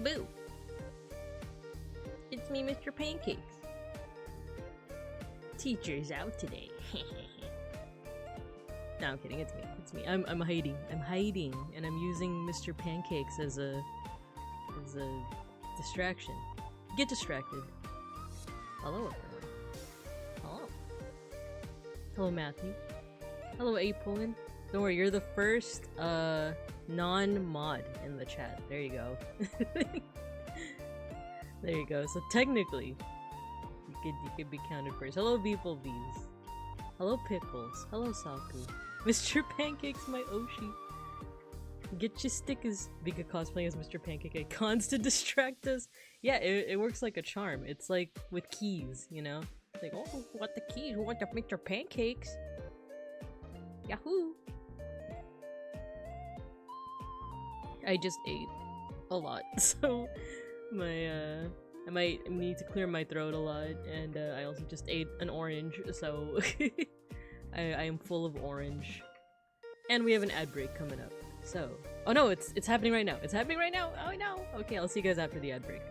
Boo! It's me, Mr. Pancakes. Teacher's out today. No, I'm kidding. It's me. It's me. I'm hiding. I'm hiding, and I'm using Mr. Pancakes as a distraction. Get distracted. Hello, everyone. Hello. Hello, Matthew. Hello, Apolin. Don't worry, you're the first non-mod in the chat. There you go. There you go. So technically, you could be counted first. Hello, beeplebees. Hello, Pickles. Hello, Saku. Mr. Pancakes, my Oshi. Get your stickers. BINKA cosplay as Mr. Pancake icons to distract us. Yeah, it works like a charm. It's like with keys, you know? It's like, oh, what the keys? Who want the Mr. Pancakes? Yahoo! I just ate a lot, so my I might need to clear my throat a lot, and I also just ate an orange, so I am full of orange. And we have an ad break coming up, so... Oh no, it's happening right now! It's happening right now! Oh no! Okay, I'll see you guys after the ad break.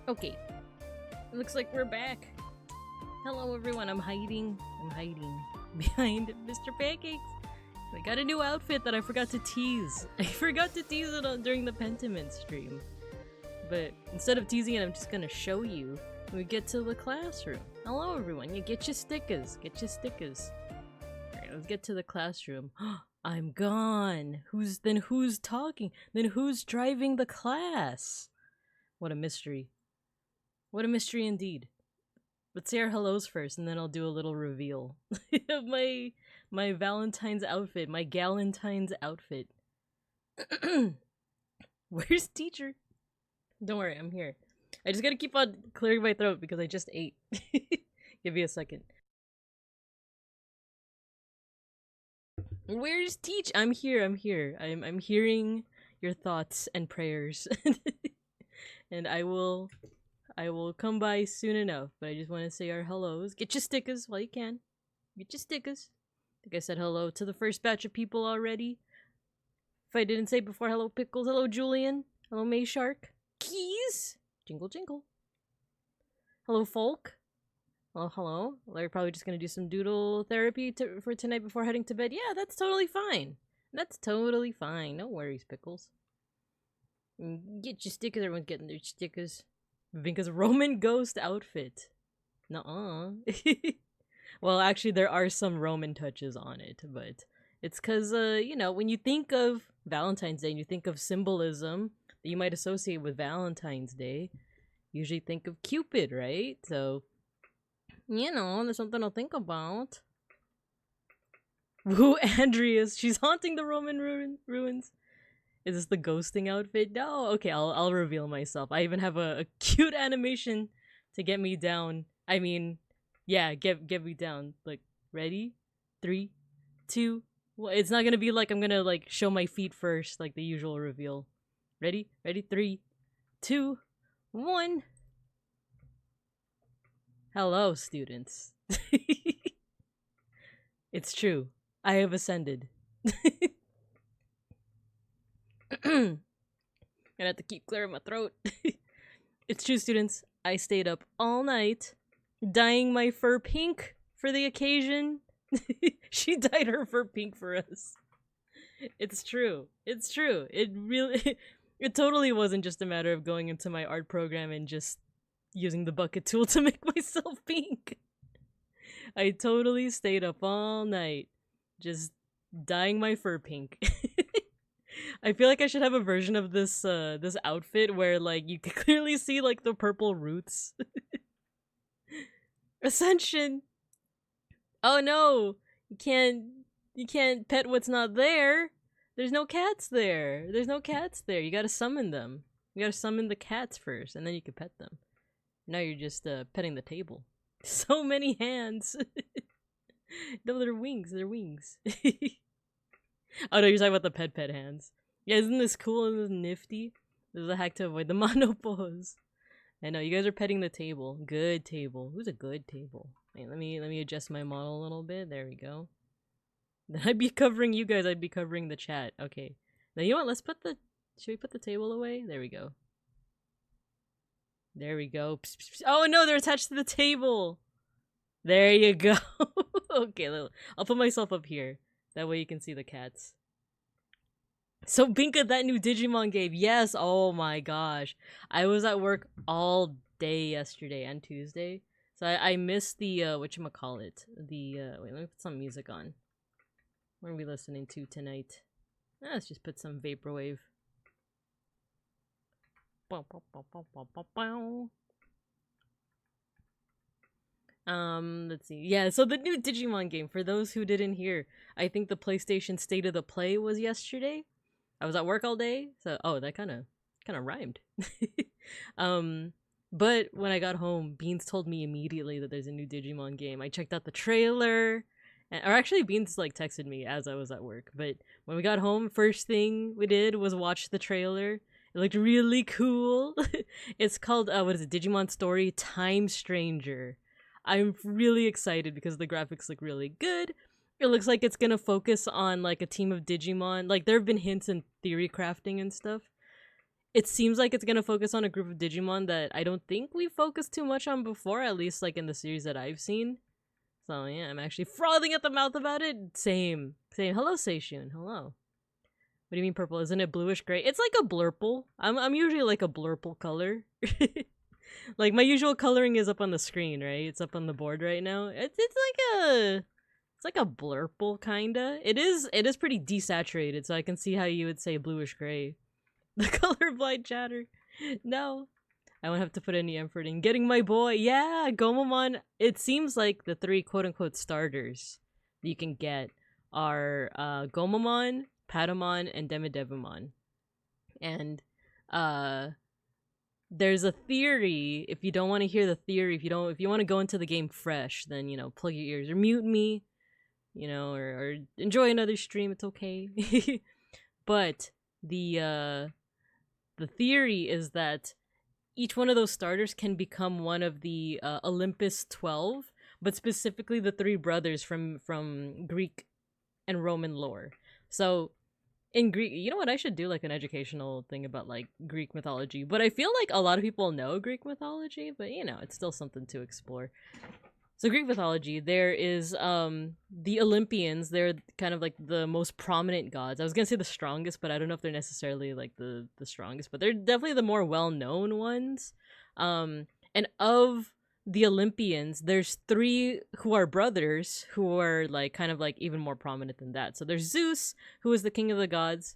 Okay, looks like we're back. Hello everyone, I'm hiding behind Mr. Pancakes. I got a new outfit that I forgot to tease. I forgot to tease it during the Pentiment stream. But instead of teasing it, I'm just gonna show you when we get to the classroom. Hello everyone, you get your stickers, Alright, let's get to the classroom. I'm gone! Who's talking? Then who's driving the class? What a mystery. What a mystery indeed. Let's say our hellos first, and then I'll do a little reveal of my Valentine's outfit, my Galentine's outfit. Where's teacher? Don't worry, I'm here. I just gotta keep on clearing my throat because I just ate. Give me a second. Where's Teach? I'm here, I'm here. I'm hearing your thoughts and prayers. And I will come by soon enough, but I just want to say our hellos. Get your stickers while you can. Get your stickers. I think I said hello to the first batch of people already. If I didn't say before, hello Pickles, hello Julian, hello May Shark. Keys! Jingle jingle. Hello Folk. Oh, hello. They're probably just gonna do some doodle therapy for tonight before heading to bed. Yeah, that's totally fine. That's totally fine. No worries, Pickles. Get your stickers. Everyone's getting their stickers. Binka's Roman ghost outfit. Nuh-uh. Well, actually, there are some Roman touches on it, but it's because, you know, when you think of Valentine's Day and you think of symbolism that you might associate with Valentine's Day, you usually think of Cupid, right? So, you know, there's something to think about. Woo, Andreas. She's haunting the Roman ruins. Is this the ghosting outfit? No. Okay, I'll reveal myself. I even have a cute animation to get me down. I mean, yeah, get me down. Like, ready? 3, 2. Well, it's not gonna be like I'm gonna like show my feet first, like the usual reveal. Ready? Ready? 3, 2, 1. Hello, students. It's true. I have ascended. Gonna have to keep clearing my throat. It's true, students. I stayed up all night, dyeing my fur pink for the occasion. She dyed her fur pink for us. It's true. It's true. It really... It totally wasn't just a matter of going into my art program and just using the bucket tool to make myself pink. I totally stayed up all night, just dyeing my fur pink. I feel like I should have a version of this this outfit where like you can clearly see like the purple roots. Ascension. Oh no, you can't pet what's not there. There's no cats there. There's no cats there. You gotta summon them. You gotta summon the cats first, and then you can pet them. Now you're just petting the table. So many hands. No, they're wings. They're wings. Oh no, you're talking about the pet hands. Yeah, isn't this cool and this nifty? This is a hack to avoid the monopose. I know, you guys are petting the table. Good table. Who's a good table? Wait, let me adjust my model a little bit. There we go. Then I'd be covering you guys, I'd be covering the chat. Okay. Now you know what, let's put the... Should we put the table away? There we go. There we go. Psst, psst, psst. Oh no, they're attached to the table! There you go. Okay, I'll put myself up here. That way you can see the cats. So Binka, that new Digimon game. Yes, oh my gosh. I was at work all day yesterday and Tuesday. So I missed the, whatchamacallit. The, wait, let me put some music on. What are we listening to tonight? Let's just put some Vaporwave. Let's see. Yeah, so the new Digimon game, for those who didn't hear, I think the PlayStation State of the Play was yesterday. I was at work all day, so oh, that kind of rhymed. But when I got home, Beans told me immediately that there's a new Digimon game. I checked out the trailer, or actually Beans like texted me as I was at work. But when we got home, first thing we did was watch the trailer. It looked really cool. It's called what is it? Digimon Story Time Stranger. I'm really excited because the graphics look really good. It looks like it's gonna focus on like a team of Digimon. Like there have been hints in theory crafting and stuff. It seems like it's gonna focus on a group of Digimon that I don't think we focused too much on before, at least like in the series that I've seen. So yeah, I'm actually frothing at the mouth about it. Same. Hello, Seishun. Hello. What do you mean purple? Isn't it bluish gray? It's like a blurple. I'm usually like a blurple color. Like my usual coloring is up on the screen, right? It's up on the board right now. It's like a It's like a blurple kinda. It is pretty desaturated, so I can see how you would say bluish gray. The colorblind chatter. No. I won't have to put any effort in getting my boy. Yeah, Gomamon. It seems like the 3 quote-unquote starters that you can get are Gomamon, Patamon, and Demidevimon. And there's a theory. If you don't want to hear the theory, if you want to go into the game fresh, then plug your ears or mute me, or enjoy another stream. It's okay. But the theory is that each one of those starters can become one of the Olympus 12, but specifically the 3 brothers from Greek and Roman lore. So in Greek, you know what? I should do like an educational thing about like Greek mythology, but I feel like a lot of people know Greek mythology, but it's still something to explore. So Greek mythology, there is the Olympians. They're kind of like the most prominent gods. I was gonna say the strongest, but I don't know if they're necessarily like the strongest, but they're definitely the more well-known ones. And of the Olympians, there's 3 who are brothers who are like kind of like even more prominent than that. So there's Zeus, who is the king of the gods.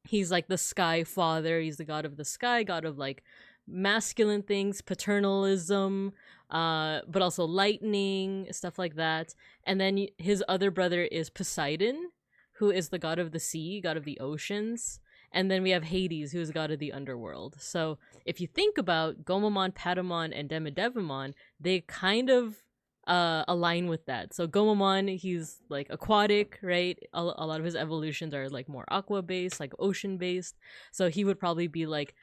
He's like the sky father. He's the god of the sky, god of like masculine things, paternalism, but also lightning, stuff like that. And then his other brother is Poseidon, who is the god of the sea, god of the oceans. And then we have Hades, who is god of the underworld. So if you think about Gomamon, Patamon, and Demidevimon, they kind of align with that. So Gomamon, he's like aquatic, right? A lot of his evolutions are like more aqua-based, like ocean-based. So he would probably be like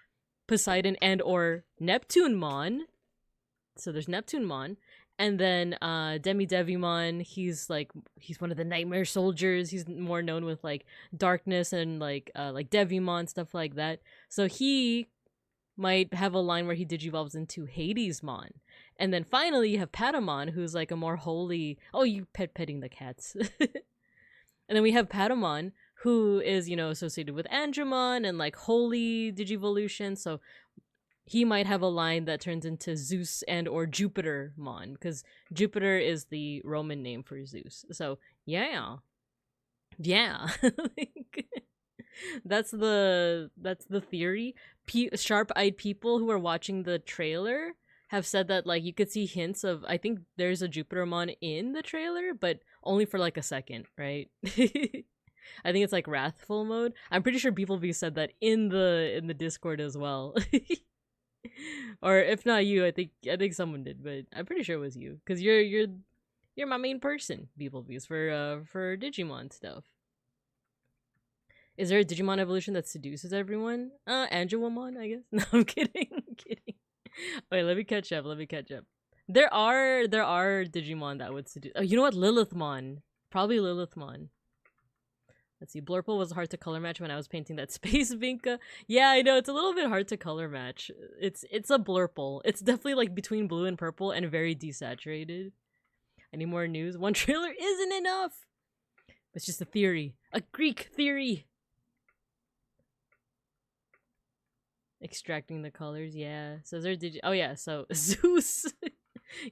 Poseidon and or Neptunemon. So there's Neptunemon. And then Demidevimon, he's one of the nightmare soldiers. He's more known with like darkness and like Devimon, stuff like that. So he might have a line where he digivolves into Hadesmon. And then finally you have Patamon, who's like a more holy... Oh, you petting the cats. And then we have Patamon, who is, associated with Andromon and like holy digivolution. So he might have a line that turns into Zeus and or Jupitermon, because Jupiter is the Roman name for Zeus. So yeah. That's the theory. Sharp-eyed people who are watching the trailer have said that like you could see hints of, I think there's a Jupitermon in the trailer, but only for like a second, right? I think it's like wrathful mode. I'm pretty sure BeepleBees said that in the Discord as well. Or if not you, I think someone did, but I'm pretty sure it was you, because you're my main person, BeepleBees, for Digimon stuff. Is there a Digimon evolution that seduces everyone? Angelomon, I guess. No, I'm kidding. Wait, let me catch up. There are Digimon that would seduce. Oh, you know what? Lilithmon. Probably Lilithmon. Let's see. Blurple was hard to color match when I was painting that space Binka. Yeah, I know. It's a little bit hard to color match. It's a Blurple. It's definitely like between blue and purple and very desaturated. Any more news? 1 trailer isn't enough. It's just a theory. A Greek theory. Extracting the colors, yeah. So there oh yeah, so Zeus.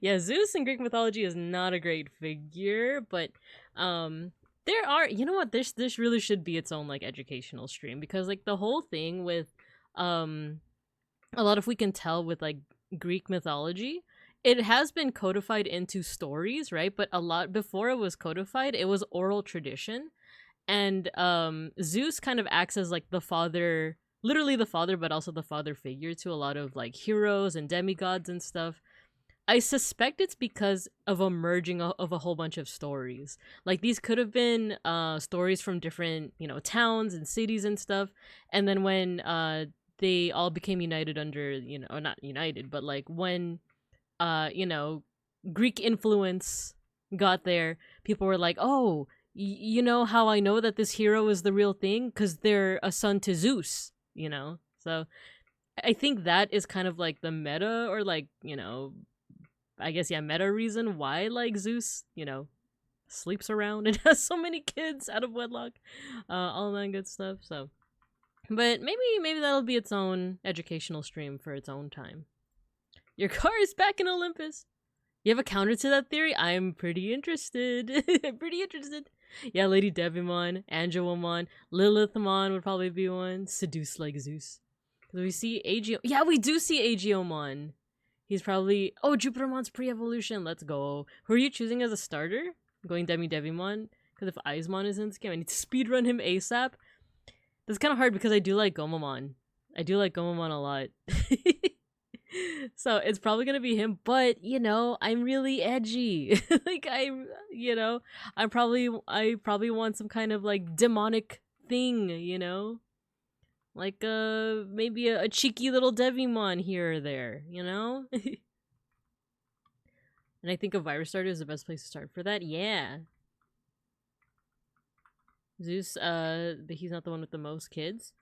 Yeah, Zeus in Greek mythology is not a great figure, but there are, you know what, this really should be its own like educational stream, because like the whole thing with a lot of we can tell with like Greek mythology, it has been codified into stories, right? But a lot before it was codified, it was oral tradition. And Zeus kind of acts as like the father, literally the father, but also the father figure to a lot of like heroes and demigods and stuff. I suspect it's because of a merging of a whole bunch of stories. Like these could have been stories from different, towns and cities and stuff. And then when they all became united under, or not united, but like when, Greek influence got there, people were like, oh, you know how I know that this hero is the real thing? Because they're a son to Zeus, So I think that is kind of like the meta, or like, I guess, yeah, meta reason why, like, Zeus, sleeps around and has so many kids out of wedlock. All that good stuff, so. But maybe that'll be its own educational stream for its own time. Your car is back in Olympus. You have a counter to that theory? I'm pretty interested. I'm pretty interested. Yeah, Lady Devimon, Angelomon, Lilithmon would probably be one. Seduce like Zeus. We see Agio. Yeah, we do see Agiomon. He's probably... Oh, Jupitermon's pre-evolution. Let's go. Who are you choosing as a starter? Going Devimon? Because if Aizmon is in this game, I need to speedrun him ASAP. That's kind of hard because I do like Gomamon. I do like Gomamon a lot. So it's probably gonna be him, but you know, I'm really edgy. Like I probably want some kind of like demonic thing, you know? Like maybe a cheeky little Devimon here or there, you know? And I think a virus starter is the best place to start for that. Yeah. Zeus, but he's not the one with the most kids.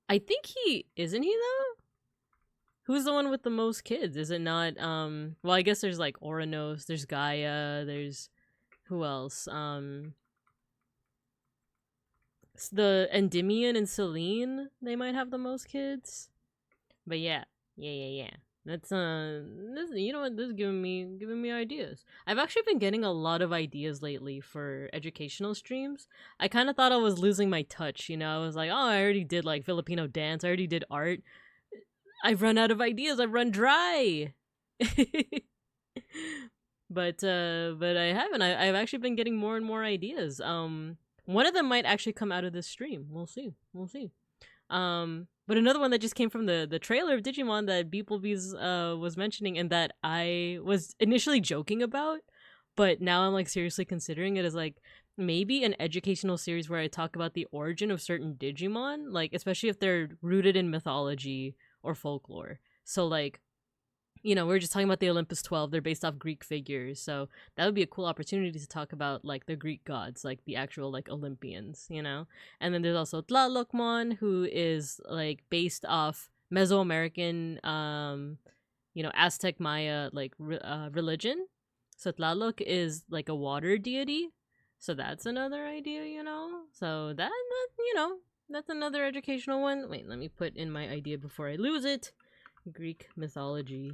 I think he isn't he though? Who's the one with the most kids? Is it not well, I guess there's like Oranos, there's Gaia, there's who else? The Endymion and Selene, they might have the most kids. But yeah. That's this, you know what, this is giving me ideas. I've actually been getting a lot of ideas lately for educational streams. I kind of thought I was losing my touch, you know. I was like, oh, I already did like Filipino dance, I already did art. I've run out of ideas. I've run dry. But I haven't. I've actually been getting more and more ideas. One of them might actually come out of this stream. We'll see. But another one that just came from the trailer of Digimon that beeplebees was mentioning and that I was initially joking about, but now I'm like seriously considering it as like maybe an educational series where I talk about the origin of certain Digimon, like especially if they're rooted in mythology or folklore. So like, you know, we're just talking about the Olympus 12. They're based off Greek figures. So that would be a cool opportunity to talk about like the Greek gods, like the actual like Olympians, you know? And then there's also Tlalocmon, who is like based off Mesoamerican, you know, Aztec Maya like religion. So Tlaloc is like a water deity. So that's another idea, you know? So that you know, that's another educational one. Wait, let me put in my idea before I lose it. Greek mythology.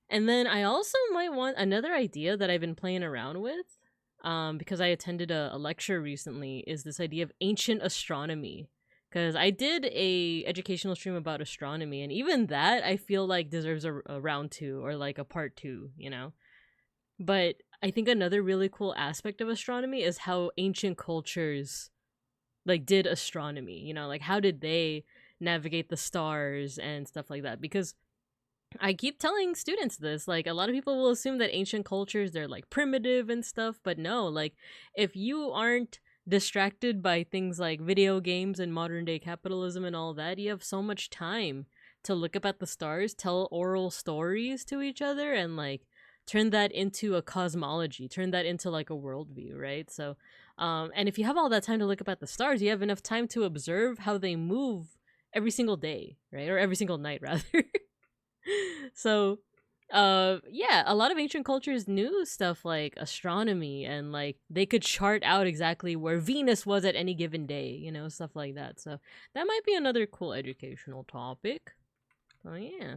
And then I also might want another idea that I've been playing around with, because I attended a lecture recently, is this idea of ancient astronomy. Because I did a educational stream about astronomy, and even that I feel like deserves a round 2 or like a part 2, you know? But I think another really cool aspect of astronomy is how ancient cultures like did astronomy, you know, like how did they navigate the stars and stuff like that? Because I keep telling students this, like a lot of people will assume that ancient cultures, they're like primitive and stuff, but no, like if you aren't distracted by things like video games and modern day capitalism and all that, you have so much time to look up at the stars, tell oral stories to each other, and like turn that into a cosmology, turn that into like a worldview, right? So and if you have all that time to look up at the stars, you have enough time to observe how they move every single day, right? Or every single night, rather. So, yeah, a lot of ancient cultures knew stuff like astronomy and like they could chart out exactly where Venus was at any given day, you know, stuff like that. So that might be another cool educational topic. Oh yeah.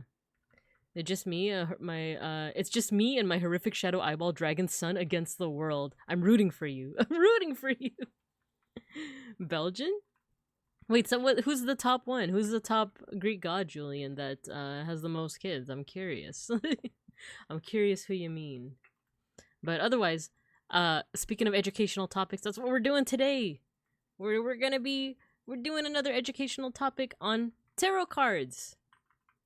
It's just me, it's just me and my horrific shadow eyeball dragon son against the world. I'm rooting for you. I'm rooting for you. Belgian? Wait, so what? Who's the top one? Who's the top Greek god, Julian, that has the most kids? I'm curious. I'm curious who you mean. But otherwise, speaking of educational topics, that's what we're doing today. We're doing another educational topic on tarot cards.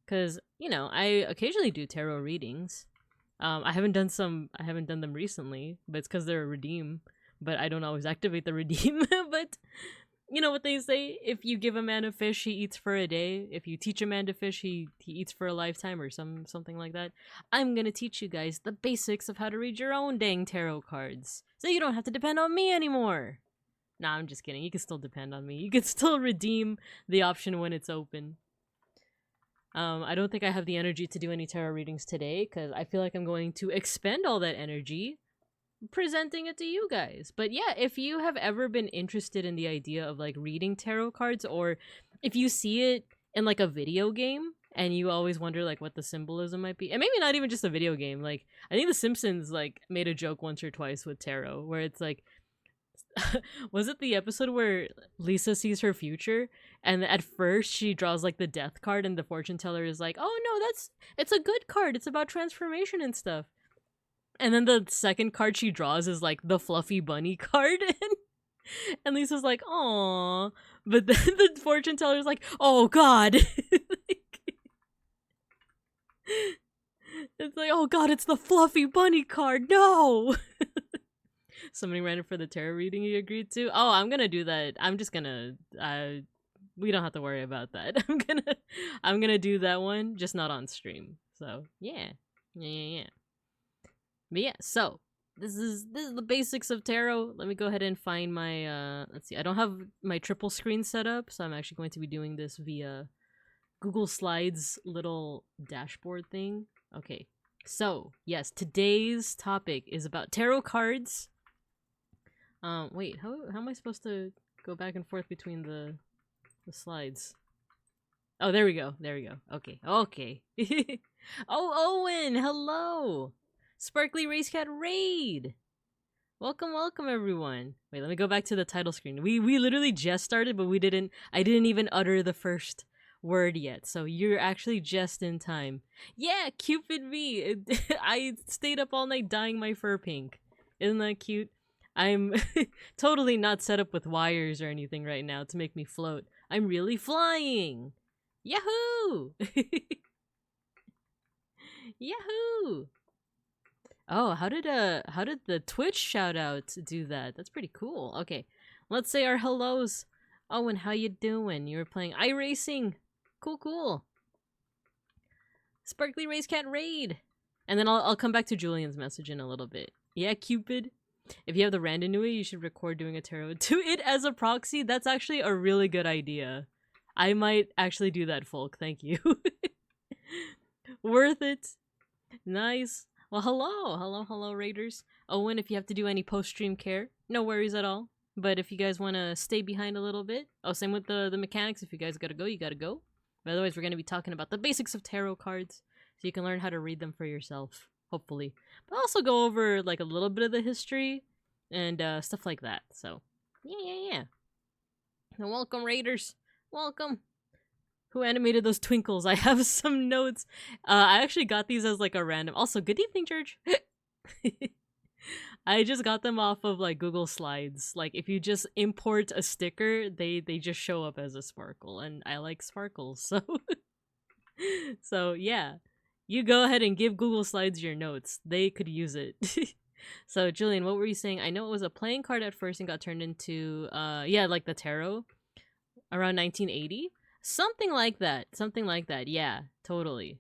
Because, you know, I occasionally do tarot readings. I haven't done them recently, but it's because they're a redeem. But I don't always activate the redeem. But you know what they say? If you give a man a fish, he eats for a day. If you teach a man to fish, he eats for a lifetime, or something like that. I'm gonna teach you guys the basics of how to read your own dang tarot cards, so you don't have to depend on me anymore. Nah, I'm just kidding. You can still depend on me. You can still redeem the option when it's open. I don't think I have the energy to do any tarot readings today, because I feel like I'm going to expend all that energy presenting it to you guys. But yeah, if you have ever been interested in the idea of like reading tarot cards, or if you see it in like a video game and you always wonder like what the symbolism might be. And maybe not even just a video game. Like I think The Simpsons like made a joke once or twice with tarot where it's like was it the episode where Lisa sees her future and at first she draws like the death card and the fortune teller is like, "Oh no, it's a good card. It's about transformation and stuff." And then the second card she draws is like the fluffy bunny card and Lisa's like, "Aw." But then the fortune teller's like, "Oh god." It's like, "Oh god, it's the fluffy bunny card. No." Somebody ran it for the tarot reading you agreed to. Oh, I'm gonna do that. I'm just gonna we don't have to worry about that. I'm gonna do that one, just not on stream. So yeah. But yeah, so this is the basics of tarot. Let me go ahead and find my let's see, I don't have my triple screen set up, so I'm actually going to be doing this via Google Slides little dashboard thing. Okay. So yes, today's topic is about tarot cards. Wait, how am I supposed to go back and forth between the slides? Oh, there we go. Okay. Oh, Owen, hello! Sparkly Race Cat Raid! Welcome, everyone. Wait, let me go back to the title screen. We literally just started, but I didn't even utter the first word yet, so you're actually just in time. Yeah, Cupid V! I stayed up all night dyeing my fur pink. Isn't that cute? I'm totally not set up with wires or anything right now to make me float. I'm really flying! Yahoo! Yahoo! Oh, how did the Twitch shout out do that? That's pretty cool. Okay, let's say our hellos. Owen, how you doing? You were playing iRacing. Cool. Sparkly Race Cat Raid. And then I'll come back to Julian's message in a little bit. Yeah, Cupid. If you have the Randonui, you should record doing a tarot to it as a proxy. That's actually a really good idea. I might actually do that, folk. Thank you. Worth it. Nice. Well, hello, raiders. Owen, if you have to do any post-stream care, no worries at all. But if you guys want to stay behind a little bit, same with the mechanics. If you guys gotta go, you gotta go. But otherwise, we're gonna be talking about the basics of tarot cards, so you can learn how to read them for yourself. Hopefully, but also go over like a little bit of the history and stuff like that. So yeah. And welcome, raiders. Welcome. Who animated those twinkles? I have some notes. I actually got these as like a random. Also, good evening, Church. I just got them off of like Google Slides. Like if you just import a sticker, they just show up as a sparkle, and I like sparkles, so so yeah. You go ahead and give Google Slides your notes. They could use it. So, Julian, what were you saying? I know it was a playing card at first and got turned into, yeah, like the tarot around 1980. Something like that. Yeah, totally.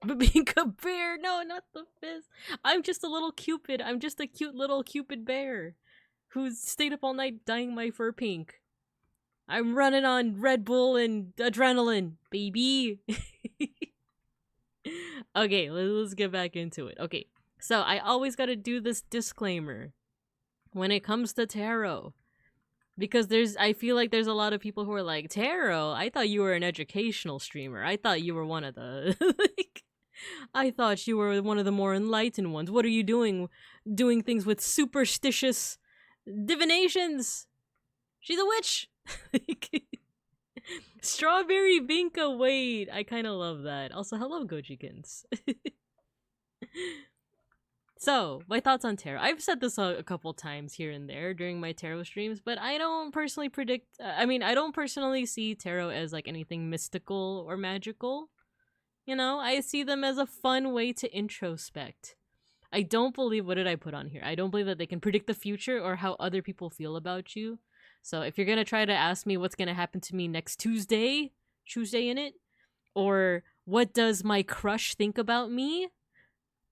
But BINKA bear! No, not the fist. I'm just a little Cupid. I'm just a cute little Cupid bear who's stayed up all night dyeing my fur pink. I'm running on Red Bull and adrenaline, baby. Okay, let's get back into it. Okay, so I always gotta do this disclaimer when it comes to tarot. Because I feel like there's a lot of people who are like, tarot? I thought you were an educational streamer. I thought you were one of the... like, I thought you were one of the more enlightened ones. What are you doing? Doing things with superstitious divinations? She's a witch! Strawberry BINKA, wait, I kind of love that. Also, hello, Gojikins. So, my thoughts on tarot. I've said this a couple times here and there during my tarot streams, but I don't personally predict... I don't personally see tarot as like anything mystical or magical. You know, I see them as a fun way to introspect. I don't believe... What did I put on here? I don't believe that they can predict the future or how other people feel about you. So if you're gonna try to ask me what's gonna happen to me next Tuesday in it, or what does my crush think about me,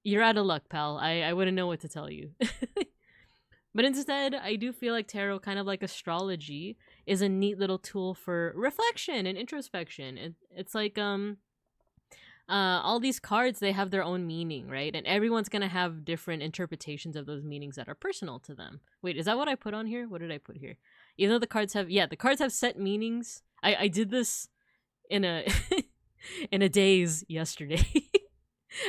you're out of luck, pal. I wouldn't know what to tell you. But instead, I do feel like tarot, kind of like astrology, is a neat little tool for reflection and introspection. It's like all these cards, they have their own meaning, right? And everyone's gonna have different interpretations of those meanings that are personal to them. Wait, is that what I put on here? What did I put here? Even though the cards have, yeah, the cards have set meanings. I did this in a in a daze yesterday.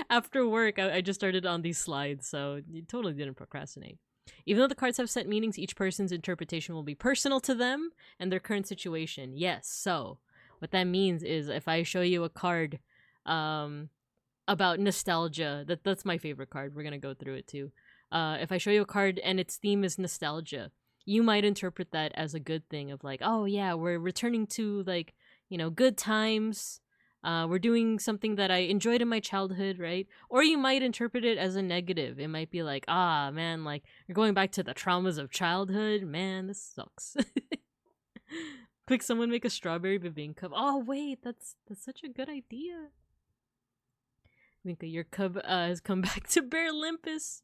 After work, I just started on these slides, so you totally didn't procrastinate. Even though the cards have set meanings, each person's interpretation will be personal to them and their current situation. Yes, so what that means is if I show you a card about nostalgia, that's my favorite card. We're going to go through it too. If I show you a card and its theme is nostalgia, you might interpret that as a good thing of like, oh yeah, we're returning to like, you know, good times. We're doing something that I enjoyed in my childhood, right? Or you might interpret it as a negative. It might be like, ah, man, like, you're going back to the traumas of childhood. Man, this sucks. Quick, someone make a strawberry bibinka. Oh, wait, that's such a good idea. Binka, your cub has come back to Bear Olympus.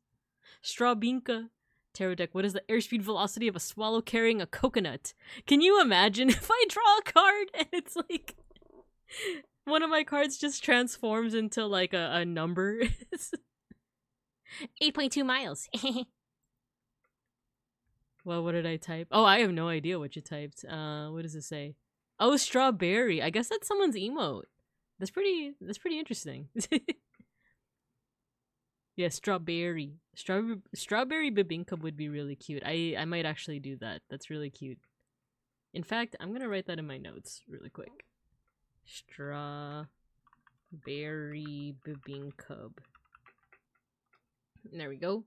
Straw Binka. Tarot deck, what is the airspeed velocity of a swallow carrying a coconut? Can you imagine if I draw a card and it's like... one of my cards just transforms into like a number. 8.2 miles. Well, what did I type? Oh, I have no idea what you typed. What does it say? Oh, strawberry. I guess that's someone's emote. That's pretty interesting. Yeah, strawberry. Strawberry bibinka would be really cute. I might actually do that. That's really cute. In fact, I'm gonna write that in my notes really quick. Strawberry bibinka. There we go.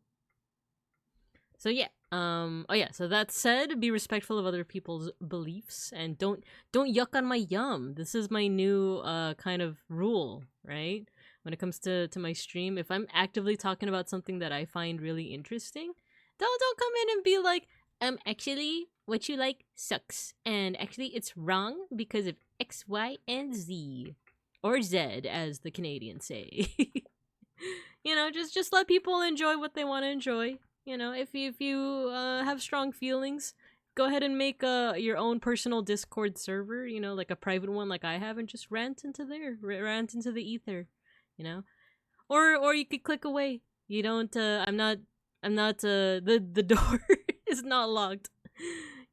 So yeah, oh yeah, so that said, be respectful of other people's beliefs and don't yuck on my yum. This is my new kind of rule, right? When it comes to my stream, if I'm actively talking about something that I find really interesting, don't come in and be like, actually what you like sucks and actually it's wrong because of X, Y, and Z. Or Z, as the Canadians say. You know, just let people enjoy what they want to enjoy. You know, if you have strong feelings, go ahead and make your own personal Discord server, you know, like a private one like I have, and just rant into there. Rant into the ether, you know? Or you could click away. You don't, I'm not, the door is not locked.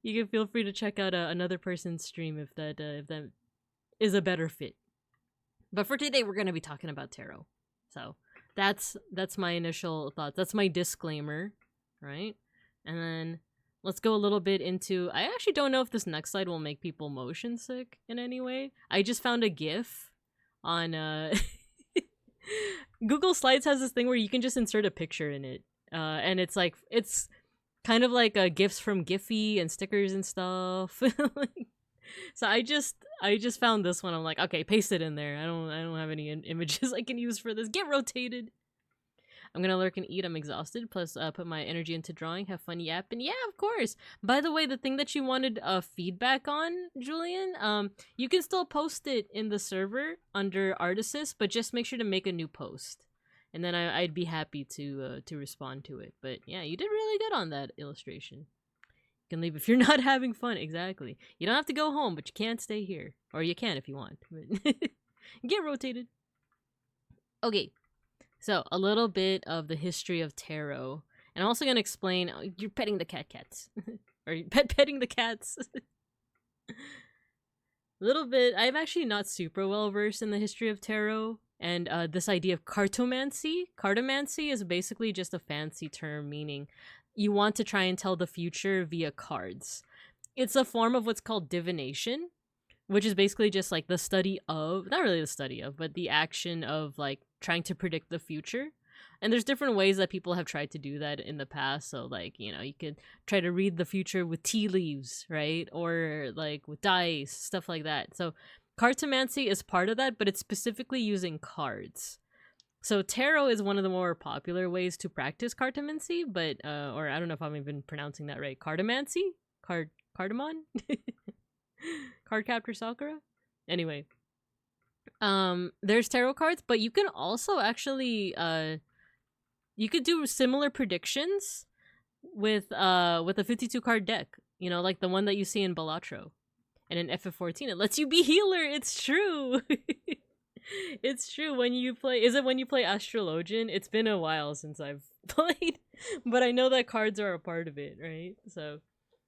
You can feel free to check out another person's stream if that is a better fit. But for today, we're going to be talking about tarot. So that's my initial thoughts. That's my disclaimer, right? And then let's go a little bit into... I actually don't know if this next slide will make people motion sick in any way. I just found a GIF on... Google Slides has this thing where you can just insert a picture in it. And it's like... It's kind of like GIFs from Giphy and stickers and stuff. So I just found this one. I'm like, okay, paste it in there. I don't have any images I can use for this. Get rotated. I'm gonna lurk and eat. I'm exhausted. Plus, put my energy into drawing. Have fun yapping. Yeah, of course. By the way, the thing that you wanted feedback on, Julian, you can still post it in the server under Artists, but just make sure to make a new post, and then I'd be happy to respond to it. But yeah, you did really good on that illustration. You can leave if you're not having fun. Exactly. You don't have to go home, but you can't stay here. Or you can if you want. But get rotated. Okay. So, a little bit of the history of tarot. And I'm also going to explain... you're petting the cats. Or you're petting the cats. A little bit... I'm actually not super well versed in the history of tarot. And this idea of cartomancy. Cartomancy is basically just a fancy term meaning... you want to try and tell the future via cards. It's a form of what's called divination, which is basically just like the study of, not really the study of, but the action of like trying to predict the future. And there's different ways that people have tried to do that in the past. So like, you know, you could try to read the future with tea leaves, right? Or like with dice, stuff like that. So cartomancy is part of that, but it's specifically using cards. So tarot is one of the more popular ways to practice cartomancy, but or I don't know if I'm even pronouncing that right. Cartomancy? Cardamon? Cardcaptor Sakura? Anyway. There's tarot cards, but you can also actually you could do similar predictions with a 52 card deck, you know, like the one that you see in Balatro. And in FF14 it lets you be healer. It's true. It's true. When you play, is it when you play Astrologian? It's been a while since I've played, but I know that cards are a part of it, right? So,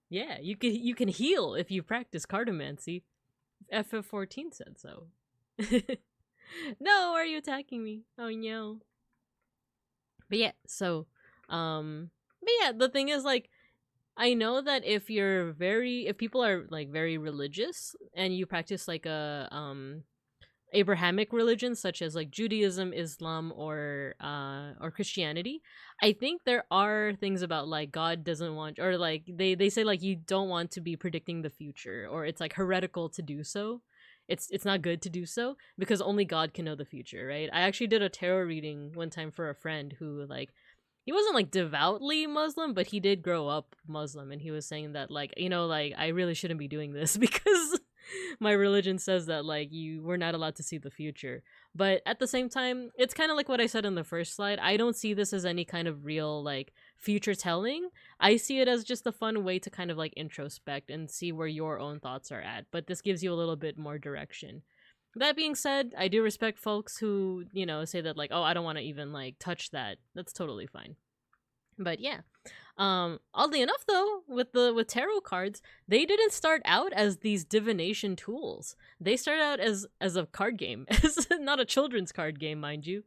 yeah, you can heal if you practice cartomancy. FF14 said so. No, why are you attacking me? Oh no. But yeah, so but yeah, the thing is like I know that if people are like very religious and you practice like a Abrahamic religions such as like Judaism, Islam, or Christianity, I think there are things about like God doesn't want, or like they say like you don't want to be predicting the future, or it's like heretical to do so. It's not good to do so because only God can know the future, right? I actually did a tarot reading one time for a friend who like he wasn't like devoutly Muslim, but he did grow up Muslim, and he was saying that like like I really shouldn't be doing this because my religion says that like we're not allowed to see the future. But at the same time, it's kind of like what I said in the first slide. I don't see this as any kind of real like future telling. I see it as just a fun way to kind of like introspect and see where your own thoughts are at, but this gives you a little bit more direction. That being said, I do respect folks who, say that like, oh, I don't want to even like touch that. That's totally fine. But yeah. Oddly enough though, with tarot cards, they didn't start out as these divination tools. They started out as a card game. As not a children's card game, mind you.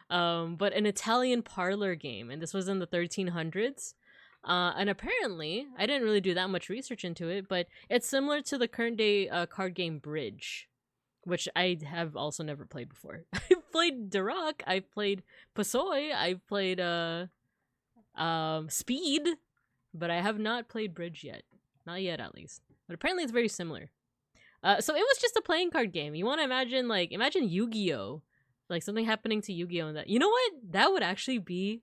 But an Italian parlor game, and this was in the 1300s. And apparently, I didn't really do that much research into it, but it's similar to the current day card game Bridge, which I have also never played before. I've played Duroc, I've played Pasoi, I've played Speed, but I have not played Bridge yet. Not yet, at least. But apparently it's very similar. So it was just a playing card game. You want to imagine Yu-Gi-Oh! Like something happening to Yu-Gi-Oh! In that. You know what? That would actually be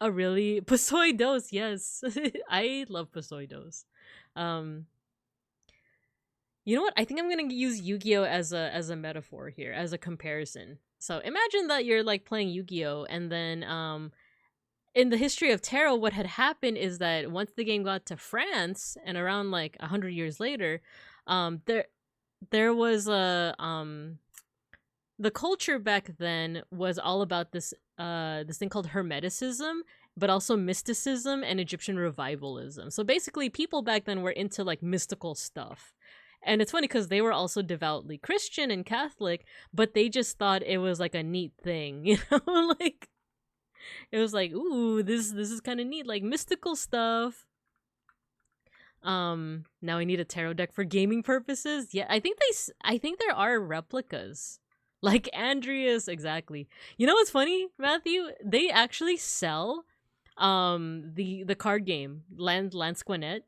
a really Pasoi Dos, yes. I love Pasoi Dos. You know what? I think I'm gonna use Yu-Gi-Oh! as a metaphor here, as a comparison. So imagine that you're like playing Yu-Gi-Oh! And then in the history of tarot, what had happened is that once the game got to France, and around like 100 years later, there was the culture back then was all about this thing called Hermeticism, but also mysticism and Egyptian revivalism. So basically, people back then were into like mystical stuff. And it's funny because they were also devoutly Christian and Catholic, but they just thought it was like a neat thing, like it was like, ooh, this is kind of neat, like mystical stuff. Now I need a tarot deck for gaming purposes. Yeah, I think there are replicas. Like Andreas, exactly. You know what's funny, Matthew? They actually sell the card game, Lansquenet.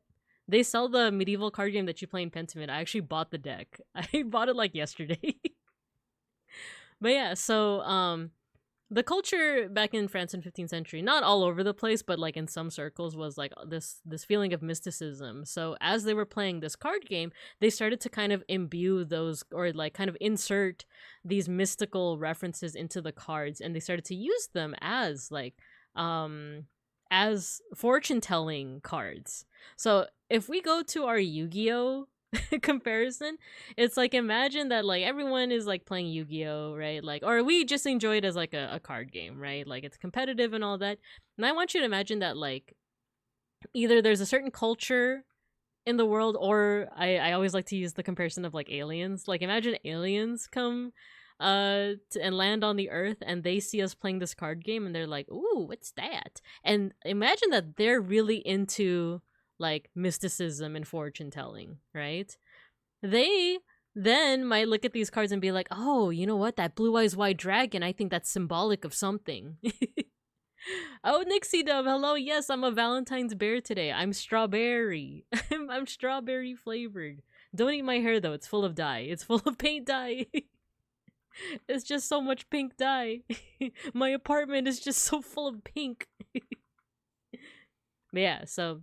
They sell the medieval card game that you play in Pentiment. I actually bought the deck. I bought it like yesterday. But yeah, so the culture back in France in 15th century, not all over the place, but like in some circles, was like this feeling of mysticism. So as they were playing this card game, they started to kind of imbue those, or like kind of insert these mystical references into the cards, and they started to use them as like as fortune telling cards. So if we go to our Yu-Gi-Oh comparison, it's like, imagine that like everyone is like playing Yu-Gi-Oh, right? Like, or we just enjoy it as like a card game, right? Like it's competitive and all that. And I want you to imagine that like either there's a certain culture in the world, or I always like to use the comparison of like aliens. Like imagine aliens come and land on the earth, and they see us playing this card game, and they're like, ooh, what's that? And imagine that they're really into like mysticism and fortune telling, right? They then might look at these cards and be like, oh, you know what, that blue eyes white dragon, I think that's symbolic of something. Oh, Nixie Dove, hello. Yes, I'm a Valentine's bear today. I'm strawberry. I'm strawberry flavored. Don't eat my hair though, it's full of dye. It's full of paint dye. It's just so much pink dye. My apartment is just so full of pink. But yeah, so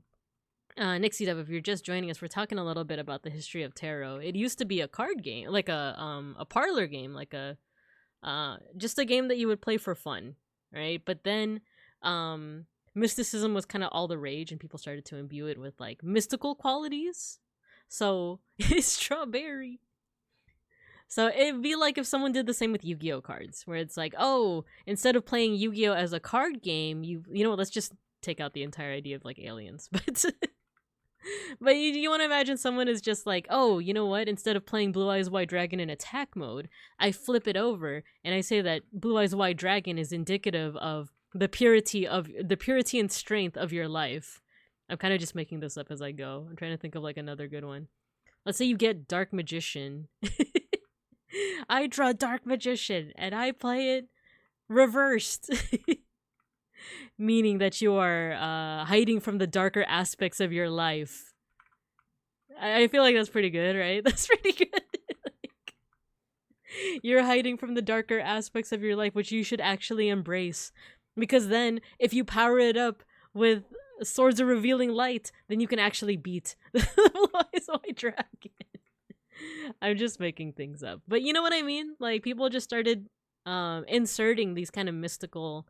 Nixie Dove, if you're just joining us, we're talking a little bit about the history of tarot. It used to be a card game, like a parlor game, like a just a game that you would play for fun, right? But then mysticism was kind of all the rage, and people started to imbue it with like mystical qualities. So it's strawberry. So it'd be like if someone did the same with Yu-Gi-Oh cards, where it's like, oh, instead of playing Yu-Gi-Oh as a card game, you know what, let's just take out the entire idea of like aliens. But But you want to imagine someone is just like, oh, you know what? Instead of playing Blue Eyes White Dragon in attack mode, I flip it over and I say that Blue Eyes White Dragon is indicative of the purity and strength of your life. I'm kind of just making this up as I go. I'm trying to think of like another good one. Let's say you get Dark Magician. I draw Dark Magician and I play it reversed. Meaning that you are hiding from the darker aspects of your life. I feel like that's pretty good, right? That's pretty good. Like, you're hiding from the darker aspects of your life, which you should actually embrace. Because then, if you power it up with Swords of Revealing Light, then you can actually beat the Blue Eyes White Dragon. I'm just making things up. But you know what I mean? Like, people just started inserting these kind of mystical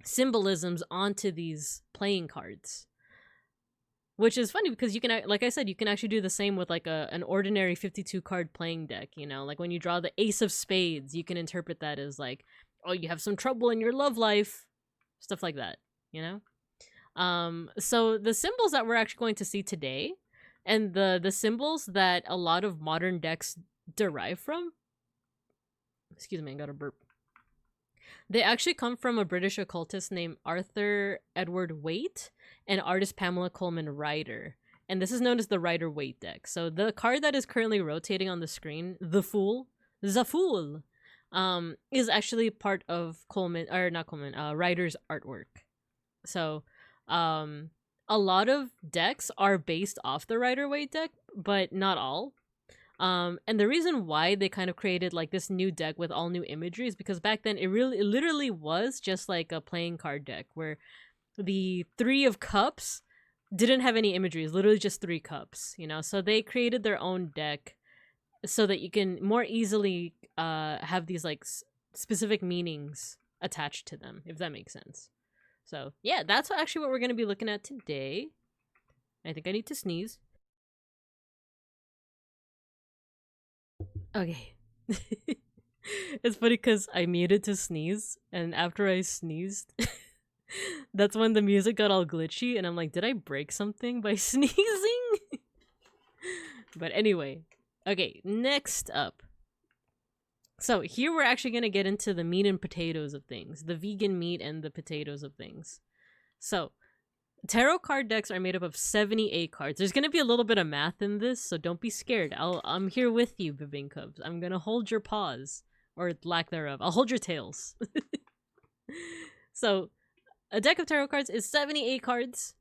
symbolisms onto these playing cards, which is funny because you can, like I said, you can actually do the same with like an ordinary 52 card playing deck. You know, like when you draw the Ace of Spades, you can interpret that as like, oh, you have some trouble in your love life, stuff like that, you know. So the symbols that we're actually going to see today, and the symbols that a lot of modern decks derive from, excuse me, I got a burp. They actually come from a British occultist named Arthur Edward Waite and artist Pamela Coleman Ryder. And this is known as the Rider-Waite deck. So the card that is currently rotating on the screen, the Fool, is actually part of Ryder's artwork. So a lot of decks are based off the Rider-Waite deck, but not all. And the reason why they kind of created like this new deck with all new imagery is because back then it literally was just like a playing card deck where the 3 of Cups didn't have any imagery. It's literally just 3 cups, you know? So they created their own deck so that you can more easily have these like specific meanings attached to them, if that makes sense. So yeah, that's actually what we're going to be looking at today. I think I need to sneeze. Okay. It's funny because I muted to sneeze, and after I sneezed, that's when the music got all glitchy, and I'm like, did I break something by sneezing? But anyway, okay, next up. So here we're actually going to get into the meat and potatoes of things, the vegan meat and the potatoes of things. So tarot card decks are made up of 78 cards. There's going to be a little bit of math in this, so don't be scared. I'm here with you, BINKA. I'm going to hold your paws, or lack thereof. I'll hold your tails. So a deck of tarot cards is 78 cards.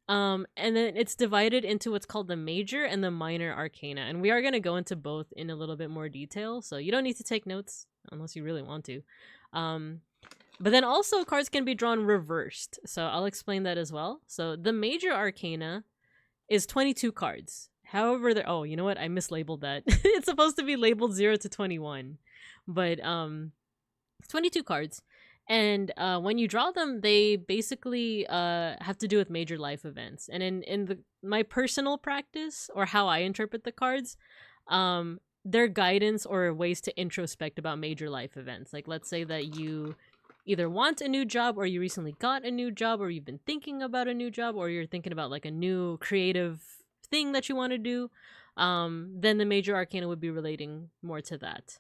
And then it's divided into what's called the major and the minor arcana. And we are going to go into both in a little bit more detail, so you don't need to take notes unless you really want to. But then also cards can be drawn reversed, so I'll explain that as well. So the major arcana is 22 cards. However, oh, you know what? I mislabeled that. It's supposed to be labeled 0 to 21. But 22 cards. And when you draw them, they basically have to do with major life events. And in my personal practice, or how I interpret the cards, they're guidance or ways to introspect about major life events. Like, let's say that you either want a new job, or you recently got a new job, or you've been thinking about a new job, or you're thinking about like a new creative thing that you want to do, then the major arcana would be relating more to that.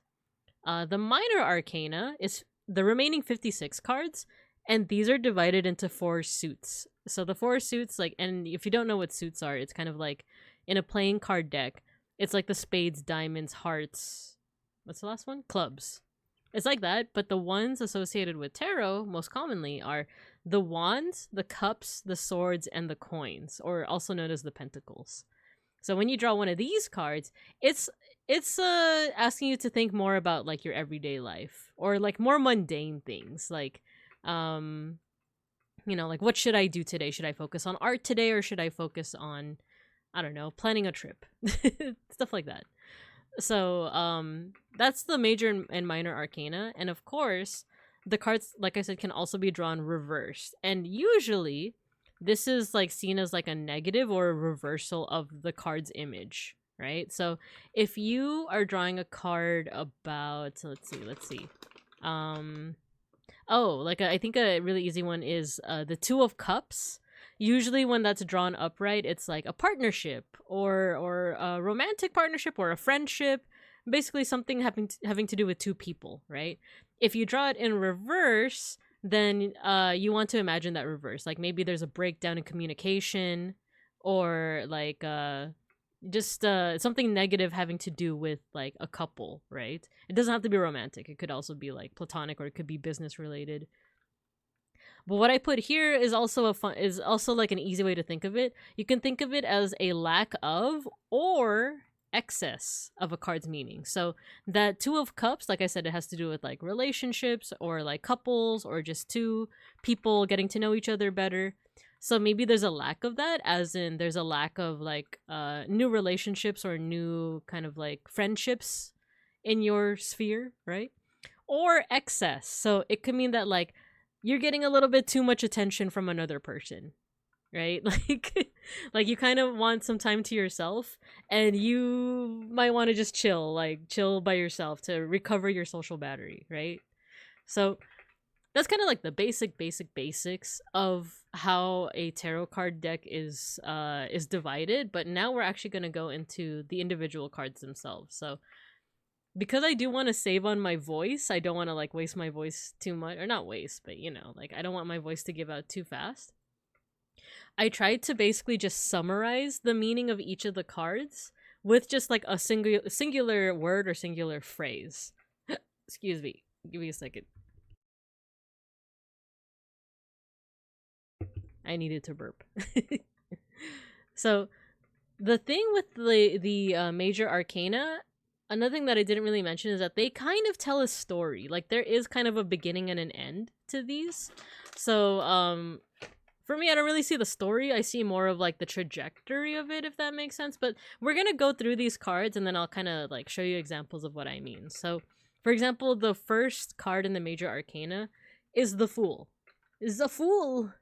The minor arcana is the remaining 56 cards, and these are divided into 4 suits. So the 4 suits, like, and if you don't know what suits are, it's kind of like in a playing card deck, it's like the spades, diamonds, hearts, what's the last one? Clubs. It's like that, but the ones associated with tarot most commonly are the wands, the cups, the swords, and the coins, or also known as the pentacles. So when you draw one of these cards, it's asking you to think more about like your everyday life, or like more mundane things, like you know, like, what should I do today? Should I focus on art today, or should I focus on, I don't know, planning a trip? Stuff like that. So that's the major and minor arcana. And of course, the cards, like I said, can also be drawn reversed. And usually this is like seen as like a negative or a reversal of the card's image, right? So if you are drawing a card about, let's see. Oh, like I think a really easy one is the 2 of Cups. Usually when that's drawn upright, it's like a partnership or a romantic partnership or a friendship, basically something having to do with two people, right? If you draw it in reverse, then you want to imagine that reverse. Like maybe there's a breakdown in communication, or like just something negative having to do with like a couple, right? It doesn't have to be romantic. It could also be like platonic, or it could be business related. But what I put here is also like an easy way to think of it. You can think of it as a lack of or excess of a card's meaning. So that Two of Cups, like I said, it has to do with like relationships or like couples or just two people getting to know each other better. So maybe there's a lack of that, as in there's a lack of like new relationships or new kind of like friendships in your sphere, right? Or excess. So it could mean that like you're getting a little bit too much attention from another person, right? Like you kind of want some time to yourself, and you might want to just chill by yourself to recover your social battery, right? So that's kind of like the basics of how a tarot card deck is divided. But now we're actually going to go into the individual cards themselves. So because I do want to save on my voice, I don't want to like waste my voice too much, or not waste, but you know, like I don't want my voice to give out too fast. I tried to basically just summarize the meaning of each of the cards with just like a singular word or singular phrase. Excuse me, give me a second. I needed to burp. So the thing with the major arcana, another thing that I didn't really mention is that they kind of tell a story. Like there is kind of a beginning and an end to these. So for me, I don't really see the story. I see more of like the trajectory of it, if that makes sense. But we're gonna go through these cards and then I'll kind of like show you examples of what I mean. So for example, the first card in the major arcana is the Fool. Is the Fool.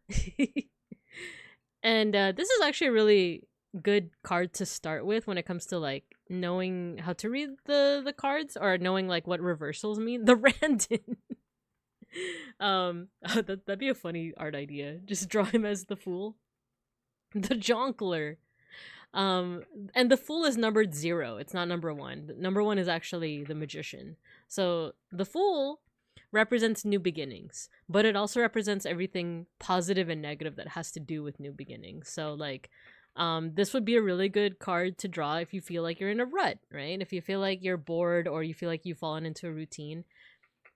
And this is actually a really good card to start with when it comes to like knowing how to read the cards, or knowing like what reversals mean. The Randon. That'd be a funny art idea. Just draw him as the Fool. The Jonkler. And the Fool is numbered 0. It's not number 1. Number 1 is actually the Magician. So the Fool represents new beginnings, but it also represents everything positive and negative that has to do with new beginnings. So like this would be a really good card to draw if you feel like you're in a rut, right? If you feel like you're bored or you feel like you've fallen into a routine.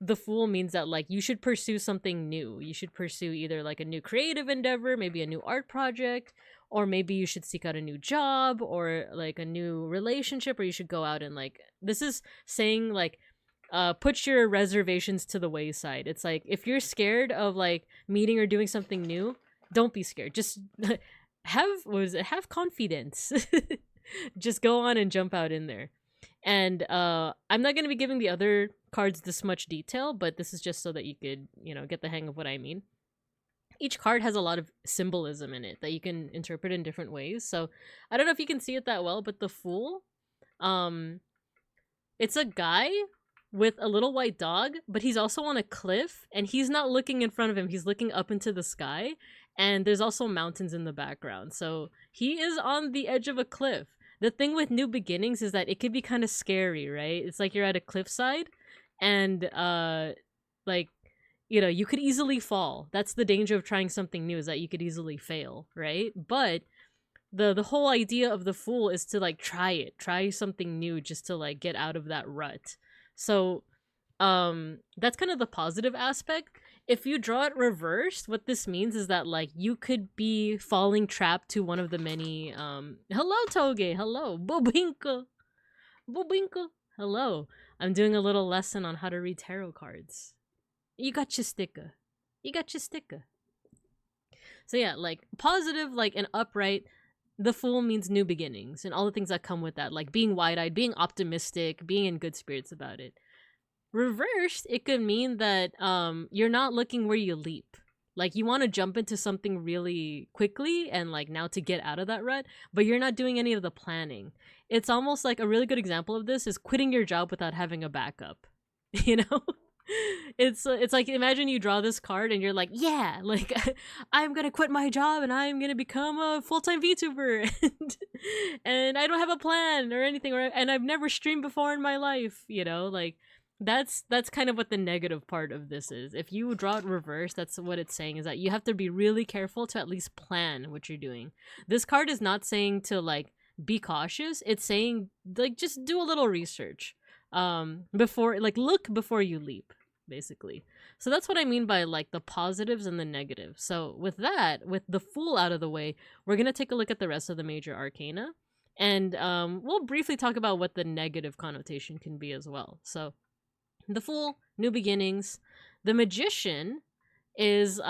The Fool means that like you should pursue something new. You should pursue either like a new creative endeavor, maybe a new art project, or maybe you should seek out a new job or like a new relationship, or you should go out and like, this is saying like put your reservations to the wayside. It's like if you're scared of like meeting or doing something new, don't be scared. Just have confidence. Just go on and jump out in there. And I'm not going to be giving the other cards this much detail, but this is just so that you could, you know, get the hang of what I mean. Each card has a lot of symbolism in it that you can interpret in different ways. So I don't know if you can see it that well, but the Fool, it's a guy with a little white dog, but he's also on a cliff, and he's not looking in front of him. He's looking up into the sky, and there's also mountains in the background. So he is on the edge of a cliff. The thing with new beginnings is that it could be kind of scary, right? It's like you're at a cliffside, and like, you know, you could easily fall. That's the danger of trying something new, is that you could easily fail, right? But the whole idea of the Fool is to like try something new, just to like get out of that rut. So that's kind of the positive aspect. If you draw it reversed, what this means is that like you could be falling trapped to one of the many hello Toge, hello Bobinka, hello. I'm doing a little lesson on how to read tarot cards. You got your sticker. So yeah, like positive, like an upright, the Fool means new beginnings and all the things that come with that, like being wide-eyed, being optimistic, being in good spirits about it. Reversed, it could mean that you're not looking where you leap. Like you want to jump into something really quickly and like now to get out of that rut, but you're not doing any of the planning. It's almost like a really good example of this is quitting your job without having a backup. You know? It's like, imagine you draw this card and you're like, yeah, like I'm gonna quit my job and I'm gonna become a full-time VTuber, and I don't have a plan or anything, and I've never streamed before in my life, you know, like that's kind of what the negative part of this is. If you draw it reverse, that's what it's saying, is that you have to be really careful to at least plan what you're doing. This card is not saying to like be cautious, it's saying like just do a little research before, like, look before you leap, basically. So that's what I mean by like the positives and the negatives. So with that, with the Fool out of the way, we're gonna take a look at the rest of the major arcana, and we'll briefly talk about what the negative connotation can be as well. So the Fool, new beginnings. The Magician is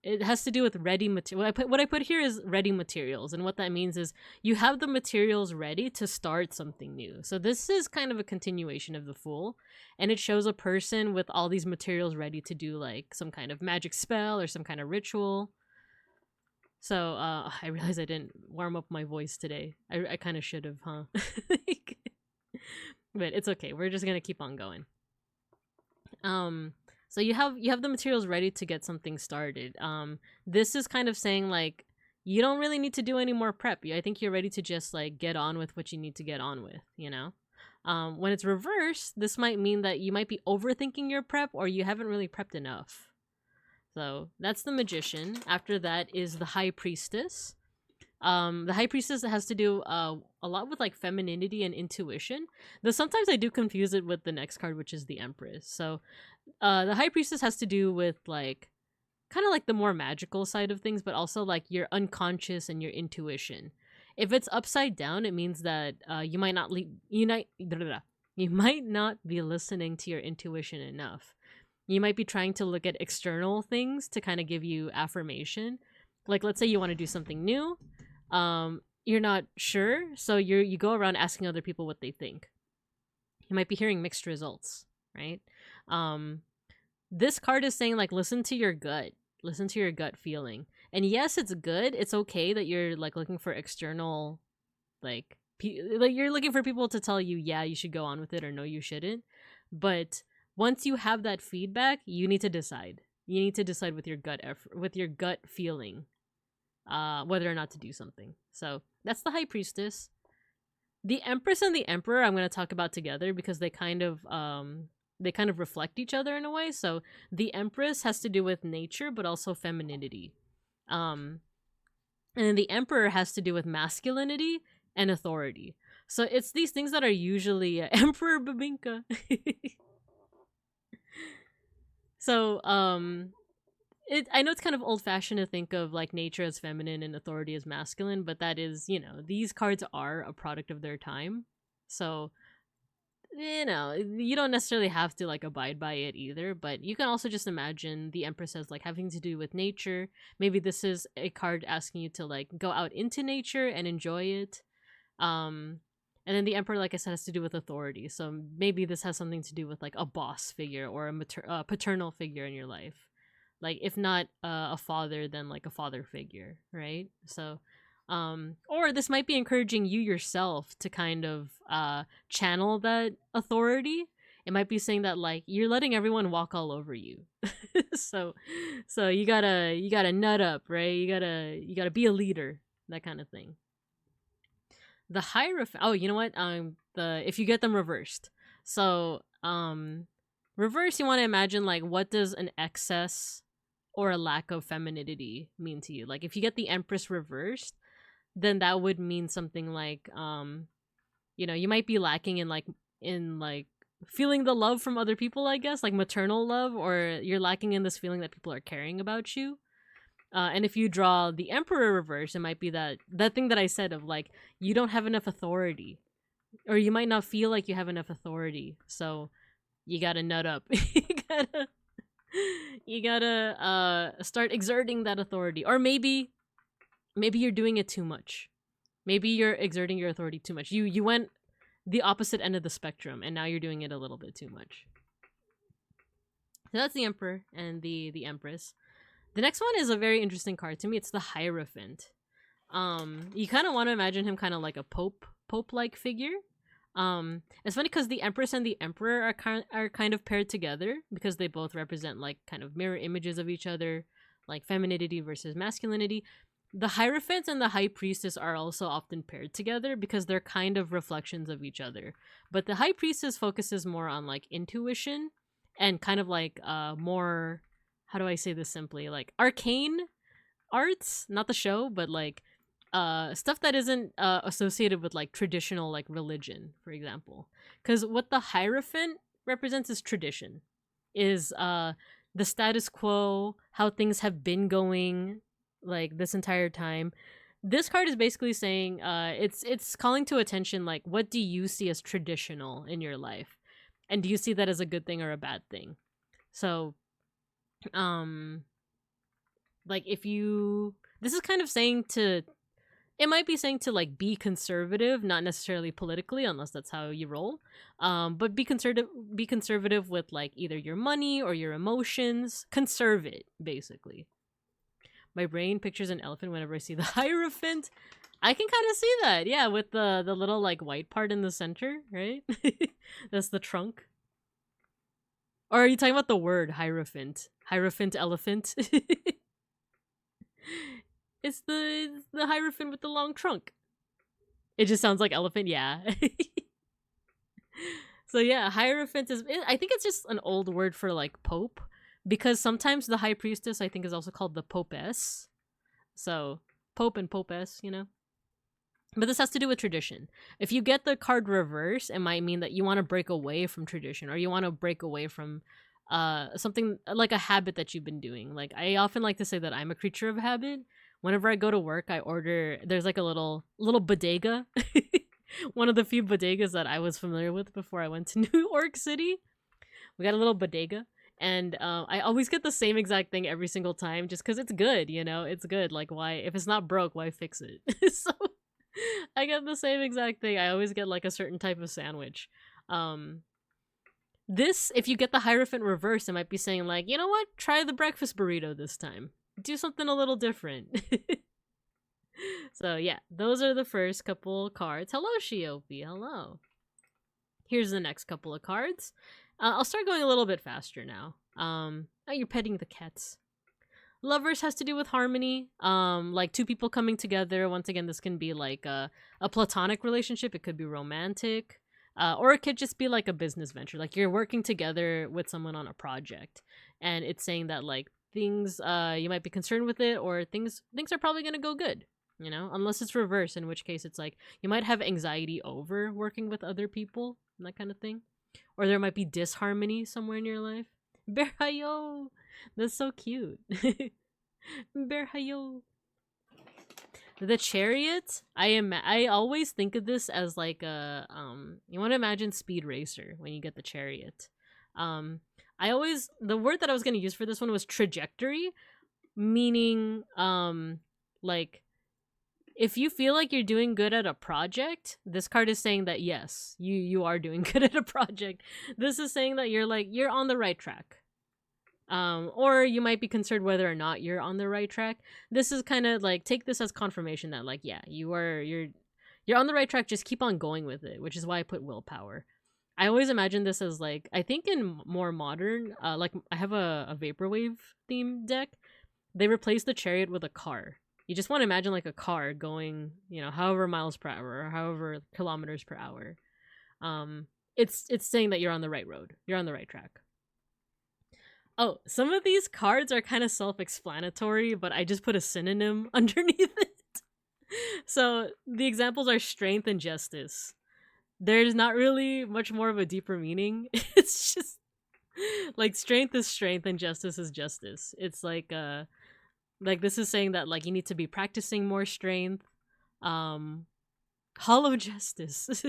it has to do with ready material. What I put here is ready materials, and what that means is you have the materials ready to start something new. So this is kind of a continuation of the Fool, and it shows a person with all these materials ready to do like some kind of magic spell or some kind of ritual. So I realized I didn't warm up my voice today. I kind of should have, huh? But it's okay, we're just gonna keep on going. So you have the materials ready to get something started. This is kind of saying like you don't really need to do any more prep. I think you're ready to just like get on with what you need to get on with, you know? When it's reversed, this might mean that you might be overthinking your prep, or you haven't really prepped enough. So that's the Magician. After that is the High Priestess. The High Priestess has to do a lot with like femininity and intuition, though sometimes I do confuse it with the next card, which is the Empress. So the High Priestess has to do with like kind of like the more magical side of things, but also like your unconscious and your intuition. If it's upside down, it means that you might not you might not be listening to your intuition enough. You might be trying to look at external things to kind of give you affirmation. Like, let's say you want to do something new. You're not sure, so you go around asking other people what they think. You might be hearing mixed results, right? This card is saying like listen to your gut feeling. And yes, it's good, it's okay that you're like looking for external, like you're looking for people to tell you, yeah, you should go on with it, or no, you shouldn't. But once you have that feedback, you need to decide with your gut feeling whether or not to do something. So that's the High Priestess. The Empress and the Emperor I'm going to talk about together because they kind of reflect each other in a way. So the Empress has to do with nature but also femininity, and then the Emperor has to do with masculinity and authority. So it's these things that are usually Emperor Babinka. So I know it's kind of old-fashioned to think of like nature as feminine and authority as masculine, but that is, you know, these cards are a product of their time. So, you know, you don't necessarily have to like abide by it either, but you can also just imagine the Empress as like having to do with nature. Maybe this is a card asking you to like go out into nature and enjoy it. And then the Emperor, like I said, has to do with authority. So maybe this has something to do with like a boss figure or a paternal figure in your life. Like, if not a father, then like a father figure, right? So, or this might be encouraging you yourself to kind of channel that authority. It might be saying that like you're letting everyone walk all over you. so you gotta nut up, right? You gotta be a leader, that kind of thing. The Hierophant. Oh, you know what? If you get them reversed, so reverse, you want to imagine like what does an excess or a lack of femininity mean to you? Like if you get the Empress reversed, then that would mean something like you know, you might be lacking in feeling the love from other people, I guess, like maternal love, or you're lacking in this feeling that people are caring about you. And if you draw the Emperor reverse, it might be that thing that I said of like you don't have enough authority, or you might not feel like you have enough authority, so you gotta nut up. you gotta start exerting that authority. Or maybe you're doing it too much. Maybe you're exerting your authority too much. You went the opposite end of the spectrum, and now you're doing it a little bit too much. So that's the Emperor and the Empress. The next one is a very interesting card to me. It's the Hierophant. You kind of want to imagine him kind of like a pope-like figure. It's funny because the Empress and the Emperor are kind of paired together because they both represent like kind of mirror images of each other, like femininity versus masculinity. The Hierophant and the High Priestess are also often paired together because they're kind of reflections of each other. But the High Priestess focuses more on like intuition and kind of like more, how do I say this simply, like arcane arts, not the show, but like stuff that isn't associated with like traditional like religion, for example. Because what the Hierophant represents is tradition, is the status quo, how things have been going like this entire time. This card is basically saying it's calling to attention like, what do you see as traditional in your life, and do you see that as a good thing or a bad thing? So like if you, this is kind of saying to, it might be saying to like be conservative, not necessarily politically unless that's how you roll, but be conservative with like either your money or your emotions. Conserve it, basically. My brain pictures an elephant whenever I see the Hierophant. I can kind of see that, yeah, with the little like white part in the center, right? That's the trunk. Or are you talking about the word Hierophant? Hierophant elephant? It's the Hierophant with the long trunk. It just sounds like elephant, yeah. So yeah, Hierophant is, I think it's just an old word for like pope, because sometimes the High Priestess I think is also called the Popess. So pope and popess, you know. But this has to do with tradition. If you get the card reverse, it might mean that you want to break away from tradition, or you want to break away from something like a habit that you've been doing. Like I often like to say that I'm a creature of habit. Whenever I go to work, I order, there's like a little bodega. One of the few bodegas that I was familiar with before I went to New York City. We got a little bodega, and I always get the same exact thing every single time just because it's good, you know? It's good. Like, why, if it's not broke, why fix it? So I get the same exact thing. I always get like a certain type of sandwich. This, if you get the Hierophant reverse, it might be saying like, you know what? Try the breakfast burrito this time. Do something a little different. So yeah, those are the first couple cards. Hello, Shiopi. Hello. Here's the next couple of cards. I'll start going a little bit faster now. Oh, you're petting the cats. Lovers has to do with harmony. Like two people coming together. Once again, this can be like a platonic relationship. It could be romantic. Or it could just be like a business venture. Like you're working together with someone on a project. And it's saying that like things you might be concerned with it, or things are probably gonna go good, you know, unless it's reverse, in which case it's like you might have anxiety over working with other people and that kind of thing, or there might be disharmony somewhere in your life. Berhayo, that's so cute. Berhayo. The Chariot, I always think of this as like a you want to imagine Speed Racer when you get the Chariot. The word that I was going to use for this one was trajectory, meaning like if you feel like you're doing good at a project, this card is saying that yes, you are doing good at a project. This is saying that you're on the right track. Or you might be concerned whether or not you're on the right track. This is kind of like, take this as confirmation that like, yeah, you're on the right track, just keep on going with it, which is why I put willpower. I always imagine this as like, I think in more modern, like I have a Vaporwave theme deck. They replaced the Chariot with a car. You just want to imagine like a car going, you know, however miles per hour or however kilometers per hour. It's saying that you're on the right road. You're on the right track. Oh, some of these cards are kind of self-explanatory, but I just put a synonym underneath it. So the examples are strength and justice. There's not really much more of a deeper meaning. It's just like strength is strength and justice is justice. It's like this is saying that like you need to be practicing more strength. Hollow justice.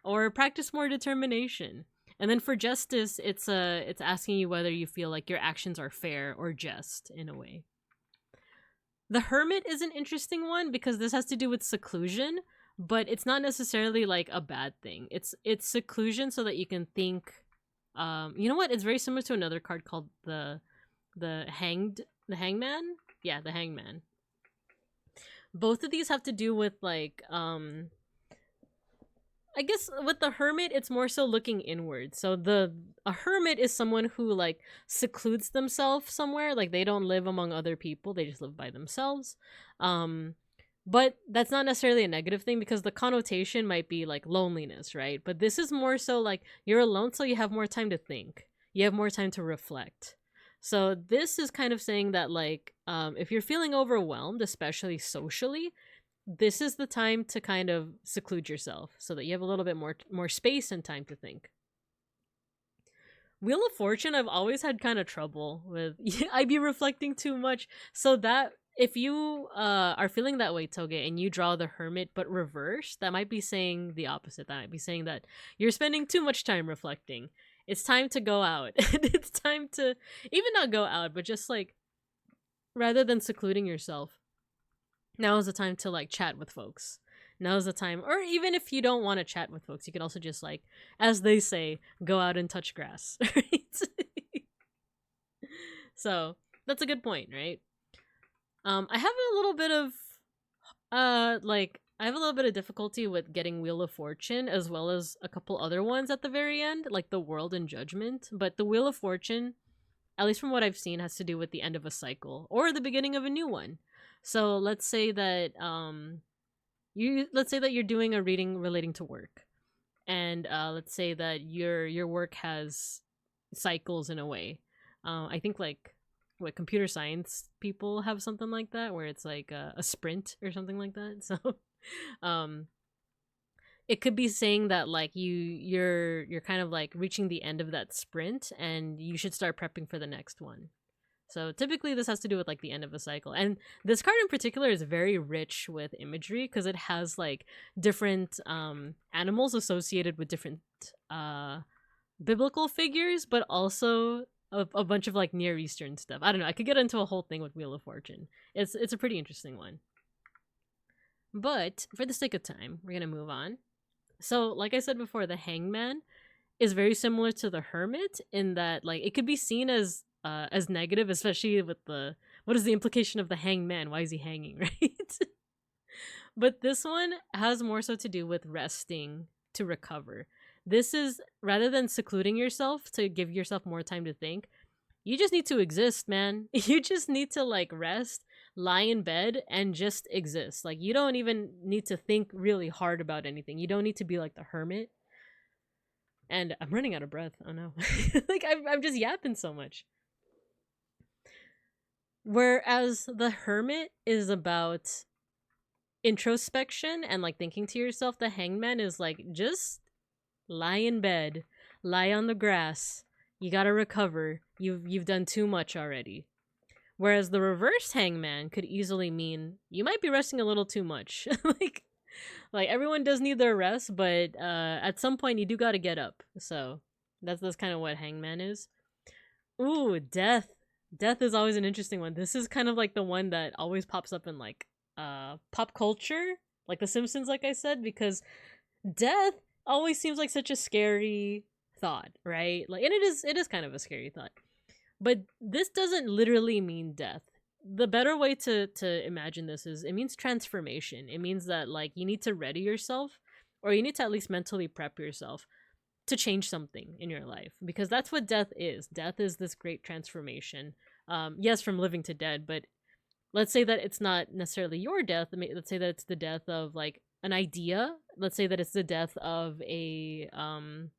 Or practice more determination. And then for justice, it's asking you whether you feel like your actions are fair or just in a way. The Hermit is an interesting one because this has to do with seclusion, but it's not necessarily like a bad thing. It's seclusion so that you can think. You know what? It's very similar to another card called the Hangman. Yeah, the Hangman. Both of these have to do with like I guess with the hermit, it's more so looking inward. So a hermit is someone who like secludes themselves somewhere, like they don't live among other people, they just live by themselves. But that's not necessarily a negative thing because the connotation might be like loneliness, right? But this is more so like you're alone, so you have more time to think. You have more time to reflect. So this is kind of saying that like if you're feeling overwhelmed, especially socially, this is the time to kind of seclude yourself so that you have a little bit more space and time to think. Wheel of Fortune, I've always had kind of trouble with. I'd be reflecting too much. So that if you are feeling that way, Toge, and you draw the Hermit but reversed, that might be saying the opposite. That might be saying that you're spending too much time reflecting. It's time to go out. It's time to even not go out, but just like rather than secluding yourself, now is the time to like chat with folks. Now is the time, or even if you don't want to chat with folks, you can also just like, as they say, go out and touch grass. Right? So that's a good point, right? I have a little bit of I have a little bit of difficulty with getting Wheel of Fortune as well as a couple other ones at the very end, like the World and Judgment. But the Wheel of Fortune, at least from what I've seen, has to do with the end of a cycle or the beginning of a new one. So let's say that you're doing a reading relating to work, and let's say that your work has cycles in a way. I think like what computer science people have something like that where it's like a sprint or something like that. So it could be saying that like you're kind of like reaching the end of that sprint and you should start prepping for the next one. So typically this has to do with like the end of a cycle. And this card in particular is very rich with imagery because it has like different animals associated with different biblical figures, but also a bunch of like Near Eastern stuff. I don't know. I could get into a whole thing with Wheel of Fortune. It's a pretty interesting one. But for the sake of time, we're going to move on. So like I said before, the Hangman is very similar to the Hermit in that like it could be seen as negative, especially with what is the implication of the hangman? Why is he hanging, right? But this one has more so to do with resting to recover. This is rather than secluding yourself to give yourself more time to think, you just need to exist, man. You just need to like rest, lie in bed, and just exist. Like you don't even need to think really hard about anything. You don't need to be like the Hermit. And I'm running out of breath. Oh no. Like I'm just yapping so much. Whereas the Hermit is about introspection and like thinking to yourself, the Hangman is like just lie in bed, lie on the grass. You gotta recover. You've done too much already. Whereas the reverse Hangman could easily mean you might be resting a little too much. like everyone does need their rest, but at some point you do gotta get up. So that's kind of what Hangman is. Ooh, Death. Death is always an interesting one. This is kind of like the one that always pops up in like pop culture, like The Simpsons, like I said, because death always seems like such a scary thought, right? Like, and it is kind of a scary thought. But this doesn't literally mean death. The better way to imagine this is it means transformation. It means that like you need to ready yourself, or you need to at least mentally prep yourself to change something in your life, because that's what death is. Death is this great transformation. Yes, from living to dead, but let's say that it's not necessarily your death. Let's say that it's the death of like an idea. Let's say that it's the death of an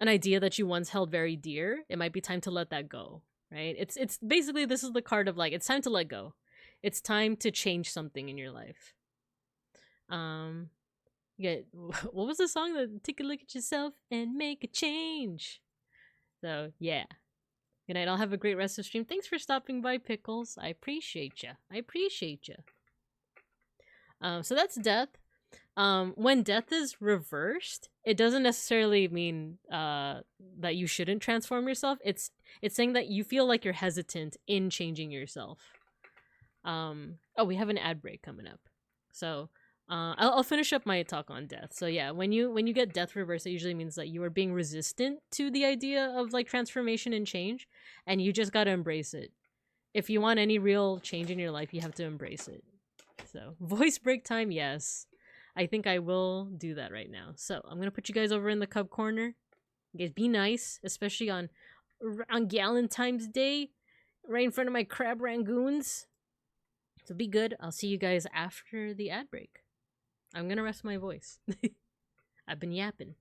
idea that you once held very dear. It might be time to let that go, right? It's basically, this is the card of like, it's time to let go. It's time to change something in your life. Yeah, what was the song that take a look at yourself and make a change? So yeah, good night. I'll have a great rest of the stream. Thanks for stopping by, Pickles. I appreciate you. So that's death. When death is reversed, it doesn't necessarily mean that you shouldn't transform yourself. It's saying that you feel like you're hesitant in changing yourself. Oh, we have an ad break coming up, so I'll finish up my talk on death. So yeah, when you get death reversed, it usually means that you are being resistant to the idea of like transformation and change, and you just gotta embrace it. If you want any real change in your life, you have to embrace it. So voice break time, yes. I think I will do that right now. So I'm gonna put you guys over in the cub corner. You guys be nice, especially on Galentine's Day, right in front of my crab rangoons. So be good. I'll see you guys after the ad break. I'm gonna rest my voice. I've been yapping.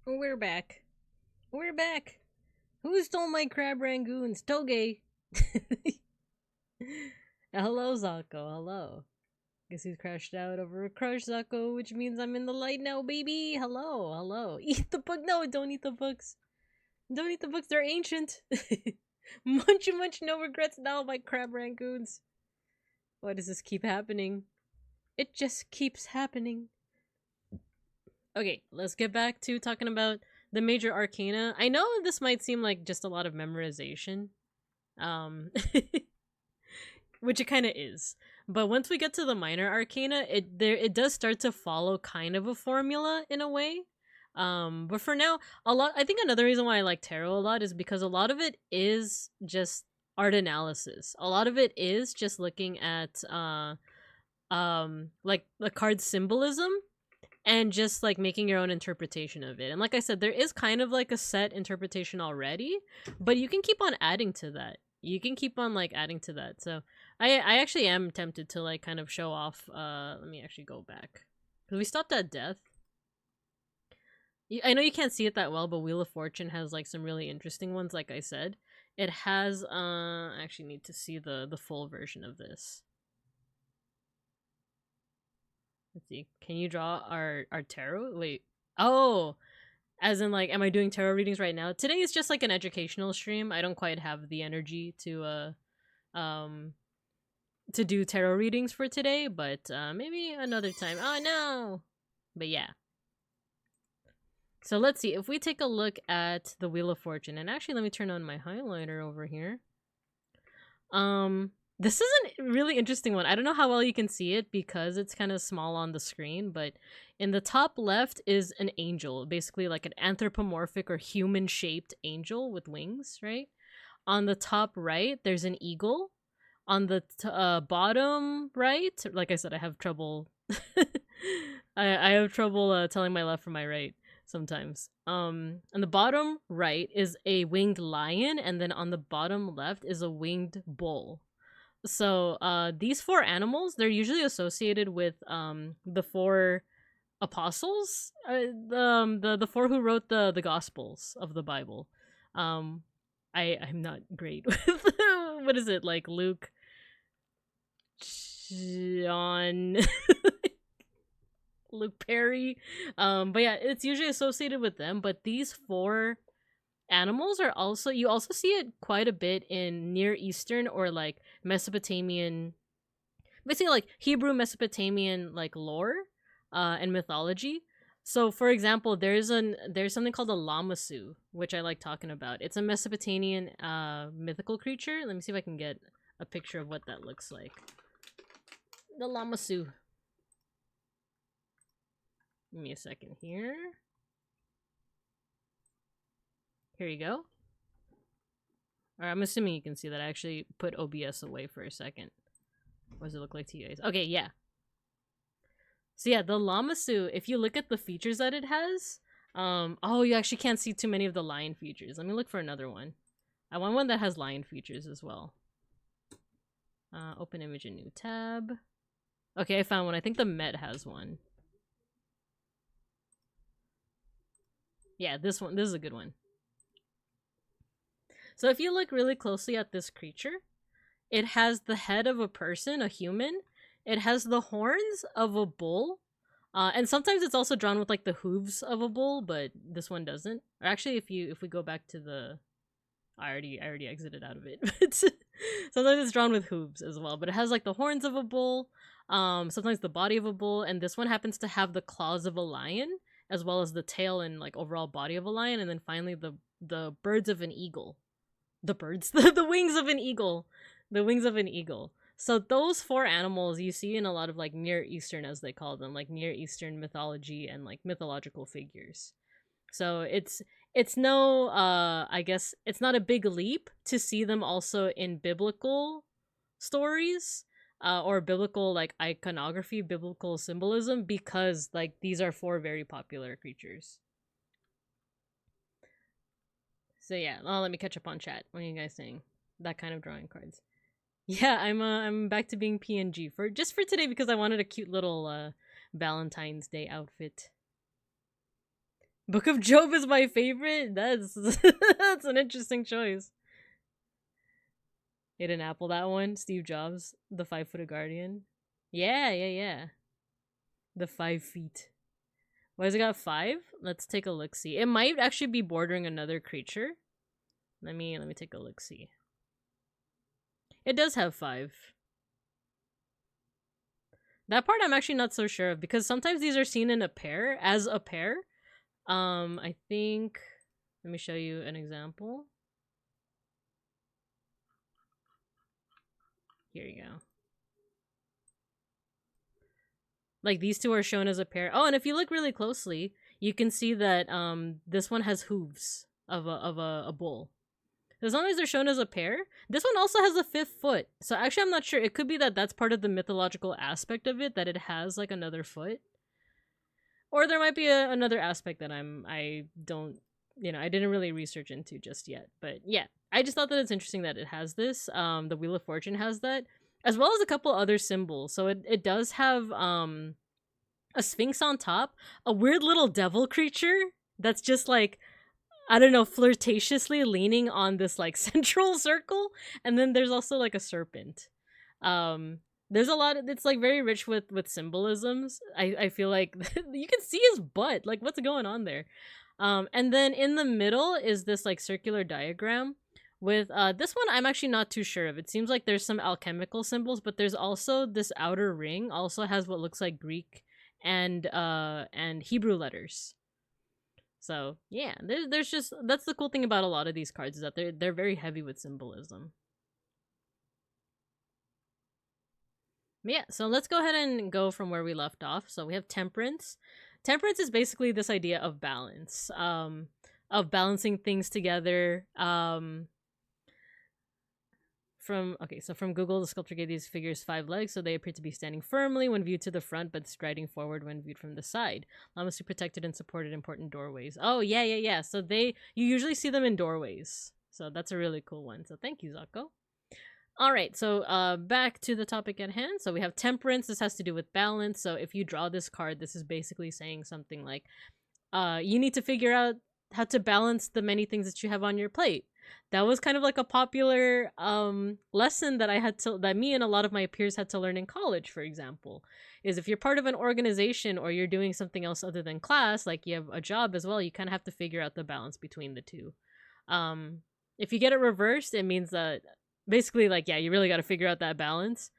We're back. We're back. Who stole my crab rangoons? Toge. Hello, Zako. Hello. Guess he's crashed out over a crush, Zako, which means I'm in the light now, baby. Hello, hello. Eat the book. No, don't eat the books. Don't eat the books. They're ancient. Munch, no regrets now, my crab raccoons. Why does this keep happening? It just keeps happening. Okay, let's get back to talking about the major arcana. I know this might seem like just a lot of memorization. Which it kind of is. But once we get to the minor arcana, it does start to follow kind of a formula in a way. But for now, I think another reason why I like tarot a lot is because a lot of it is just art analysis. A lot of it is just looking at like the card symbolism and just like making your own interpretation of it. And like I said, there is kind of like a set interpretation already, but you can keep on adding to that. You can keep on like adding to that. So I actually am tempted to like kind of show off. Let me actually go back, because we stopped at death. I know you can't see it that well, but Wheel of Fortune has like some really interesting ones. Like I said, it has I actually need to see the full version of this. Let's see. Can you draw our tarot? Wait. Oh, as in like, am I doing tarot readings right now? Today is just like an educational stream. I don't quite have the energy to do tarot readings for today, but maybe another time. Oh no. But yeah. So let's see, if we take a look at the Wheel of Fortune, and actually let me turn on my highlighter over here. This is a really interesting one. I don't know how well you can see it because it's kind of small on the screen, but in the top left is an angel, basically like an anthropomorphic or human-shaped angel with wings, right? On the top right, there's an eagle. On the bottom right, like I said, I have trouble I have trouble telling my left from my right sometimes. On the bottom right is a winged lion, and then on the bottom left is a winged bull. So these four animals, they're usually associated with the four apostles, the four who wrote the Gospels of the Bible. I'm not great with what is it, like Luke, John, Luke Perry. But yeah, it's usually associated with them. But these four animals are also, you also see it quite a bit in Near Eastern or like Mesopotamian, basically like Hebrew Mesopotamian like lore and mythology. So for example, there's something called a Lamassu, which I like talking about. It's a Mesopotamian mythical creature. Let me see if I can get a picture of what that looks like. The Lamassu. Give me a second here. Here you go. Alright, I'm assuming you can see that. I actually put OBS away for a second. What does it look like to you guys? Okay, yeah. So yeah, the Lamassu, if you look at the features that it has, oh, you actually can't see too many of the lion features. Let me look for another one. I want one that has lion features as well. Open image in new tab. Okay, I found one. I think the Met has one. Yeah, this one. This is a good one. So if you look really closely at this creature, it has the head of a person, a human. It has the horns of a bull. And sometimes it's also drawn with like the hooves of a bull, but this one doesn't. Or actually, if we go back to the, I already exited out of it. Sometimes it's drawn with hooves as well, but it has like the horns of a bull, sometimes the body of a bull, and this one happens to have the claws of a lion, as well as the tail and like overall body of a lion, and then finally the birds of an eagle. The birds, the wings of an eagle. The wings of an eagle. So those four animals you see in a lot of like Near Eastern, as they call them, like Near Eastern mythology and like mythological figures. So it's no I guess it's not a big leap to see them also in biblical stories or biblical like iconography, biblical symbolism, because like these are four very popular creatures. So yeah, let me catch up on chat. What are you guys saying? That kind of drawing cards. Yeah, I'm back to being PNG for today because I wanted a cute little Valentine's Day outfit. Book of Job is my favorite. That's that's an interesting choice. Ate an apple, that one. Steve Jobs, the 5-footed guardian. Yeah. The 5 feet. Why has it got 5? Let's take a look see. It might actually be bordering another creature. Let me take a look see. It does have 5. That part I'm actually not so sure of because sometimes these are seen in a pair, as a pair. I think, let me show you an example. Here you go. Like these two are shown as a pair. Oh, and if you look really closely, you can see that this one has hooves of a bull. As long as they're shown as a pair. This one also has a 5th foot. So actually I'm not sure. It could be that that's part of the mythological aspect of it, that it has like another foot. Or there might be another aspect that I don't, I didn't really research into just yet. But yeah, I just thought that it's interesting that it has this. The Wheel of Fortune has that, as well as a couple other symbols. So it does have a sphinx on top, a weird little devil creature that's just like, I don't know, flirtatiously leaning on this like central circle, and then there's also like a serpent. There's a lot of, it's like very rich with symbolisms. I feel like you can see his butt, like what's going on there. And then in the middle is this like circular diagram with this one I'm actually not too sure of. It seems like there's some alchemical symbols, but there's also this outer ring also has what looks like Greek and Hebrew letters. So yeah, there's just, that's the cool thing about a lot of these cards, is that they're very heavy with symbolism. Yeah, so let's go ahead and go from where we left off. So we have Temperance. Temperance is basically this idea of balance, of balancing things together. From Google, the sculptor gave these figures 5 legs, so they appear to be standing firmly when viewed to the front, but striding forward when viewed from the side. Llamas protected and supported important doorways. Oh, yeah. So you usually see them in doorways. So that's a really cool one. So thank you, Zako. All right, so back to the topic at hand. So we have Temperance. This has to do with balance. So if you draw this card, this is basically saying something like, you need to figure out how to balance the many things that you have on your plate. That was kind of like a popular lesson that me and a lot of my peers had to learn in college, for example, is if you're part of an organization or you're doing something else other than class, like you have a job as well, you kind of have to figure out the balance between the two. If you get it reversed, it means that basically, like, yeah, you really got to figure out that balance.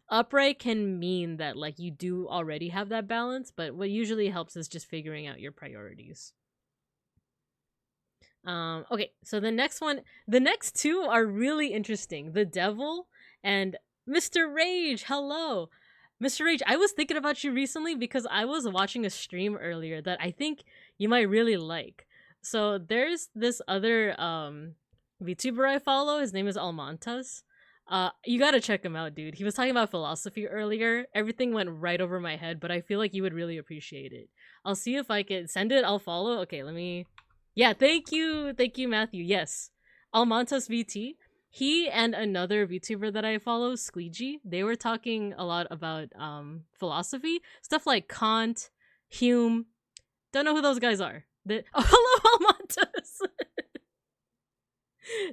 Upright can mean that like you do already have that balance, but what usually helps is just figuring out your priorities. Okay, so the next two are really interesting. The Devil and Mr. Rage. Hello. Mr. Rage, I was thinking about you recently because I was watching a stream earlier that I think you might really like. So there's this other VTuber I follow. His name is Almantas. You gotta check him out, dude. He was talking about philosophy earlier. Everything went right over my head, but I feel like you would really appreciate it. I'll see if I can send it. I'll follow. Okay, let me... Yeah, thank you, Matthew. Yes, Almantas VT. He and another VTuber that I follow, Squeegee, they were talking a lot about philosophy, stuff like Kant, Hume. Don't know who those guys are. Oh, hello, Almantas.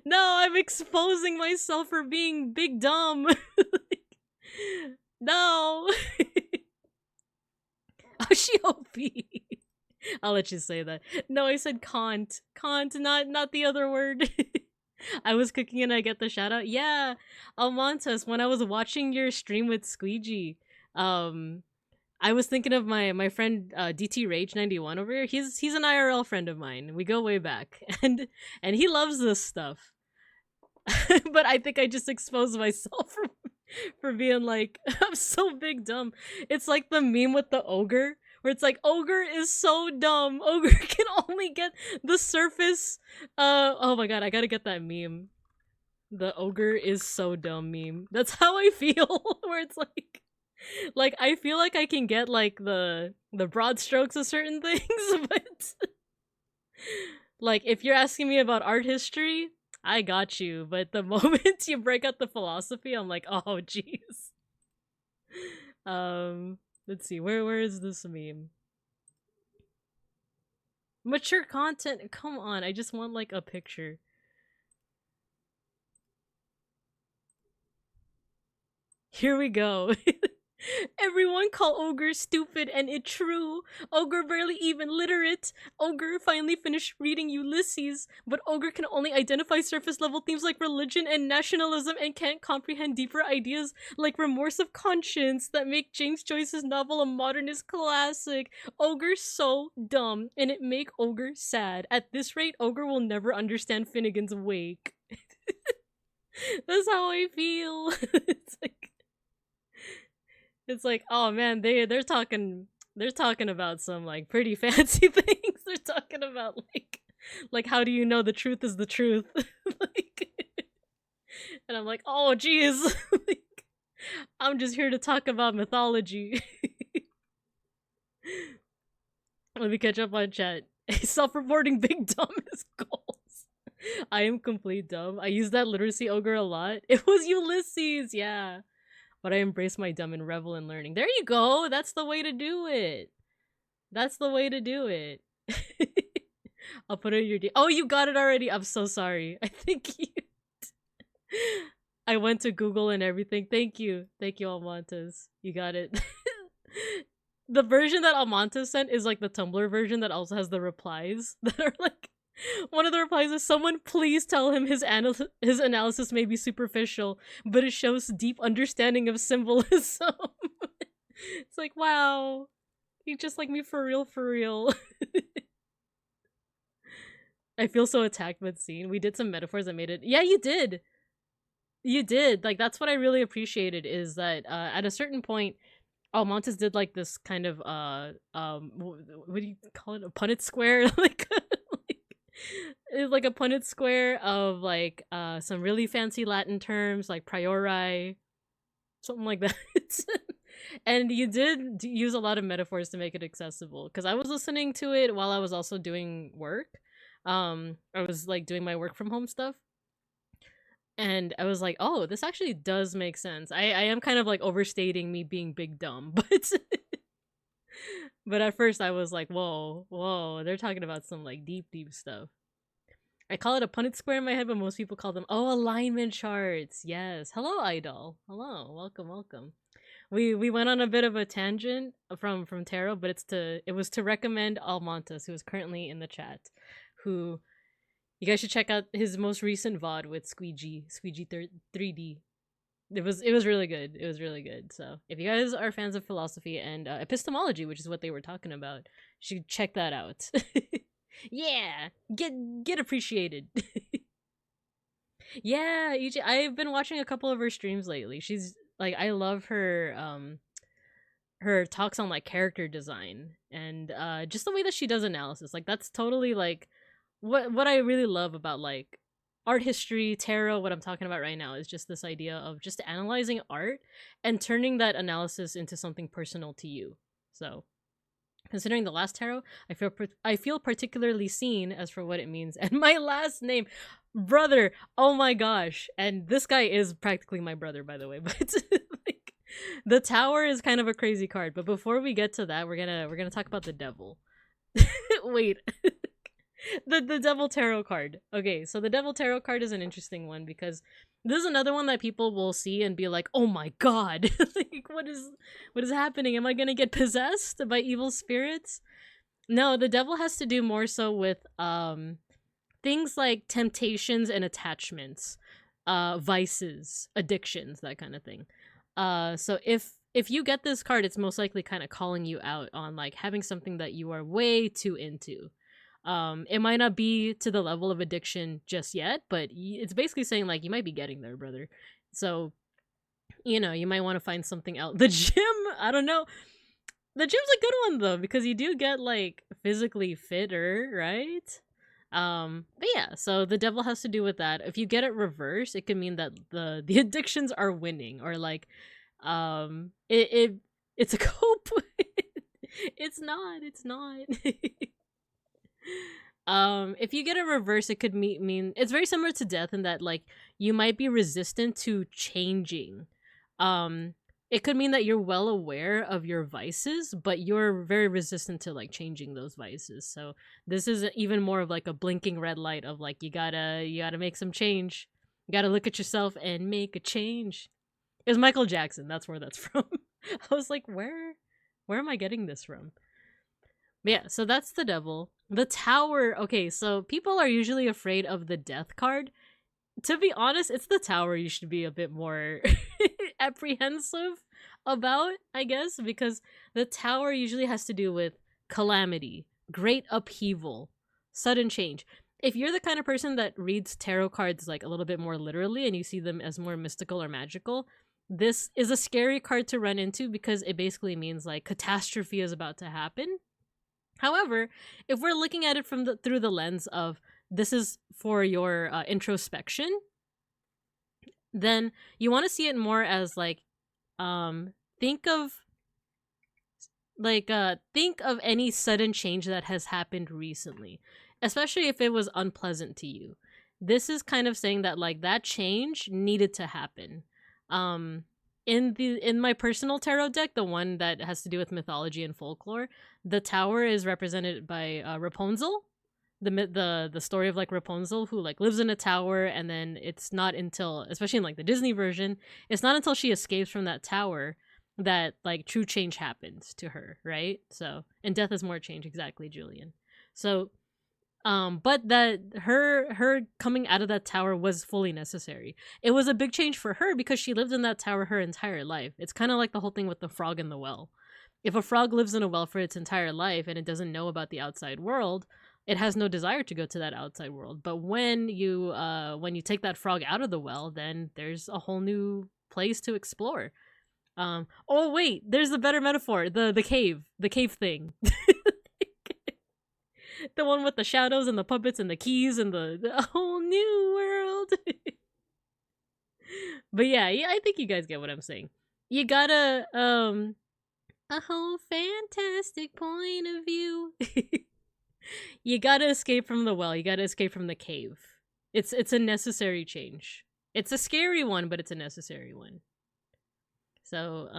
No, I'm exposing myself for being big dumb. No. Oshiopi. I'll let you say that. No, I said Kant. Kant, not the other word. I was cooking and I get the shout out. Yeah, Almantas, when I was watching your stream with Squeegee, I was thinking of my friend DT Rage 91 over here. He's an IRL friend of mine. We go way back, and he loves this stuff. But I think I just exposed myself for being like, I'm so big dumb. It's like the meme with the ogre, where it's like, ogre is so dumb. Ogre can only get the surface. Oh my god, I gotta get that meme. The ogre is so dumb meme. That's how I feel. Where it's like I feel like I can get like the broad strokes of certain things, but like if you're asking me about art history, I got you. But the moment you break out the philosophy, I'm like, oh jeez. Let's see, where is this meme? Mature content, come on, I just want like a picture. Here we go. Everyone call Ogre stupid and it true. Ogre barely even literate. Ogre finally finished reading Ulysses, but Ogre can only identify surface level themes like religion and nationalism and can't comprehend deeper ideas like remorse of conscience that make James Joyce's novel a modernist classic. Ogre's so dumb and it make Ogre sad. At this rate, Ogre will never understand Finnegan's Wake. That's how I feel. It's like, oh man, they're talking about some like pretty fancy things. They're talking about like how do you know the truth is the truth? Like, and I'm like, oh geez, like, I'm just here to talk about mythology. Let me catch up on chat. Self-reporting big dumb is goals. I am complete dumb. I use that literacy ogre a lot. It was Ulysses, yeah. But I embrace my dumb and revel in learning. There you go. That's the way to do it. That's the way to do it. I'll put it in your oh, you got it already. I'm so sorry. I think you I went to Google and everything. Thank you. Thank you, Almontes. You got it. The version that Almontes sent is like the Tumblr version that also has the replies that are like, one of the replies is, someone please tell him his analysis may be superficial, but it shows deep understanding of symbolism. It's like, wow. You just like me for real, for real. I feel so attacked mid-scene. We did some metaphors that made it. Yeah, you did. You did. Like, that's what I really appreciated, is that at a certain point, Almontes did like this kind of what do you call it? A Punnett square? Like it's like a Punnett square of like some really fancy Latin terms like priori, something like that. And you did use a lot of metaphors to make it accessible, because I was listening to it while I was also doing work. I was like doing my work from home stuff, and I was like, oh, this actually does make sense. I am kind of like overstating me being big dumb, but at first I was like, whoa, they're talking about some like deep stuff. I call it a Punnett square in my head, but most people call them, oh, alignment charts. Yes. Hello, Idol. Hello. Welcome. We went on a bit of a tangent from tarot, but it was to recommend Almontes, who is currently in the chat, who you guys should check out his most recent VOD with Squeegee 3D. It was really good. It was really good. So if you guys are fans of philosophy and epistemology, which is what they were talking about, you should check that out. Yeah, get appreciated. Yeah, EJ, I've been watching a couple of her streams lately. She's like, I love her her talks on like character design and just the way that she does analysis. Like, that's totally like what I really love about like art history, tarot. What I'm talking about right now is just this idea of just analyzing art and turning that analysis into something personal to you. So considering the last tarot, I feel particularly seen as for what it means. And my last name, brother, oh my gosh. And this guy is practically my brother, by the way. But like, the Tower is kind of a crazy card. But before we get to that, we're gonna talk about the Devil. Wait. The Devil Tarot card. Okay, so the Devil Tarot card is an interesting one because this is another one that people will see and be like, oh my god, like what is happening? Am I gonna get possessed by evil spirits? No, the devil has to do more so with things like temptations and attachments, vices, addictions, that kind of thing. So if you get this card, it's most likely kind of calling you out on like having something that you are way too into. It might not be to the level of addiction just yet, but it's basically saying like you might be getting there, brother. So, you know, you might want to find something else. The gym, I don't know. The gym's a good one though, because you do get like physically fitter, right? But yeah, so the devil has to do with that. If you get it reverse, it could mean that the addictions are winning, or like it's a cope. It's not. If you get a reverse, it could mean it's very similar to death in that like you might be resistant to changing. It could mean that you're well aware of your vices, but you're very resistant to like changing those vices. So this is even more of like a blinking red light of like you gotta make some change. You gotta look at yourself and make a change. It's Michael Jackson. That's where that's from. I was like, where am I getting this from? But yeah, so that's the devil. The tower. Okay, so people are usually afraid of the death card. To be honest, it's the tower you should be a bit more apprehensive about, I guess, because the tower usually has to do with calamity, great upheaval, sudden change. If you're the kind of person that reads tarot cards like a little bit more literally and you see them as more mystical or magical, this is a scary card to run into because it basically means like catastrophe is about to happen. However, if we're looking at it from through the lens of this is for your introspection, then you want to see it more as like think of any sudden change that has happened recently, especially if it was unpleasant to you. This is kind of saying that like that change needed to happen. In my personal tarot deck, the one that has to do with mythology and folklore, the tower is represented by Rapunzel, the story of like Rapunzel, who like lives in a tower, and then it's not until, especially in like the Disney version, it's not until she escapes from that tower that like true change happens to her, right? So, and death is more change, exactly, Julian. So but that her coming out of that tower was fully necessary. It was a big change for her because she lived in that tower her entire life. It's kind of like the whole thing with the frog in the well. If a frog lives in a well for its entire life and it doesn't know about the outside world, it has no desire to go to that outside world. But when you take that frog out of the well, then there's a whole new place to explore. Oh wait, there's a better metaphor. The cave thing. The one with the shadows and the puppets and the keys and the whole new world. But yeah, I think you guys get what I'm saying. You gotta a whole fantastic point of view. You gotta escape from the well. You gotta escape from the cave. It's a necessary change. It's a scary one, but it's a necessary one. So,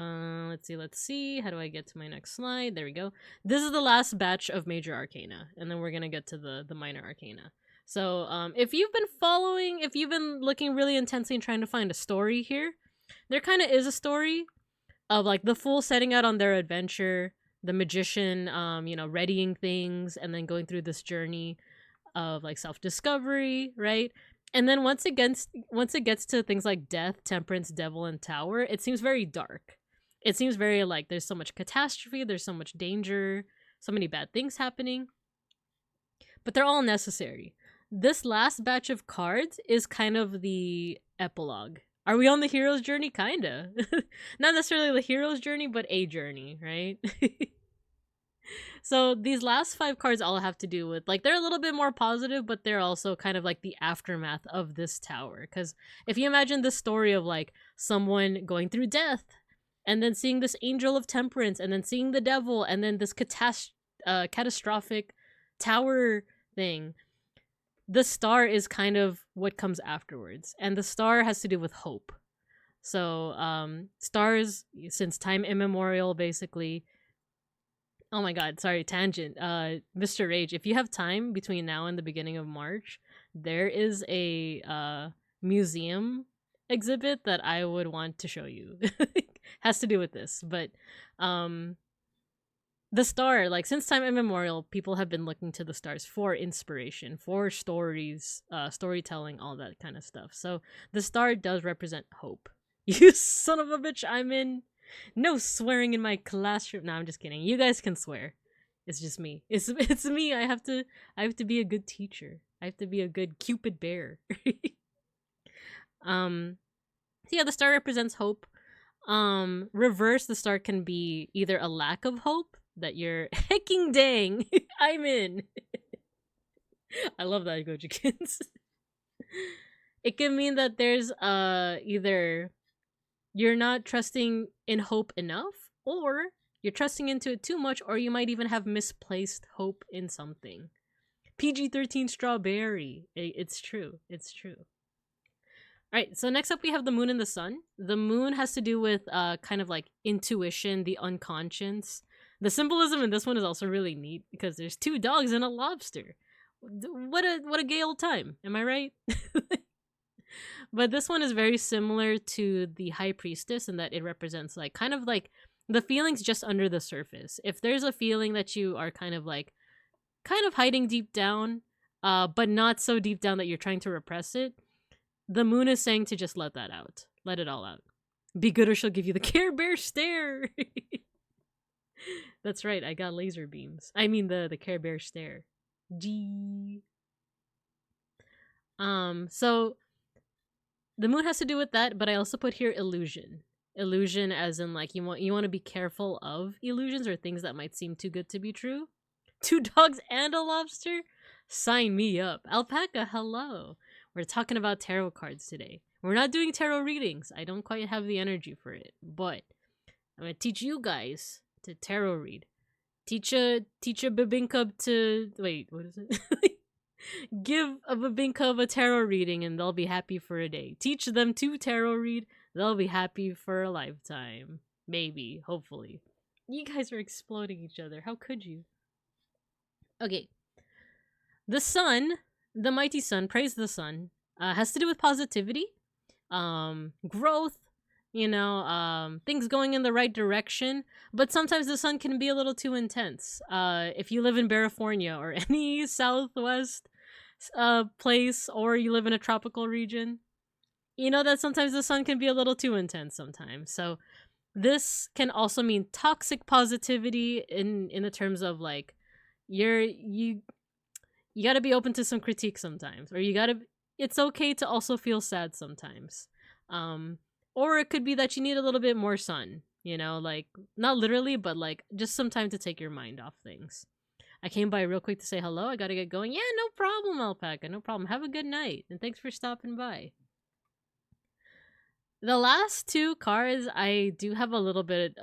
let's see. How do I get to my next slide? There we go. This is the last batch of major arcana, and then we're gonna get to the minor arcana. So, if you've been looking really intensely and trying to find a story here, there kind of is a story of like the fool setting out on their adventure, the magician, readying things, and then going through this journey of like self-discovery, right? And then once it gets to things like death, temperance, devil, and tower, it seems very dark. It seems very like there's so much catastrophe, there's so much danger, so many bad things happening. But they're all necessary. This last batch of cards is kind of the epilogue. Are we on the hero's journey? Kinda. Not necessarily the hero's journey, but a journey, right? So these last 5 cards all have to do with, like, they're a little bit more positive, but they're also kind of like the aftermath of this tower. Because if you imagine the story of like someone going through death and then seeing this angel of temperance and then seeing the devil and then this catastrophic tower thing, the star is kind of what comes afterwards. And the star has to do with hope. So stars, since time immemorial, basically. Oh my god, sorry, tangent. Mr. Rage, if you have time between now and the beginning of March, there is a museum exhibit that I would want to show you. Has to do with this, but the star, like, since time immemorial, people have been looking to the stars for inspiration, for stories, storytelling, all that kind of stuff. So the star does represent hope. You son of a bitch, I'm in. No swearing in my classroom. No, I'm just kidding. You guys can swear. It's just me. It's me. I have to be a good teacher. I have to be a good Cupid bear. So yeah, the star represents hope. Reverse, the star can be either a lack of hope, that you're hecking dang, I'm in. I love that, Gojikins. It can mean that there's either you're not trusting in hope enough, or you're trusting into it too much, or you might even have misplaced hope in something. PG-13 strawberry. It's true. It's true. Alright, so next up we have the moon and the sun. The moon has to do with kind of like intuition, the unconscious. The symbolism in this one is also really neat because there's 2 dogs and a lobster. What a gay old time. Am I right? But this one is very similar to the High Priestess in that it represents like kind of like the feelings just under the surface. If there's a feeling that you are kind of hiding deep down, but not so deep down that you're trying to repress it, the moon is saying to just let that out. Let it all out. Be good or she'll give you the Care Bear stare. That's right, I got laser beams. I mean the Care Bear stare. G. So the moon has to do with that, but I also put here illusion. Illusion as in like you want to be careful of illusions or things that might seem too good to be true. 2 dogs and a lobster? Sign me up. Alpaca, hello. We're talking about tarot cards today. We're not doing tarot readings. I don't quite have the energy for it, but I'm gonna teach you guys to tarot read. Teach a BINKA to wait, what is it? Give a BINKA a tarot reading and they'll be happy for a day. Teach them to tarot read, they'll be happy for a lifetime. Maybe, hopefully. You guys are exploding each other. How could you? Okay. The sun, the mighty sun, praise the sun, has to do with positivity, growth, things going in the right direction. But sometimes the sun can be a little too intense. If you live in California or any southwest place, or you live in a tropical region, you know that sometimes the sun can be a little too intense sometimes. So this can also mean toxic positivity in the terms of like you gotta be open to some critique sometimes, or it's okay to also feel sad sometimes. Or it could be that you need a little bit more sun, like not literally, but like just some time to take your mind off things. I came by real quick to say hello. I gotta get going. Yeah, no problem, Alpaca. No problem. Have a good night. And thanks for stopping by. The last 2 cards, I do have a little bit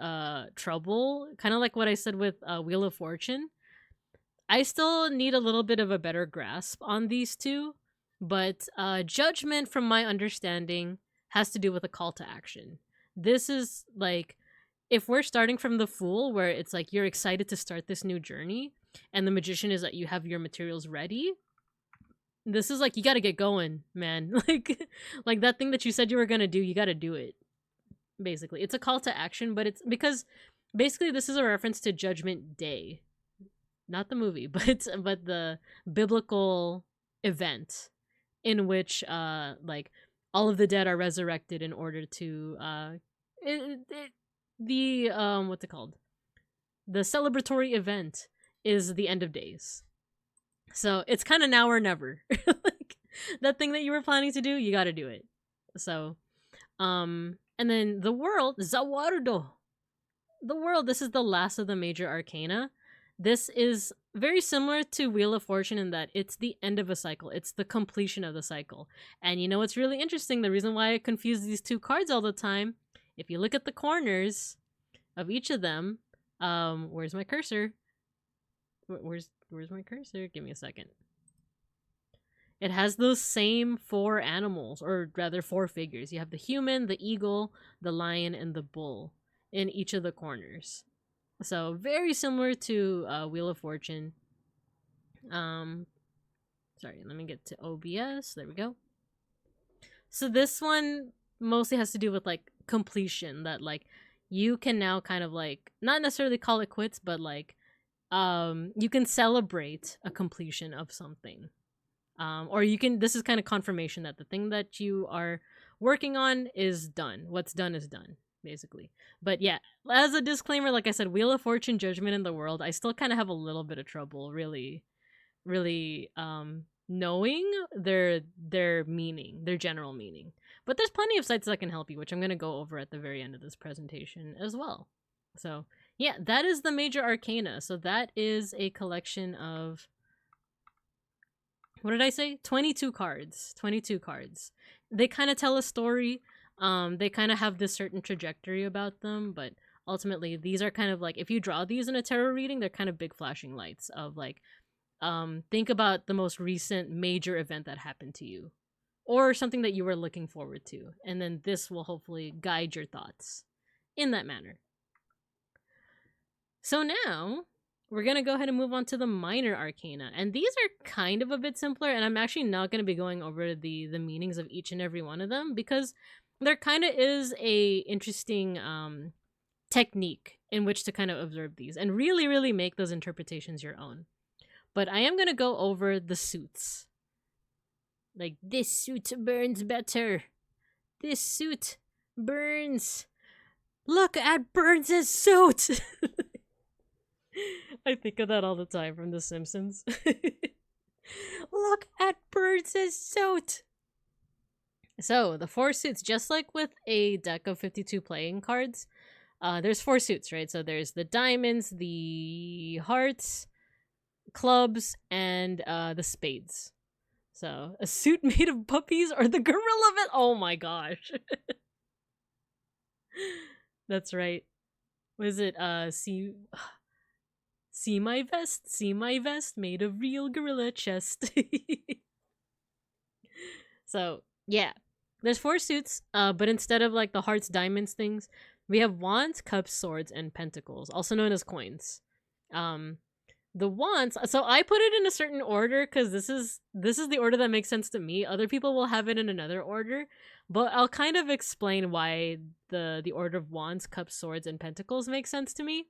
trouble. Kind of like what I said with Wheel of Fortune. I still need a little bit of a better grasp on these 2. But Judgment, from my understanding, has to do with a call to action. This is like, if we're starting from the Fool, where it's like you're excited to start this new journey, and the Magician is that you have your materials ready, this is like, you gotta get going, man. like that thing that you said you were gonna do, you gotta do it. Basically, it's a call to action, but it's because basically this is a reference to Judgment Day, not the movie, but the biblical event in which like all of the dead are resurrected in order to what's it called? The celebratory event is the end of days. So it's kind of now or never. Like that thing that you were planning to do, you got to do it. So and then the world, Zawardo. The world, this is the last of the major arcana. This is very similar to Wheel of Fortune in that it's the end of a cycle. It's the completion of the cycle. And you know what's really interesting? The reason why I confuse these 2 cards all the time, if you look at the corners of each of them, where's my cursor? Where's my cursor? Give me a second. It has those same 4 animals, or rather 4 figures. You have the human, the eagle, the lion, and the bull in each of the corners. So very similar to Wheel of Fortune. Sorry, let me get to OBS. There we go. So this one mostly has to do with like completion, that like you can now kind of like not necessarily call it quits, but like you can celebrate a completion of something. Or you can, this is kind of confirmation that the thing that you are working on is done. What's done is done, basically. But yeah, as a disclaimer, like I said, Wheel of Fortune, Judgment in the World, I still kind of have a little bit of trouble really knowing their meaning, their general meaning. But there's plenty of sites that can help you, which I'm going to go over at the very end of this presentation as well. So yeah, that is the major arcana. So that is a collection of, what did I say? 22 cards. 22 cards. They kind of tell a story. They kind of have this certain trajectory about them, but ultimately these are kind of like, if you draw these in a tarot reading, they're kind of big flashing lights of like, think about the most recent major event that happened to you, or something that you were looking forward to, and then this will hopefully guide your thoughts in that manner. So now we're gonna go ahead and move on to the minor arcana, and these are kind of a bit simpler, and I'm actually not gonna be going over the meanings of each and every one of them because there kind of is a interesting technique in which to kind of observe these and really make those interpretations your own. But I am gonna go over the suits. Like, this suit burns better. This suit burns. Look at Burns' suit. I think of that all the time from The Simpsons. Look at Burns' suit. So, the 4 suits, just like with a deck of 52 playing cards, there's 4 suits, right? So there's the diamonds, the hearts, clubs, and the spades. So, a suit made of puppies or the gorilla vet. Oh my gosh. That's right. Was it see my vest made of real gorilla chest. So, yeah. There's 4 suits, but instead of like the hearts, diamonds things, we have wands, cups, swords, and pentacles, also known as coins. The wands, so I put it in a certain order because this is the order that makes sense to me. Other people will have it in another order, but I'll kind of explain why the order of wands, cups, swords, and pentacles makes sense to me.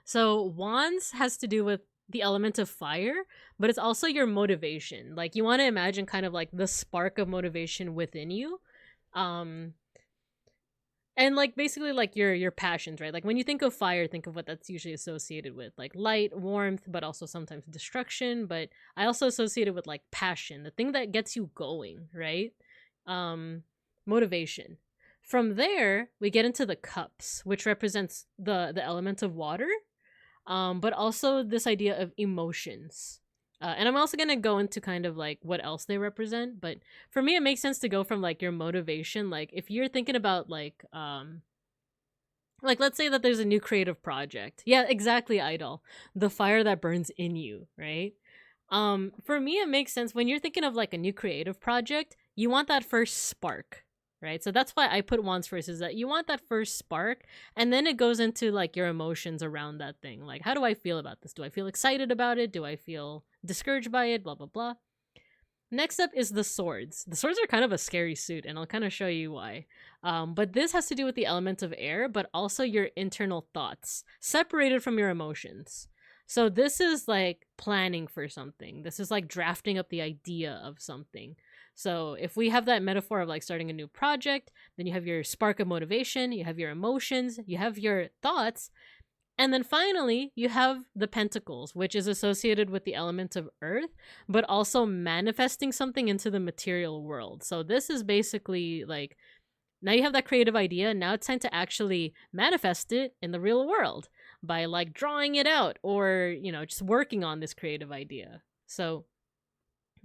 So wands has to do with the element of fire, but it's also your motivation. Like, you want to imagine kind of like the spark of motivation within you. And like basically like your passions, right? Like when you think of fire, think of what that's usually associated with, like light, warmth, but also sometimes destruction. But I also associate it with like passion, the thing that gets you going, right? Motivation. From there, we get into the cups, which represents the element of water, but also this idea of emotions. And I'm also going to go into kind of like what else they represent. But for me, it makes sense to go from like your motivation. Like if you're thinking about like let's say that there's a new creative project. Yeah, exactly, Idol. The fire that burns in you, right? For me, it makes sense when you're thinking of like a new creative project, you want that first spark, right? So that's why I put wands first, is that you want that first spark, and then it goes into like your emotions around that thing. Like, how do I feel about this? Do I feel excited about it? Do I feel discouraged by it? Blah, blah, blah. Next up is the swords. The swords are kind of a scary suit, and I'll kind of show you why. But this has to do with the element of air, but also your internal thoughts, separated from your emotions. So this is like planning for something. This is like drafting up the idea of something. So if we have that metaphor of like starting a new project, then you have your spark of motivation, you have your emotions, you have your thoughts, and then finally you have the pentacles, which is associated with the element of earth, but also manifesting something into the material world. So this is basically like, now you have that creative idea, now it's time to actually manifest it in the real world by like drawing it out or, you know, just working on this creative idea. So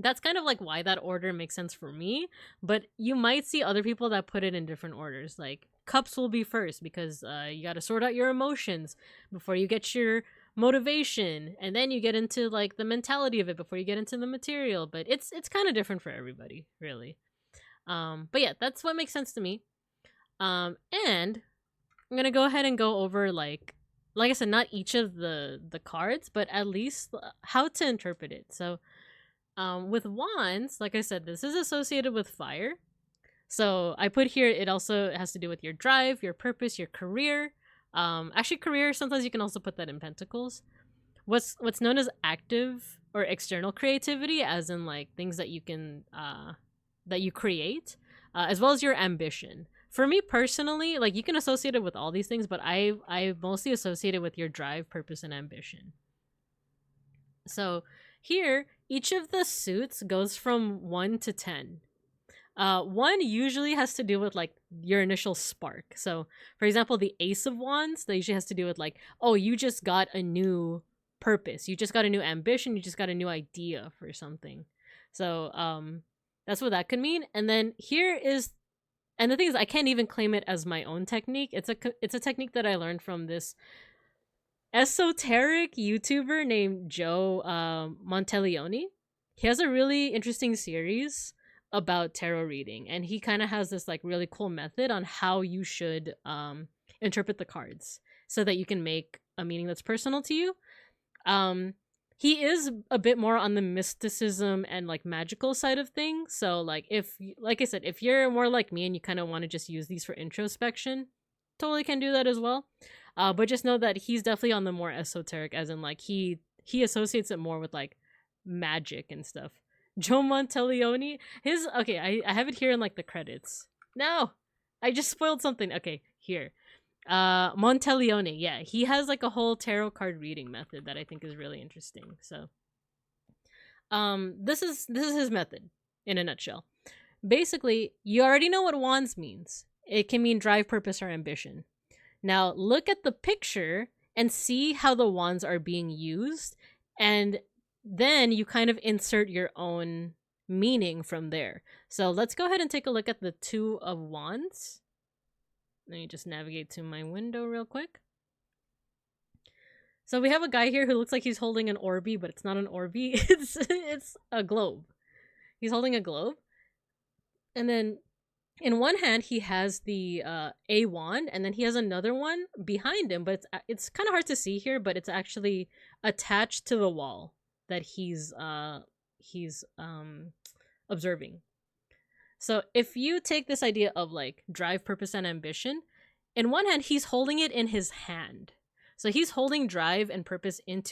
that's kind of like why that order makes sense for me, but you might see other people that put it in different orders. Like cups will be first because you got to sort out your emotions before you get your motivation, and then you get into like the mentality of it before you get into the material. But it's kind of different for everybody, really. But yeah, that's what makes sense to me. And I'm gonna go ahead and go over like I said, not each of the cards, but at least how to interpret it. So with wands, like I said, this is associated with fire. So I put here, it also has to do with your drive, your purpose, your career. Actually, career, sometimes you can also put that in pentacles. What's known as active or external creativity, as in like things that you can that you create, as well as your ambition. For me personally, like you can associate it with all these things, but I mostly associate it with your drive, purpose, and ambition. So here, each of the suits goes from 1 to 10. 1 usually has to do with like your initial spark. So for example, the Ace of Wands, that usually has to do with like, oh, you just got a new purpose, you just got a new ambition, you just got a new idea for something. So that's what that could mean. And then here is, and the thing is, I can't even claim it as my own technique. It's a technique that I learned from this esoteric YouTuber named Joe Monteleone. He has a really interesting series about tarot reading, and he kind of has this like really cool method on how you should interpret the cards so that you can make a meaning that's personal to you. He is a bit more on the mysticism and like magical side of things. So like like I said, if you're more like me and you kind of want to just use these for introspection, totally can do that as well. But just know that he's definitely on the more esoteric, as in like he associates it more with like magic and stuff. Joe Monteleone, I have it here in like the credits. No, I just spoiled something. Okay, here. Monteleone, yeah, he has like a whole tarot card reading method that I think is really interesting. So this is his method in a nutshell. Basically, you already know what wands means. It can mean drive, purpose, or ambition. Now look at the picture and see how the wands are being used, and then you kind of insert your own meaning from there. So let's go ahead and take a look at the Two of Wands. Let me just navigate to my window real quick. So we have a guy here who looks like he's holding an Orby, but it's not an Orby. It's a globe. He's holding a globe. And then in one hand, he has the A wand, and then he has another one behind him, but it's kind of hard to see here, but it's actually attached to the wall that he's observing. So if you take this idea of like drive, purpose, and ambition, in one hand, he's holding it in his hand. So he's holding drive and purpose in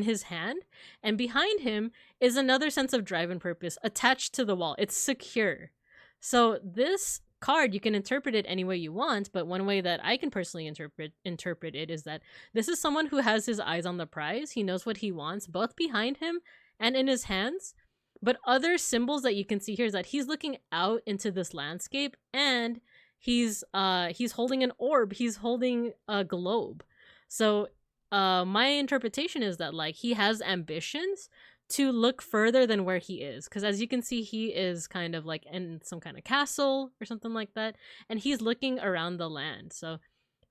his hand, and behind him is another sense of drive and purpose attached to the wall. It's secure. So this card, you can interpret it any way you want, but one way that I can personally interpret it is that this is someone who has his eyes on the prize. He knows what he wants, both behind him and in his hands. But other symbols that you can see here is that he's looking out into this landscape, and he's holding an orb. He's holding a globe. So my interpretation is that like he has ambitions to look further than where he is, because as you can see, he is kind of like in some kind of castle or something like that, and he's looking around the land. So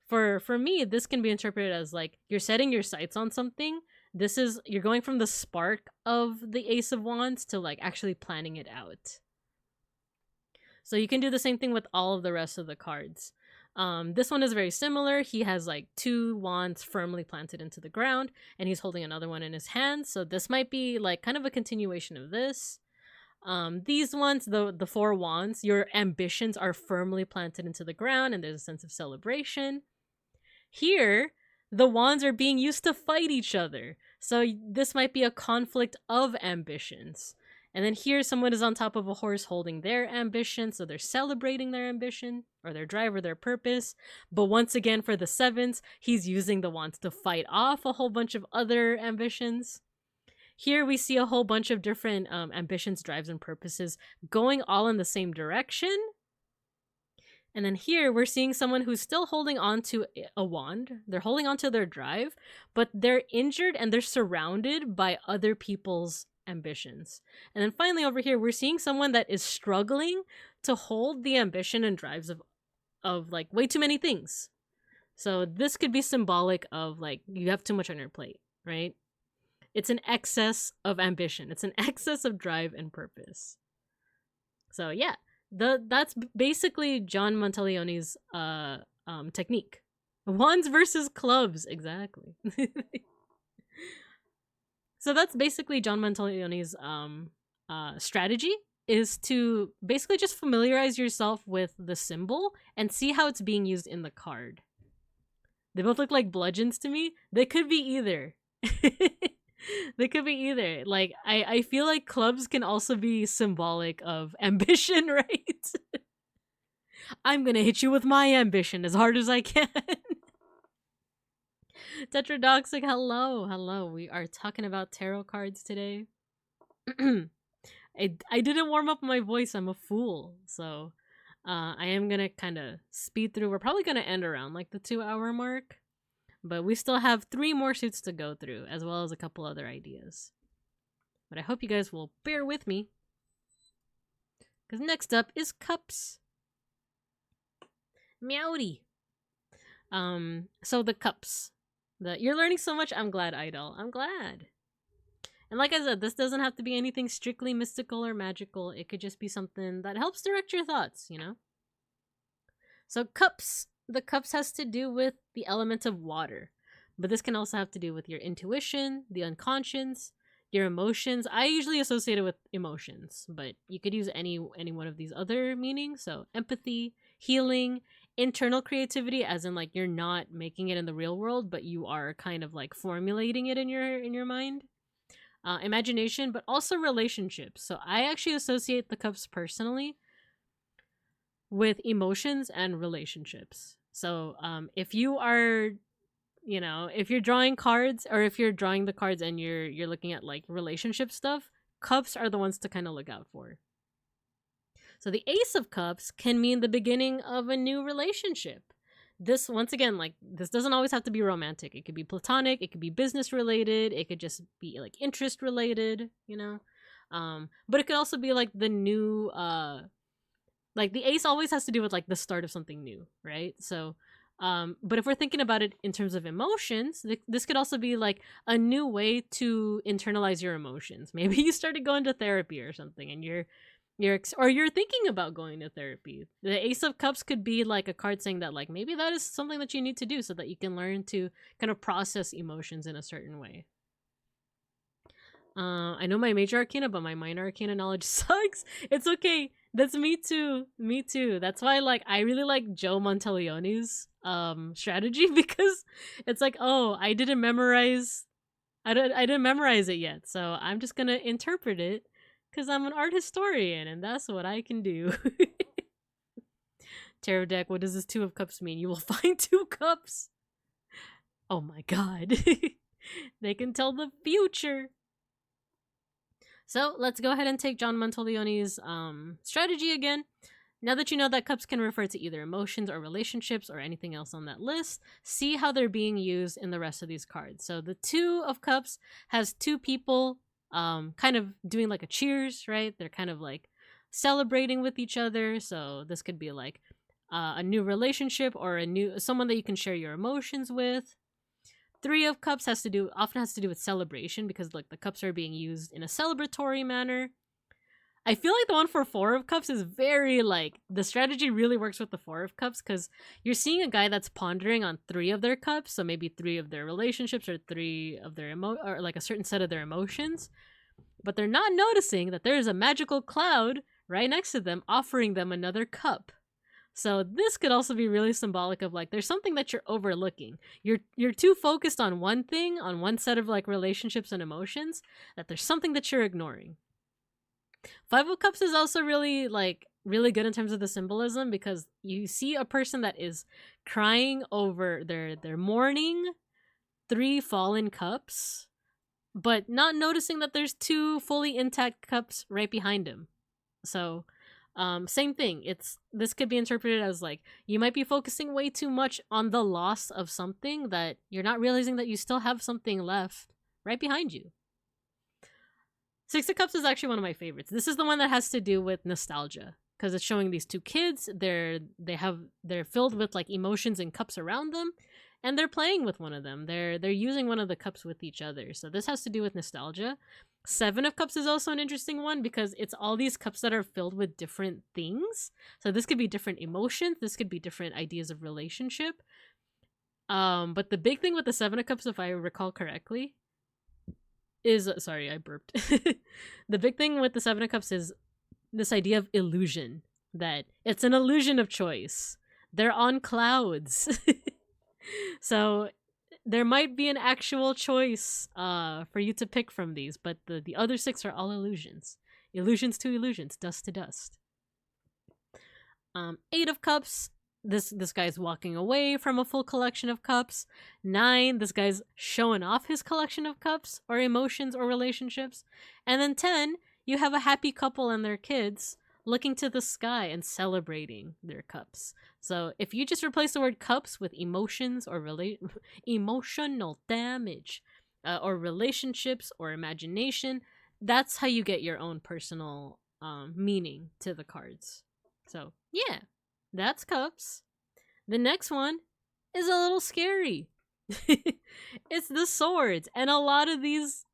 for me, this can be interpreted as like you're setting your sights on something. You're going from the spark of the Ace of Wands to like actually planning it out. So you can do the same thing with all of the rest of the cards. This one is very similar. He has like 2 wands firmly planted into the ground, and he's holding another one in his hand. So this might be like kind of a continuation of this. These ones, the 4 wands, your ambitions are firmly planted into the ground, and there's a sense of celebration. Here, the wands are being used to fight each other. So this might be a conflict of ambitions. And then here, someone is on top of a horse holding their ambition. So they're celebrating their ambition or their drive or their purpose. But once again, for the 7s, he's using the wands to fight off a whole bunch of other ambitions. Here we see a whole bunch of different ambitions, drives, and purposes going all in the same direction. And then here we're seeing someone who's still holding on to a wand. They're holding on to their drive, but they're injured and they're surrounded by other people's ambitions. And then finally over here, we're seeing someone that is struggling to hold the ambition and drives of like way too many things. So this could be symbolic of like you have too much on your plate, right? It's an excess of ambition. It's an excess of drive and purpose. So yeah. That's basically John Monteleone's technique. Wands versus clubs, exactly. So that's basically John Monteleone's strategy, is to basically just familiarize yourself with the symbol and see how it's being used in the card. They both look like bludgeons to me. They could be either. They could be either. Like, I feel like clubs can also be symbolic of ambition, right? I'm gonna hit you with my ambition as hard as I can. Tetradoxic, hello. We are talking about tarot cards today. I didn't warm up my voice. I'm a fool. So I am gonna kind of speed through. We're probably gonna end around like the 2-hour mark. But we still have 3 more suits to go through, as well as a couple other ideas. But I hope you guys will bear with me, because next up is cups. Meowdy. So the cups. You're learning so much. I'm glad, Idol. I'm glad. And like I said, this doesn't have to be anything strictly mystical or magical. It could just be something that helps direct your thoughts, you know? So cups. The cups has to do with the element of water. but this can also have to do with your intuition, the unconscious, your emotions. I usually associate it with emotions, but you could use any one of these other meanings. So empathy, healing, internal creativity, as in like you're not making it in the real world, but you are kind of like formulating it in your mind. Imagination, but also relationships. So I actually associate the cups personally with emotions and relationships. So if you are, you know, if you're drawing cards, or if you're drawing the cards and you're looking at like relationship stuff, cups are the ones to kind of look out for. So the Ace of Cups can mean the beginning of a new relationship. This, once again, like, this doesn't always have to be romantic. It could be platonic, it could be business related, it could just be like interest related, you know. But it could also be like the new like the ace always has to do with like the start of something new, right? So but if we're thinking about it in terms of emotions, this could also be like a new way to internalize your emotions. Maybe you started going to therapy or something, and you're thinking about going to therapy. The Ace of Cups could be like a card saying that like maybe that is something that you need to do so that you can learn to kind of process emotions in a certain way. I know my major arcana, but my minor arcana knowledge sucks. It's okay. That's me too. Me too. That's why like I really like Joe Monteleone's strategy, because it's like, oh, I didn't memorize it yet, so I'm just gonna interpret it because I'm an art historian and that's what I can do. Tarot deck, what does this Two of Cups mean? You will find two cups. Oh my god. They can tell the future. So let's go ahead and take John Monteleone's strategy again. Now that you know that cups can refer to either emotions or relationships or anything else on that list, see how they're being used in the rest of these cards. So the Two of Cups has two people kind of doing like a cheers, right? They're kind of like celebrating with each other. So this could be like a new relationship or someone that you can share your emotions with. Three of Cups often has to do with celebration, because like the cups are being used in a celebratory manner. I feel like the one for Four of Cups is very like, the strategy really works with the Four of Cups, because you're seeing a guy that's pondering on three of their cups, so maybe three of their relationships or three of their or like a certain set of their emotions, but they're not noticing that there is a magical cloud right next to them offering them another cup. So this could also be really symbolic of like there's something that you're overlooking. You're too focused on one thing, on one set of like relationships and emotions, that there's something that you're ignoring. Five of Cups is also really good in terms of the symbolism, because you see a person that is crying over their mourning three fallen cups, but not noticing that there's two fully intact cups right behind him. So same thing. This could be interpreted as like you might be focusing way too much on the loss of something that you're not realizing that you still have something left right behind you. Six of Cups is actually one of my favorites. This is the one that has to do with nostalgia, because it's showing these two kids. They're filled with like emotions and cups around them, and they're playing with one of them. They're using one of the cups with each other. So this has to do with nostalgia. Seven of Cups is also an interesting one, because it's all these cups that are filled with different things. So this could be different emotions. This could be different ideas of relationship. But the big thing with the Seven of Cups, if I recall correctly, is, sorry, I burped. The big thing with the Seven of Cups is this idea of illusion, that it's an illusion of choice. They're on clouds. So there might be an actual choice for you to pick from these, but the other six are all illusions. Illusions to illusions, dust to dust. Eight of Cups, this guy's walking away from a full collection of cups. 9, this guy's showing off his collection of cups or emotions or relationships. And then 10, you have a happy couple and their kids looking to the sky and celebrating their cups. So if you just replace the word cups with emotions or emotional damage or relationships or imagination, that's how you get your own personal meaning to the cards. So yeah, that's cups. The next one is a little scary. It's the swords, and a lot of these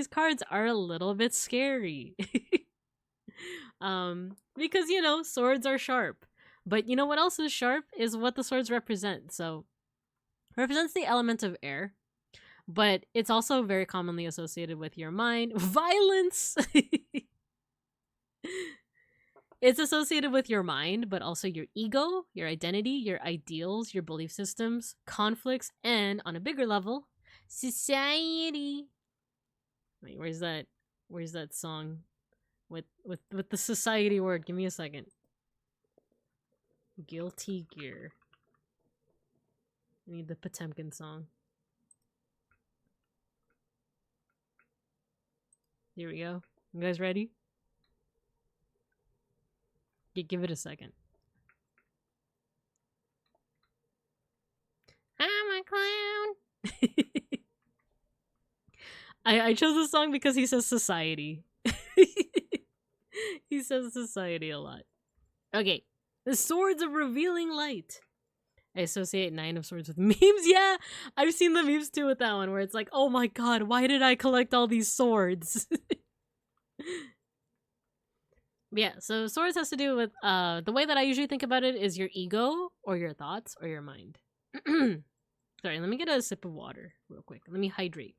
cards are a little bit scary. Because, you know, swords are sharp. But you know what else is sharp is what the swords represent. So, it represents the element of air. but it's also very commonly associated with your mind. Violence! It's associated with your mind, but also your ego, your identity, your ideals, your belief systems, conflicts, and on a bigger level, society. Wait, where's that song with the society word? Give me a second. Guilty Gear. I need the Potemkin song. Here we go. You guys ready? Give it a second. I'm a clown. I chose this song because he says society. He says society a lot. Okay. The Swords of Revealing Light. I associate Nine of Swords with memes. Yeah, I've seen the memes too with that one where it's like, oh my god, why did I collect all these swords? Yeah, so swords has to do with the way that I usually think about it is your ego or your thoughts or your mind. Sorry, let me get a sip of water real quick. Let me hydrate.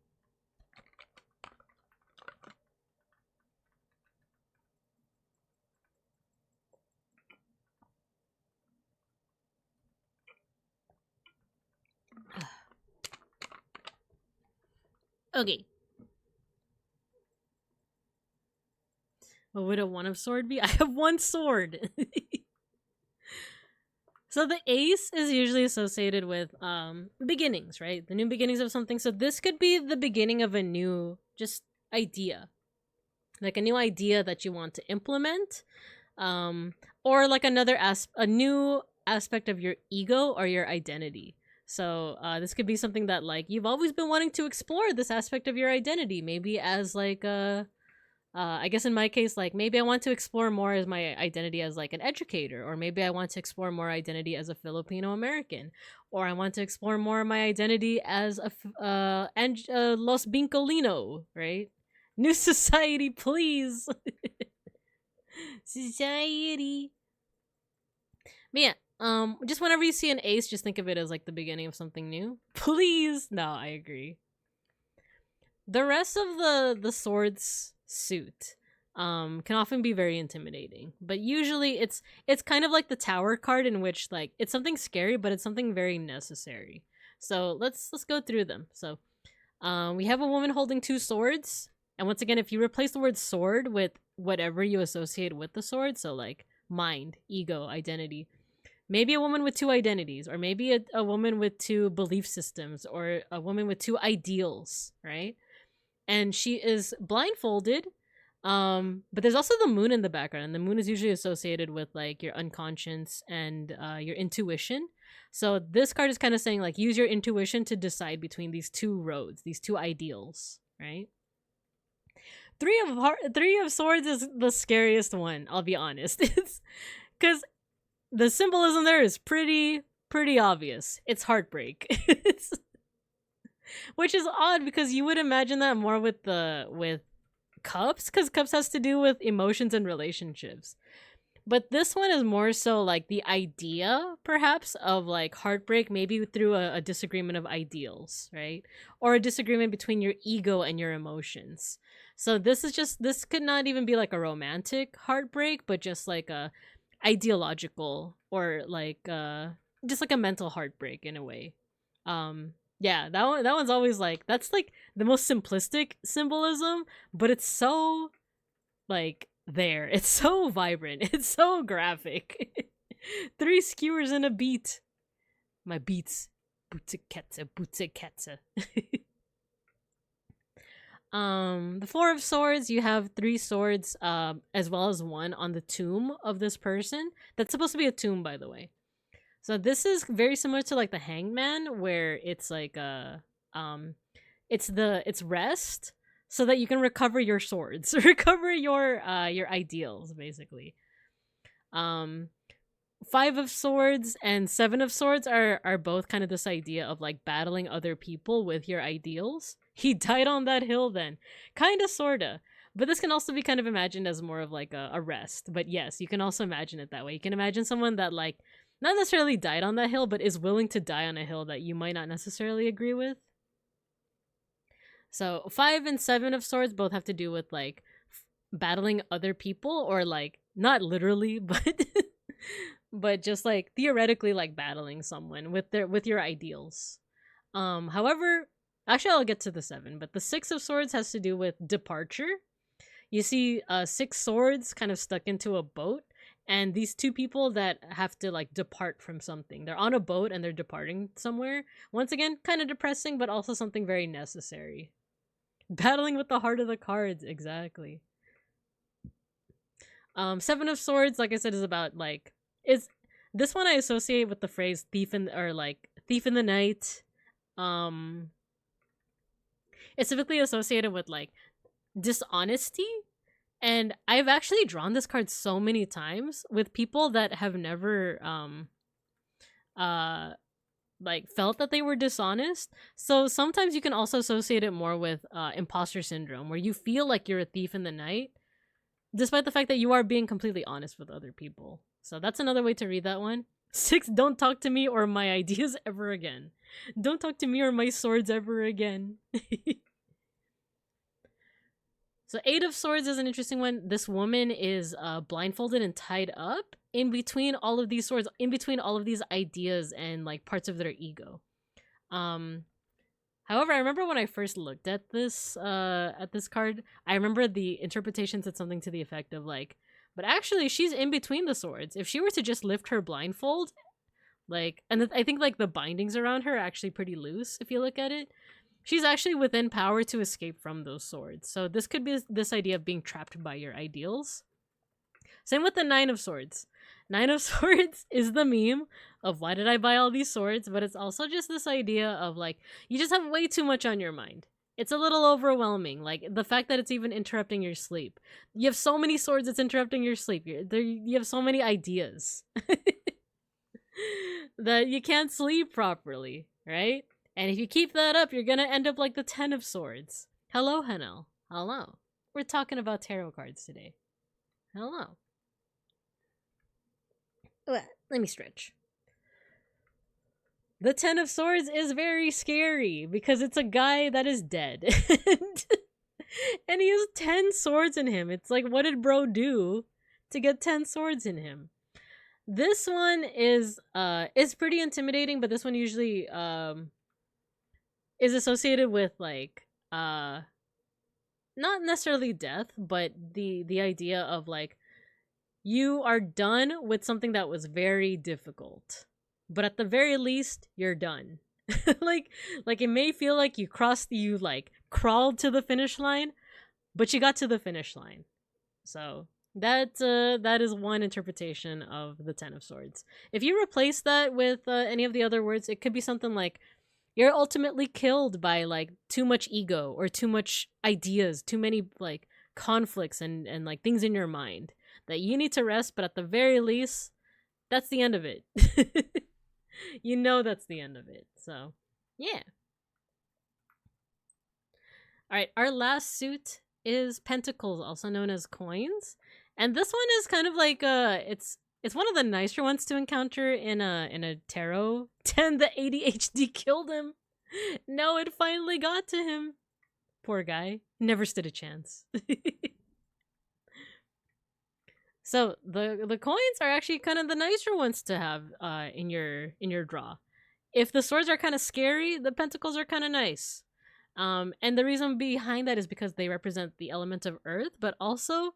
Okay. What would a one of sword be? I have one sword. So the ace is usually associated with beginnings, right? The new beginnings of something. So this could be the beginning of a new just idea. Like a new idea that you want to implement. Or like a new aspect of your ego or your identity. So this could be something that like you've always been wanting to explore this aspect of your identity. Maybe as like I guess in my case, like maybe I want to explore more as my identity as like an educator, or maybe I want to explore more identity as a Filipino American, or I want to explore more my identity as a Los Bincolino, right? New society, please. Society. But yeah, just whenever you see an ace, just think of it as like the beginning of something new. Please. No, I agree. The rest of the swords suit can often be very intimidating, but usually it's kind of like the Tower card, in which like it's something scary but it's something very necessary. So let's go through them. So we have a woman holding two swords, and once again, if you replace the word sword with whatever you associate with the sword, so like mind, ego, identity, maybe a woman with two identities, or maybe a woman with two belief systems, or a woman with two ideals, right? And she is blindfolded, but there's also the moon in the background, and the moon is usually associated with like your unconscious and your intuition. So this card is kind of saying like use your intuition to decide between these two roads, these two ideals, right? Three of swords is the scariest one, I'll be honest. It's because the symbolism there is pretty obvious. It's heartbreak. Which is odd because you would imagine that more with cups, because cups has to do with emotions and relationships. But this one is more so like the idea, perhaps, of like heartbreak, maybe through a disagreement of ideals, right? Or a disagreement between your ego and your emotions. So this could not even be like a romantic heartbreak, but just like a ideological, or like just like a mental heartbreak in a way. Yeah, that one's always like, that's like the most simplistic symbolism, but it's so like there. It's so vibrant. It's so graphic. 3 skewers and a beat. My beats. Butseketze. The Four of Swords, you have 3 swords, as well as one on the tomb of this person. That's supposed to be a tomb, by the way. So this is very similar to like the Hangman, where it's like it's rest, so that you can recover your swords, recover your ideals, basically. 5 of Swords and 7 of Swords are both kind of this idea of like battling other people with your ideals. He died on that hill then. Kinda, sorta. But this can also be kind of imagined as more of like a rest. But yes, you can also imagine it that way. You can imagine someone that like not necessarily died on that hill, but is willing to die on a hill that you might not necessarily agree with. So 5 and 7 of swords both have to do with like battling other people, or like not literally, but but just like theoretically like battling someone with your ideals. However, actually I'll get to the 7, but the 6 of swords has to do with departure. You see 6 swords kind of stuck into a boat, and these two people that have to like depart from something. They're on a boat and they're departing somewhere. Once again, kind of depressing, but also something very necessary. Battling with the heart of the cards, exactly. 7 of swords, like I said, is about like is this one I associate with the phrase thief in the night. It's typically associated with like dishonesty, and I've actually drawn this card so many times with people that have never like felt that they were dishonest. So sometimes you can also associate it more with imposter syndrome, where you feel like you're a thief in the night despite the fact that you are being completely honest with other people. So that's another way to read that one. 6, don't talk to me or my ideas ever again. Don't talk to me or my swords ever again. So 8 of swords is an interesting one. This woman is blindfolded and tied up in between all of these swords, in between all of these ideas and like parts of their ego. However, I remember when I first looked at this card, I remember the interpretation said something to the effect of like, but actually she's in between the swords. If she were to just lift her blindfold, like, and I think like the bindings around her are actually pretty loose if you look at it. She's actually within power to escape from those swords. So this could be this idea of being trapped by your ideals. Same with the 9 of swords. 9 of swords is the meme of why did I buy all these swords, but it's also just this idea of like, you just have way too much on your mind. It's a little overwhelming. Like the fact that it's even interrupting your sleep. You have so many swords, it's interrupting your sleep. You have so many ideas that you can't sleep properly, right? And if you keep that up, you're gonna end up like the 10 of swords. Hello, Hanel. Hello. We're talking about tarot cards today. Hello. Let me stretch. The 10 of swords is very scary because it's a guy that is dead. And he has 10 swords in him. It's like, what did bro do to get 10 swords in him? This one is pretty intimidating, but this one usually is associated with like not necessarily death, but the idea of like, you are done with something that was very difficult, but at the very least you're done. like it may feel like you crawled to the finish line, but you got to the finish line. So that is one interpretation of the 10 of swords. If you replace that with any of the other words, it could be something like, you're ultimately killed by like too much ego or too much ideas, too many like conflicts and like things in your mind that you need to rest, but at the very least, that's the end of it. You know that's the end of it. So, yeah. All right, our last suit is pentacles, also known as coins. And this one is kind of like it's one of the nicer ones to encounter in a tarot. 10, the ADHD killed him. No, it finally got to him. Poor guy. Never stood a chance. So the coins are actually kind of the nicer ones to have in your draw. If the swords are kind of scary, the pentacles are kind of nice. And the reason behind that is because they represent the element of earth, but also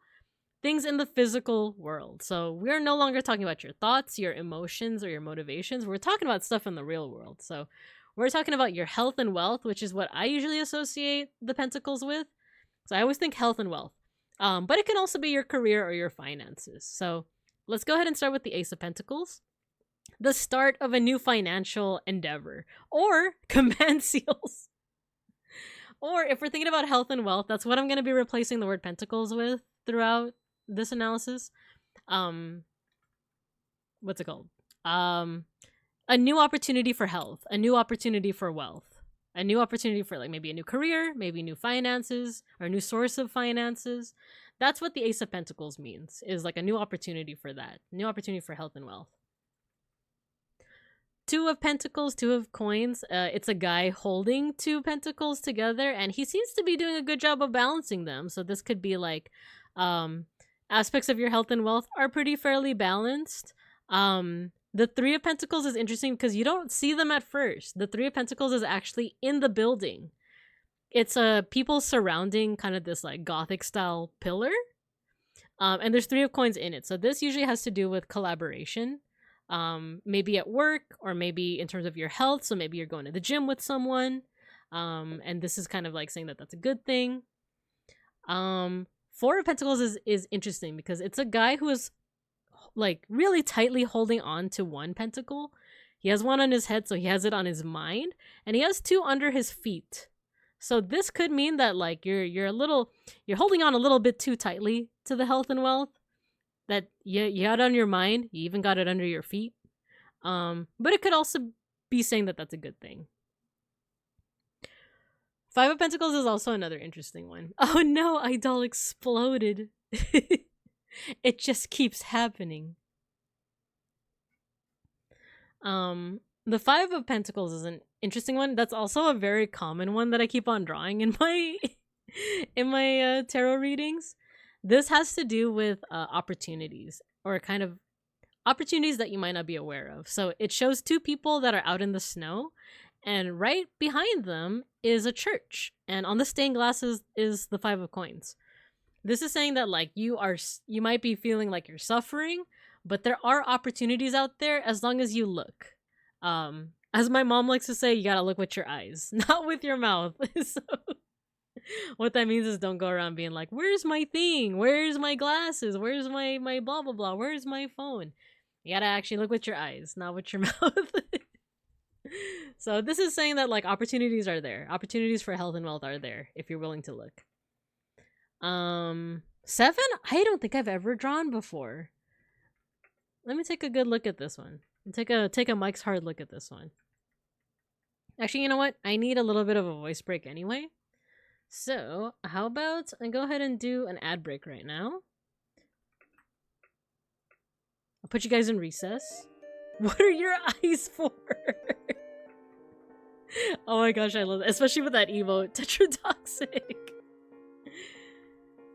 things in the physical world. So we're no longer talking about your thoughts, your emotions, or your motivations. We're talking about stuff in the real world. So we're talking about your health and wealth, which is what I usually associate the pentacles with. So I always think health and wealth. But it can also be your career or your finances. So let's go ahead and start with the Ace of Pentacles. The start of a new financial endeavor. Or command seals. Or if we're thinking about health and wealth, that's what I'm going to be replacing the word pentacles with throughout this analysis. What's it called? A new opportunity for health, a new opportunity for wealth, a new opportunity for like maybe a new career, maybe new finances, or a new source of finances. That's what the Ace of Pentacles means, is like a new opportunity for that, new opportunity for health and wealth. Two of Pentacles, Two of Coins. It's a guy holding two pentacles together, and he seems to be doing a good job of balancing them. So this could be like aspects of your health and wealth are pretty fairly balanced. The Three of Pentacles is interesting because you don't see them at first. The Three of Pentacles is actually in the building. It's people surrounding kind of this like gothic style pillar. And there's Three of Coins in it. So this usually has to do with collaboration. Maybe at work or maybe in terms of your health. So maybe you're going to the gym with someone. And this is kind of like saying that that's a good thing. Four of Pentacles is interesting because it's a guy who is like really tightly holding on to one pentacle. He has one on his head, so he has it on his mind, and he has two under his feet. So this could mean that like you're holding on a little bit too tightly to the health and wealth. That you had it on your mind, you even got it under your feet. But it could also be saying that that's a good thing. Five of Pentacles is also another interesting one. Oh no, Idol exploded. It just keeps happening. The Five of Pentacles is an interesting one. That's also a very common one that I keep on drawing in my tarot readings. This has to do with opportunities, or kind of opportunities that you might not be aware of. So it shows two people that are out in the snow, and right behind them is a church, and on the stained glass is the Five of Coins. This is saying that like you might be feeling like you're suffering, but there are opportunities out there as long as you look. As my mom likes to say, you gotta look with your eyes, not with your mouth. So what that means is don't go around being like, where's my thing? Where's my glasses? Where's my blah blah blah? Where's my phone? You gotta actually look with your eyes, not with your mouth. So this is saying that like opportunities are there. Opportunities for health and wealth are there if you're willing to look. Seven? I don't think I've ever drawn before. Let me take a good look at this one. Take a Mike's hard look at this one. Actually, you know what? I need a little bit of a voice break anyway. So, how about I go ahead and do an ad break right now. I'll put you guys in recess. What are your eyes for? Oh my gosh, I love it. Especially with that emote, tetrodoxic.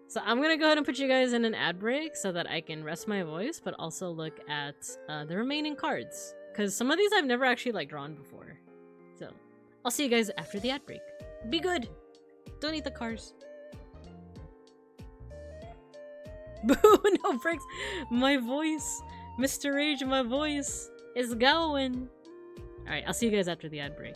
So I'm gonna go ahead and put you guys in an ad break so that I can rest my voice, but also look at the remaining cards. Because some of these I've never actually like drawn before. So I'll see you guys after the ad break. Be good! Don't eat the cars. Boo! No breaks! My voice! Mr. Rage, my voice is going! Alright, I'll see you guys after the ad break.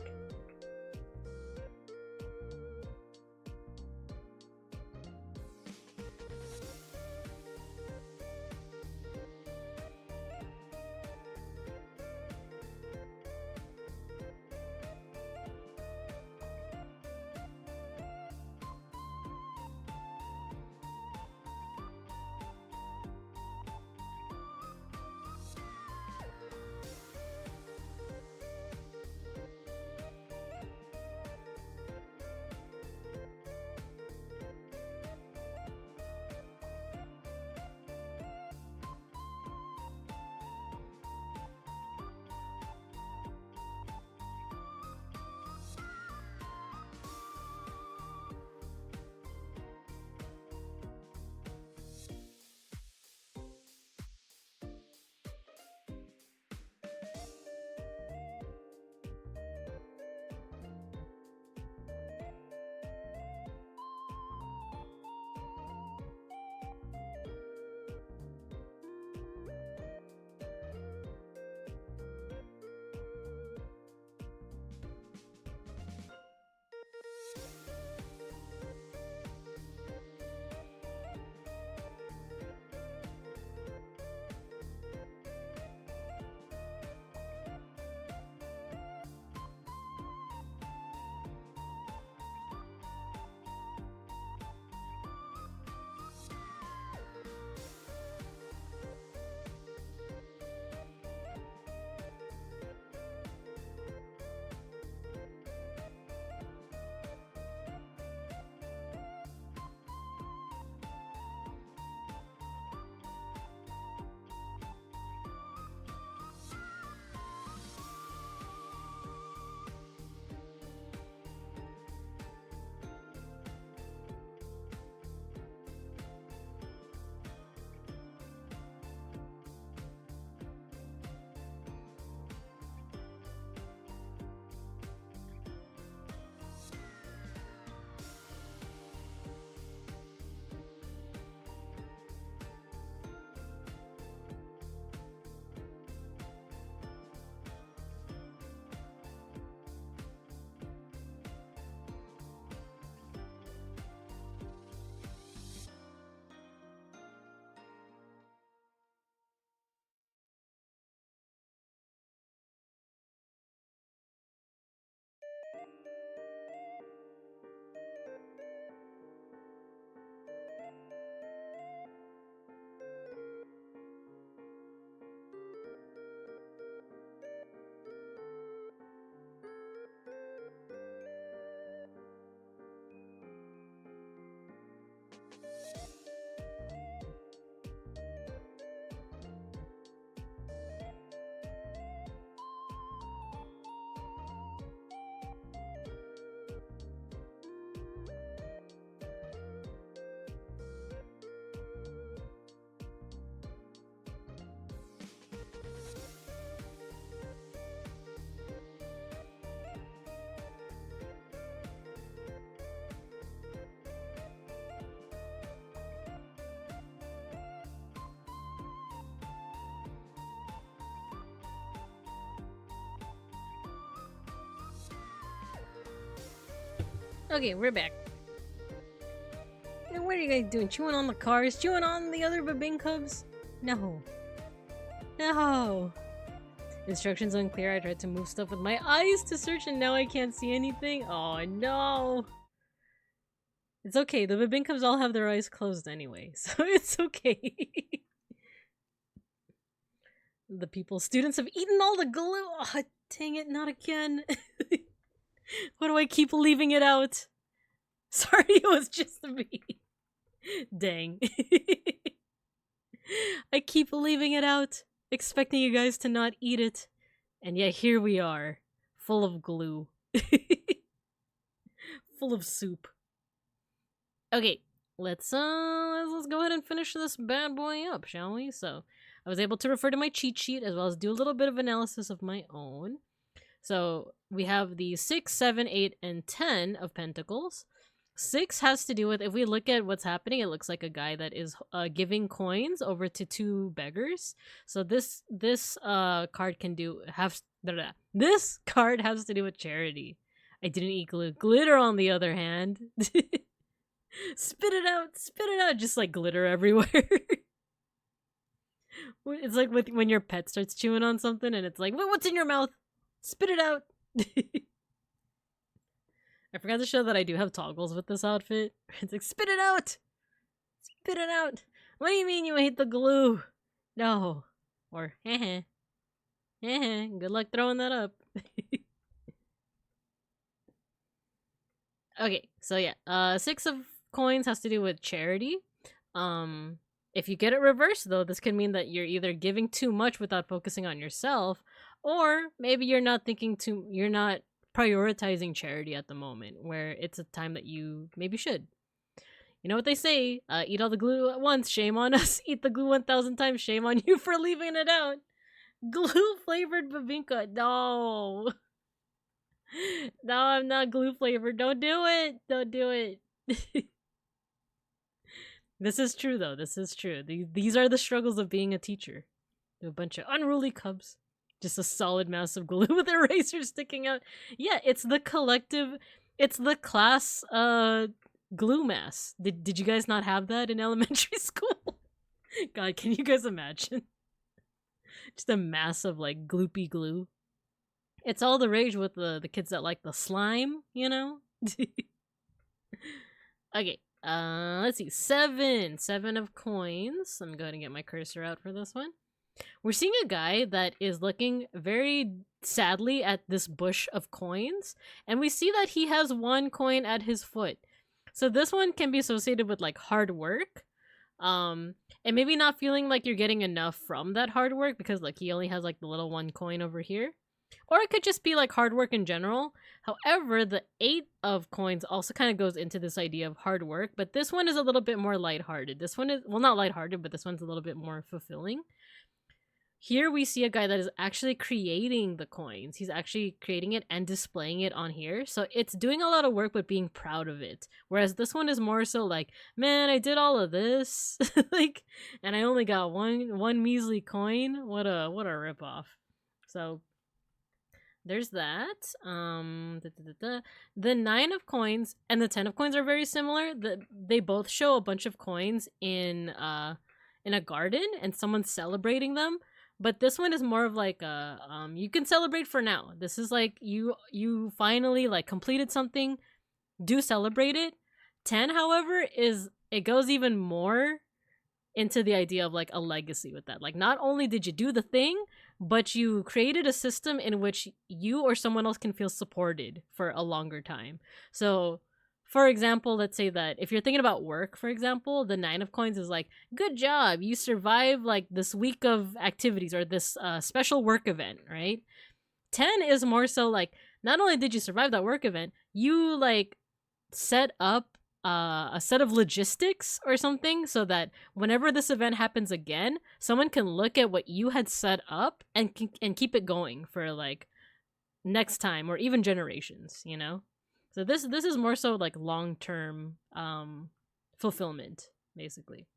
Okay, we're back. What are you guys doing? Chewing on the cars? Chewing on the other Babinkubs? No. No. Instructions unclear. I tried to move stuff with my eyes to search and now I can't see anything. Oh no. It's okay. The Babinkubs all have their eyes closed anyway, so it's okay. The students have eaten all the glue. Oh, dang it, not again. Why do I keep leaving it out? Sorry, it was just me. Dang. I keep leaving it out, expecting you guys to not eat it. And yet here we are, full of glue. Full of soup. Okay, let's go ahead and finish this bad boy up, shall we? So, I was able to refer to my cheat sheet as well as do a little bit of analysis of my own. So, we have the 6, 7, 8, and 10 of pentacles. 6 has to do with, if we look at what's happening, it looks like a guy that is giving coins over to 2 beggars. So this card can do this card has to do with charity. I didn't eat glue. Glitter, on the other hand, spit it out, just like glitter everywhere. It's like when your pet starts chewing on something and it's like, what's in your mouth? Spit it out. I forgot to show that I do have toggles with this outfit. It's like, spit it out! Spit it out! What do you mean you hate the glue? No. Or, heh. Good luck throwing that up. Okay, so yeah. 6 of coins has to do with charity. If you get it reversed, though, this could mean that you're either giving too much without focusing on yourself, or maybe you're not prioritizing charity at the moment, where it's a time that you maybe should. You know what they say, eat all the glue at once, shame on us. Eat the glue 1,000 times, shame on you for leaving it out. Glue flavored Babinka, no. No, I'm not glue flavored, don't do it. This is true though, this is true. These are the struggles of being a teacher. A bunch of unruly cubs. Just a solid mass of glue with erasers sticking out. Yeah, it's the class glue mass. Did you guys not have that in elementary school? God, can you guys imagine? Just a mass of like gloopy glue. It's all the rage with the kids that like the slime, you know? Okay, let's see. 7 of coins. Let me go ahead and get my cursor out for this one. We're seeing a guy that is looking very sadly at this bush of coins, and we see that he has 1 coin at his foot. So this one can be associated with like hard work, and maybe not feeling like you're getting enough from that hard work because like he only has like the little 1 coin over here. Or it could just be like hard work in general. However, the 8 of coins also kind of goes into this idea of hard work, but this one is a little bit more lighthearted. This one is, well, not lighthearted, but this one's a little bit more fulfilling. Here we see a guy that is actually creating the coins. He's actually creating it and displaying it on here. So it's doing a lot of work but being proud of it. Whereas this one is more so like, man, I did all of this. Like, and I only got one measly coin. What a ripoff. So there's that. The 9 of coins and the 10 of coins are very similar. They both show a bunch of coins in a garden and someone's celebrating them. But this one is more of like a you can celebrate for now. This is like you finally like completed something, do celebrate it. 10, however, it goes even more into the idea of like a legacy with that. Like not only did you do the thing, but you created a system in which you or someone else can feel supported for a longer time. So for example, let's say that if you're thinking about work, for example, the 9 of coins is like, good job, you survived like this week of activities or this special work event, right? 10 is more so like, not only did you survive that work event, you like set up a set of logistics or something so that whenever this event happens again, someone can look at what you had set up and keep it going for like next time or even generations, you know? So this is more so like long-term fulfillment, basically.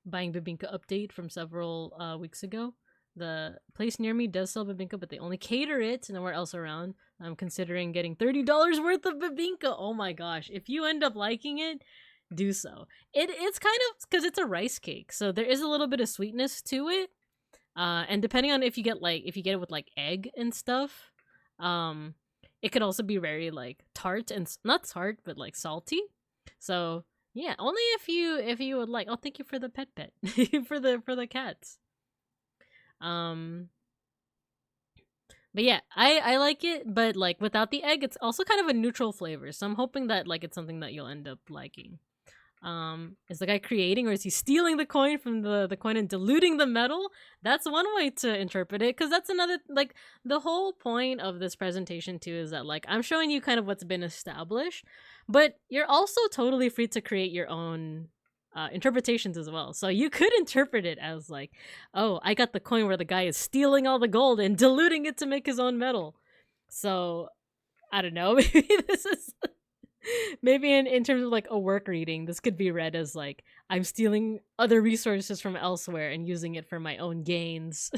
Buying Babinka update from several weeks ago. The place near me does sell bibinka, but they only cater it nowhere else around. I'm considering getting $30 worth of bibinka. Oh my gosh. If you end up liking it, do so. It's kind of, because it's a rice cake, so there is a little bit of sweetness to it. And depending on if you get it with like egg and stuff, it could also be very like tart and not tart, but like salty. So yeah, only if you would like. Oh, thank you for the pet for the cats. But yeah, I like it, but like without the egg, it's also kind of a neutral flavor. So I'm hoping that like it's something that you'll end up liking. Is the guy creating, or is he stealing the coin from the coin and diluting the metal? That's one way to interpret it, because that's another, like, the whole point of this presentation too is that like I'm showing you kind of what's been established, but you're also totally free to create your own interpretations as well. So you could interpret it as like, oh, I got the coin where the guy is stealing all the gold and diluting it to make his own metal. So I don't know, maybe this is maybe in terms of like a work reading, this could be read as like I'm stealing other resources from elsewhere and using it for my own gains.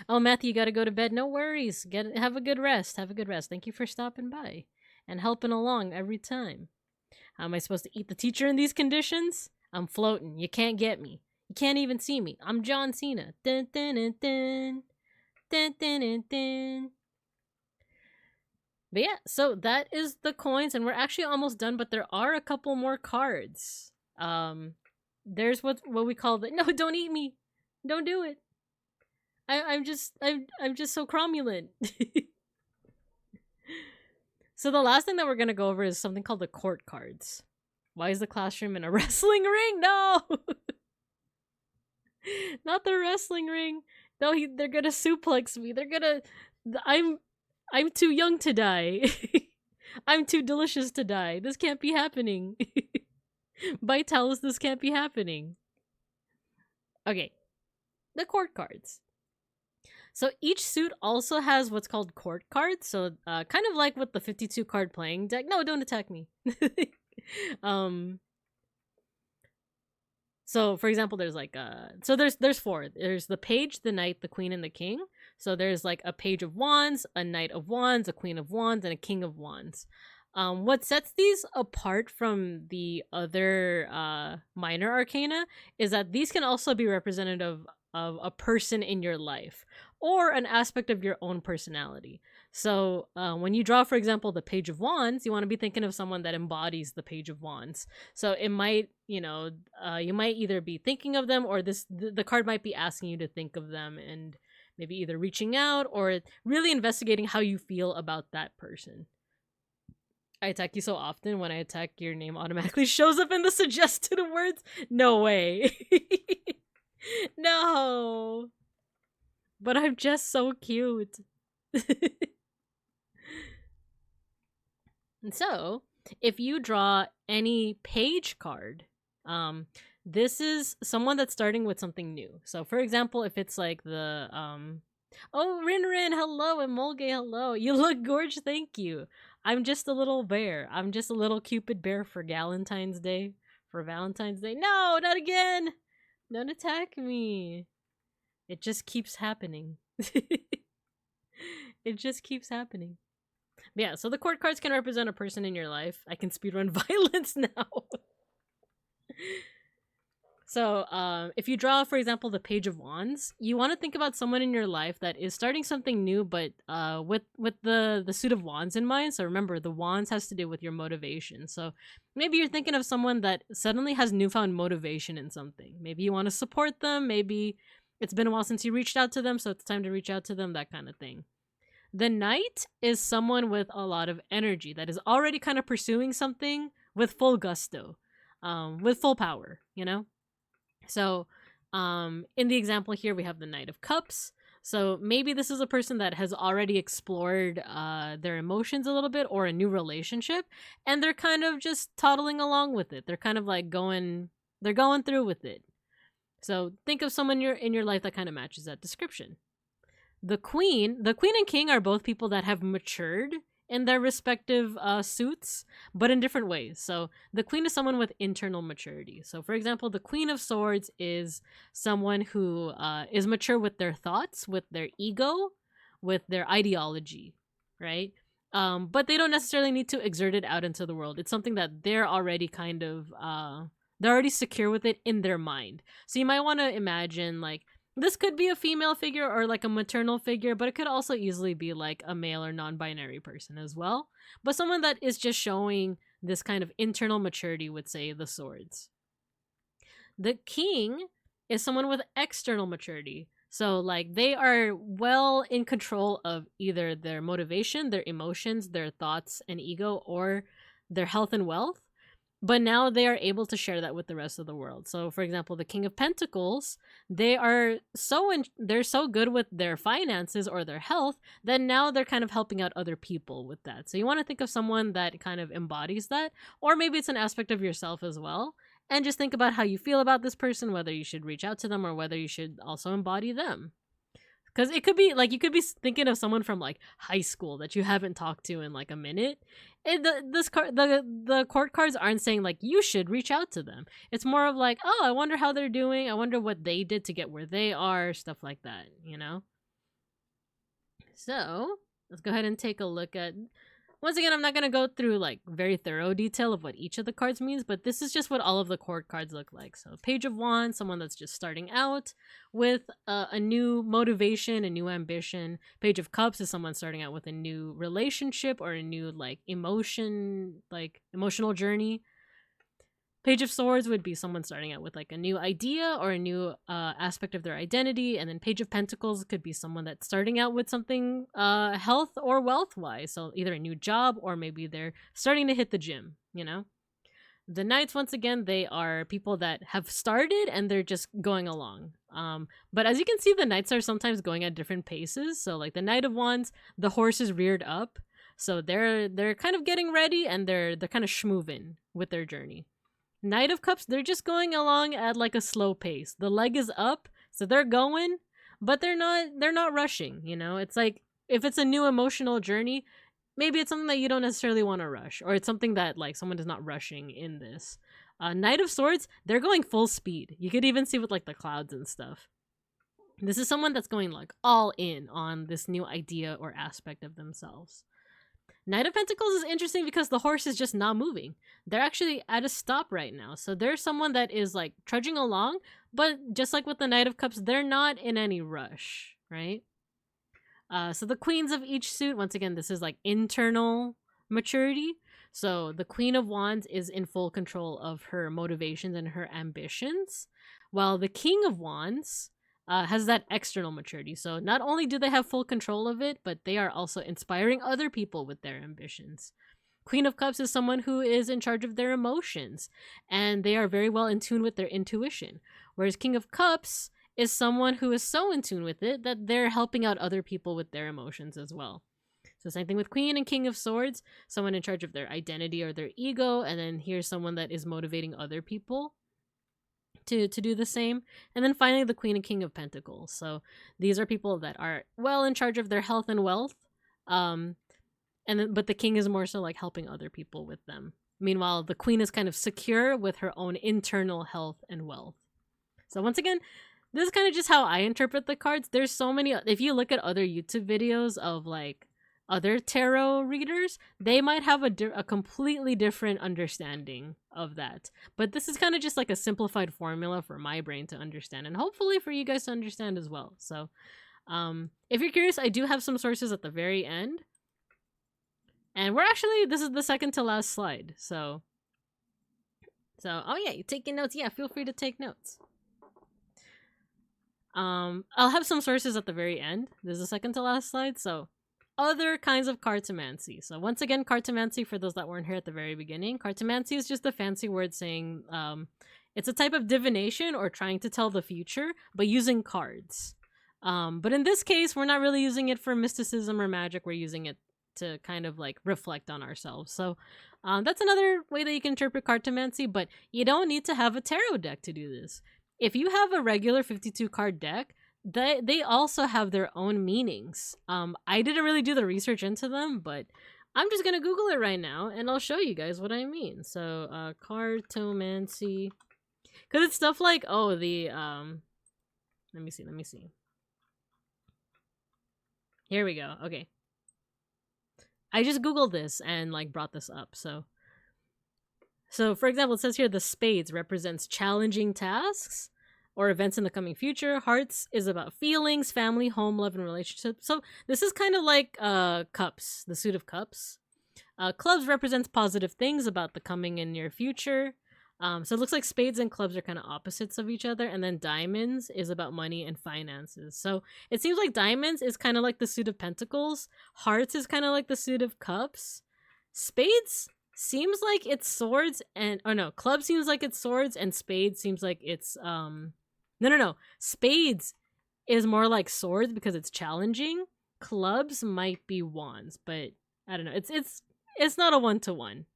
Oh, Matthew, you gotta go to bed. No worries. Have a good rest. Have a good rest. Thank you for stopping by and helping along every time. How am I supposed to eat the teacher in these conditions? I'm floating. You can't get me. You can't even see me. I'm John Cena. Dun, dun, dun, dun. Dun, dun, dun, dun. But yeah, so that is the coins, and we're actually almost done, but there are a couple more cards. There's what we call the no, don't eat me. Don't do it. I'm just so cromulent. So the last thing that we're gonna go over is something called the court cards. Why is the classroom in a wrestling ring? No! Not the wrestling ring. No, they're gonna suplex me. They're gonna... I'm too young to die. I'm too delicious to die. This can't be happening. By Talus, this can't be happening. Okay. The court cards. So each suit also has what's called court cards. So kind of like with the 52 card playing deck. No, don't attack me. So for example, there's like there's four. There's the page, the knight, the queen, and the king. So there's like a page of wands, a knight of wands, a queen of wands, and a king of wands. What sets these apart from the other minor arcana is that these can also be representative of a person in your life or an aspect of your own personality. So when you draw, for example, the page of wands, you want to be thinking of someone that embodies the page of wands. So it might, you might either be thinking of them, or the card might be asking you to think of them and maybe either reaching out or really investigating how you feel about that person. I attack you so often, when I attack, your name automatically shows up in the suggested words? No way. No. But I'm just so cute. And so, if you draw any page card, this is someone that's starting with something new. So for example, if it's like the oh, Rin, hello, and Molge, hello. You look gorgeous, thank you. I'm just a little bear. I'm just a little Cupid bear for Valentine's Day. No, not again. Don't attack me. It just keeps happening. It just keeps happening. But yeah, so the court cards can represent a person in your life. I can speedrun violence now. So, if you draw, for example, the page of wands, you want to think about someone in your life that is starting something new, but with the suit of wands in mind. So remember, the wands has to do with your motivation. So maybe you're thinking of someone that suddenly has newfound motivation in something. Maybe you want to support them. Maybe it's been a while since you reached out to them, so it's time to reach out to them, that kind of thing. The knight is someone with a lot of energy that is already kind of pursuing something with full gusto, with full power, you know? So, in the example here, we have the Knight of Cups. So maybe this is a person that has already explored their emotions a little bit, or a new relationship, and they're kind of just toddling along with it. They're kind of like they're going through with it. So think of someone in your life that kind of matches that description. The queen and king are both people that have matured in their respective suits, but in different ways. So the Queen is someone with internal maturity. So for example, the Queen of Swords is someone who is mature with their thoughts, with their ego, with their ideology, right? But they don't necessarily need to exert it out into the world. It's something that they're already kind of they're already secure with it in their mind. So you might want to imagine like this could be a female figure or like a maternal figure, but it could also easily be like a male or non-binary person as well. But someone that is just showing this kind of internal maturity with, say, the swords. The king is someone with external maturity. So like they are well in control of either their motivation, their emotions, their thoughts and ego, or their health and wealth. But now they are able to share that with the rest of the world. So for example, the King of Pentacles, they're so good with their finances or their health that now they're kind of helping out other people with that. So you want to think of someone that kind of embodies that, or maybe it's an aspect of yourself as well. And just think about how you feel about this person, whether you should reach out to them or whether you should also embody them. Because it could be like you could be thinking of someone from like high school that you haven't talked to in like a minute. The court cards aren't saying like you should reach out to them. It's more of like, oh, I wonder how they're doing. I wonder what they did to get where they are, stuff like that, you know? So let's go ahead and take a look at. Once again, I'm not going to go through like very thorough detail of what each of the cards means, but this is just what all of the court cards look like. So Page of Wands, someone that's just starting out with a new motivation, a new ambition. Page of Cups is someone starting out with a new relationship or a new like emotional journey. Page of Swords would be someone starting out with like a new idea or a new aspect of their identity. And then Page of Pentacles could be someone that's starting out with something health or wealth wise. So either a new job or maybe they're starting to hit the gym, you know? The Knights, once again, they are people that have started and they're just going along. But as you can see, the Knights are sometimes going at different paces. So like the Knight of Wands, the horse is reared up. So they're kind of getting ready and they're kind of schmoving with their journey. Knight of Cups, they're just going along at like a slow pace. The leg is up, so they're going, but they're not rushing, you know? It's like if it's a new emotional journey, maybe it's something that you don't necessarily want to rush, or it's something that like someone is not rushing in this. Knight of Swords, they're going full speed. You could even see with like the clouds and stuff. This is someone that's going like all in on this new idea or aspect of themselves. Knight of Pentacles is interesting because the horse is just not moving. They're actually at a stop right now. So there's someone that is like trudging along, but just like with the Knight of Cups, they're not in any rush, right? So the queens of each suit, once again, this is like internal maturity. So the Queen of Wands is in full control of her motivations and her ambitions, while the King of Wands has that external maturity. So not only do they have full control of it, but they are also inspiring other people with their ambitions. Queen of Cups is someone who is in charge of their emotions, and they are very well in tune with their intuition. Whereas King of Cups is someone who is so in tune with it that they're helping out other people with their emotions as well. So same thing with Queen and King of Swords, someone in charge of their identity or their ego, and then here's someone that is motivating other people to do the same. And then finally the Queen and King of Pentacles. So these are people that are well in charge of their health and wealth, but the king is more so like helping other people with them. Meanwhile, the queen is kind of secure with her own internal health and wealth. So once again, this is kind of just how I interpret the cards. There's so many, if you look at other YouTube videos of like other tarot readers, they might have a completely different understanding of that. But this is kind of just like a simplified formula for my brain to understand, and hopefully for you guys to understand as well. So if you're curious, I do have some sources at the very end. And this is the second to last slide. So oh yeah, you taking notes? Yeah, feel free to take notes. I'll have some sources at the very end. This is the second to last slide. So other kinds of cartomancy. So once again, cartomancy, for those that weren't here at the very beginning, cartomancy is just a fancy word saying it's a type of divination or trying to tell the future, but using cards. But in this case, we're not really using it for mysticism or magic. We're using it to kind of like reflect on ourselves. So that's another way that you can interpret cartomancy, but you don't need to have a tarot deck to do this. If you have a regular 52 card deck, they also have their own meanings. I didn't really do the research into them, but I'm just gonna Google it right now, and I'll show you guys what I mean. So, cartomancy, because it's stuff like, oh, the let me see. Here we go. Okay, I just Googled this and like brought this up. So for example, it says here the spades represents challenging tasks or events in the coming future. Hearts is about feelings, family, home, love, and relationships. So this is kind of like cups, the suit of cups. Clubs represents positive things about the coming and near future. So it looks like spades and clubs are kind of opposites of each other. And then diamonds is about money and finances. So it seems like diamonds is kind of like the suit of pentacles. Hearts is kind of like the suit of cups. Spades seems like it's swords and... Oh no, club seems like it's swords and spades seems like it's... No. Spades is more like swords because it's challenging. Clubs might be wands, but I don't know. It's not a one-to-one.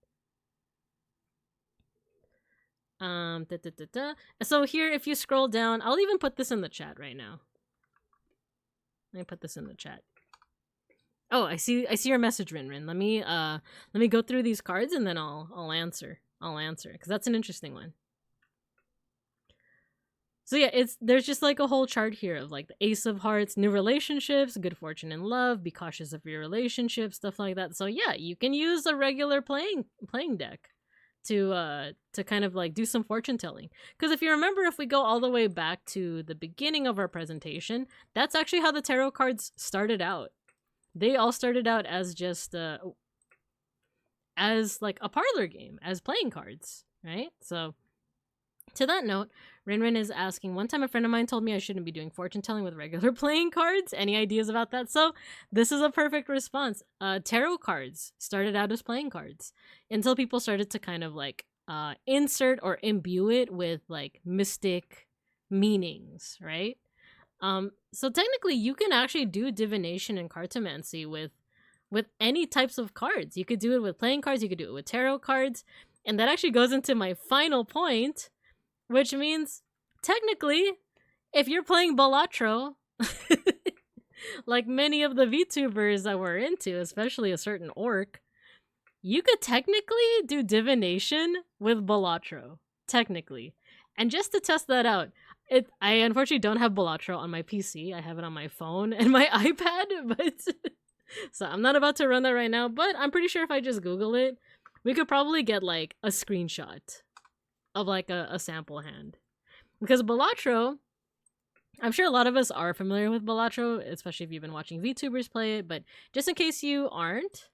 So here, if you scroll down, I'll even put this in the chat right now. Let me put this in the chat. Oh, I see your message, Rinrin. Let me go through these cards and then I'll answer. Because that's an interesting one. So yeah, there's just like a whole chart here of like the Ace of Hearts, new relationships, good fortune in love, be cautious of your relationships, stuff like that. So yeah, you can use a regular playing deck to kind of like do some fortune telling. Because if you remember, if we go all the way back to the beginning of our presentation, that's actually how the tarot cards started out. They all started out as just as like a parlor game, as playing cards, right? So to that note, Rinrin is asking, one time a friend of mine told me I shouldn't be doing fortune telling with regular playing cards. Any ideas about that? So this is a perfect response. Tarot cards started out as playing cards until people started to kind of like insert or imbue it with like mystic meanings, right? So technically you can actually do divination and cartomancy with any types of cards. You could do it with playing cards, you could do it with tarot cards, and that actually goes into my final point, which means technically if you're playing Balatro, like many of the VTubers that we're into, especially a certain orc, you could technically do divination with Balatro, technically. And just to test that out, I unfortunately don't have Balatro on my PC. I have it on my phone and my iPad, but so I'm not about to run that right now, but I'm pretty sure if I just Google it, we could probably get like a screenshot of like a sample hand. Because Balatro, I'm sure a lot of us are familiar with Balatro, especially if you've been watching VTubers play it, but just in case you aren't,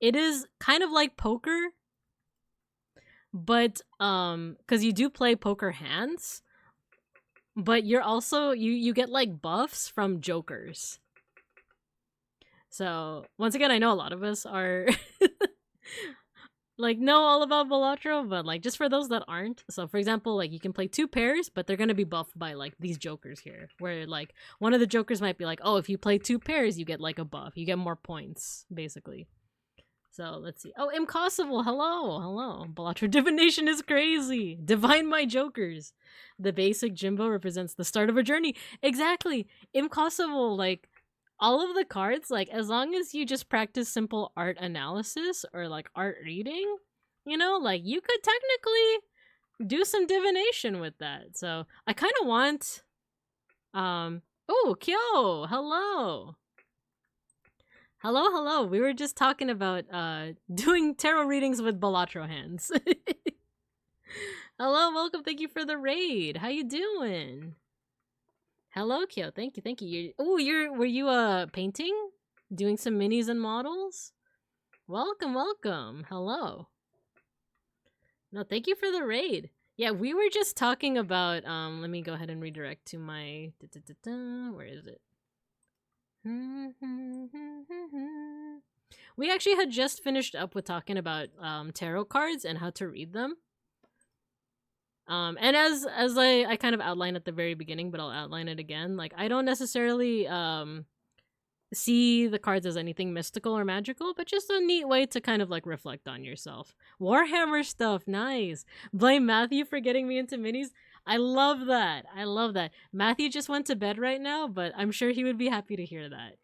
it is kind of like poker, but because you do play poker hands, but you're also you get like buffs from jokers. So once again, I know a lot of us are like know all about Balatro, but like just for those that aren't, so for example, like you can play 2 pairs, but they're gonna be buffed by like these jokers here, where like one of the jokers might be like, oh, if you play 2 pairs, you get like a buff, you get more points, basically. So let's see. Oh, Impossible, hello. Balatro divination is crazy. Divine my jokers. The basic Jimbo represents the start of a journey. Exactly. Impossible, like all of the cards, like as long as you just practice simple art analysis or like art reading, you know, like you could technically do some divination with that. So I kind of want, oh, Kyo, hello. Hello. We were just talking about doing tarot readings with Balatro hands. Hello, welcome. Thank you for the raid. How you doing? Hello, Kyo. Thank you. Were you painting? Doing some minis and models? Welcome. Hello. No, thank you for the raid. Yeah, we were just talking about let me go ahead and redirect to my where is it? We actually had just finished up with talking about tarot cards and how to read them. And as I kind of outlined at the very beginning, but I'll outline it again, like I don't necessarily see the cards as anything mystical or magical, but just a neat way to kind of like reflect on yourself. Warhammer stuff, nice. Blame Matthew for getting me into minis. I love that. Matthew just went to bed right now, but I'm sure he would be happy to hear that.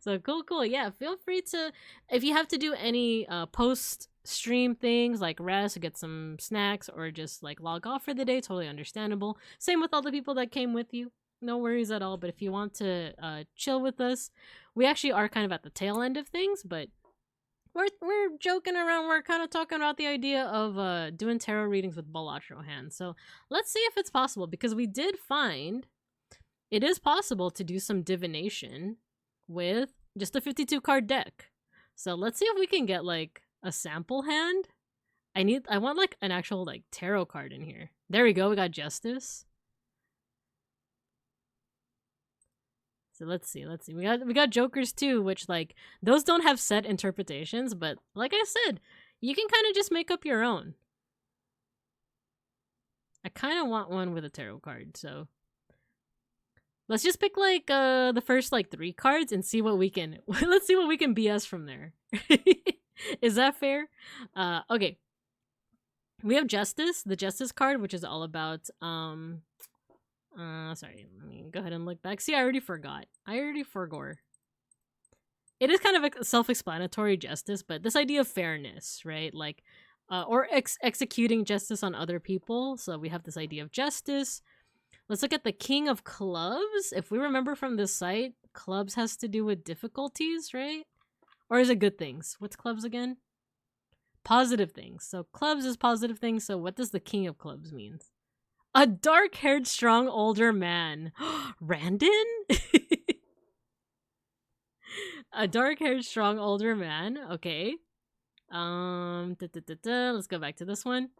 So cool. Yeah, feel free to, if you have to do any post stream things like rest, get some snacks, or just like log off for the day, totally understandable. Same with all the people that came with you. No worries at all. But if you want to chill with us, we actually are kind of at the tail end of things, but we're joking around. We're kind of talking about the idea of doing tarot readings with Balatro hands. So let's see if it's possible, because we did find it is possible to do some divination with just a 52 card deck. So let's see if we can get like a sample hand. I want like an actual like tarot card in here. There we go. We got Justice. So let's see. We got Jokers too, which like those don't have set interpretations, but like I said, you can kind of just make up your own. I kind of want one with a tarot card, so let's just pick like the first like 3 cards and see what we can let's see what we can BS from there. Is that fair? Okay. We have Justice, the Justice card, which is all about sorry, let me go ahead and look back. See, I already forgot. It is kind of a self-explanatory, justice, but this idea of fairness, right? Like, or executing justice on other people. So we have this idea of justice. Let's look at the King of Clubs. If we remember from this site, clubs has to do with difficulties, right? Or is it good things? What's clubs again? Positive things. So clubs is positive things. So what does the King of Clubs mean? A dark-haired, strong, older man. Randon? A dark-haired, strong, older man. Okay. Let's go back to this one.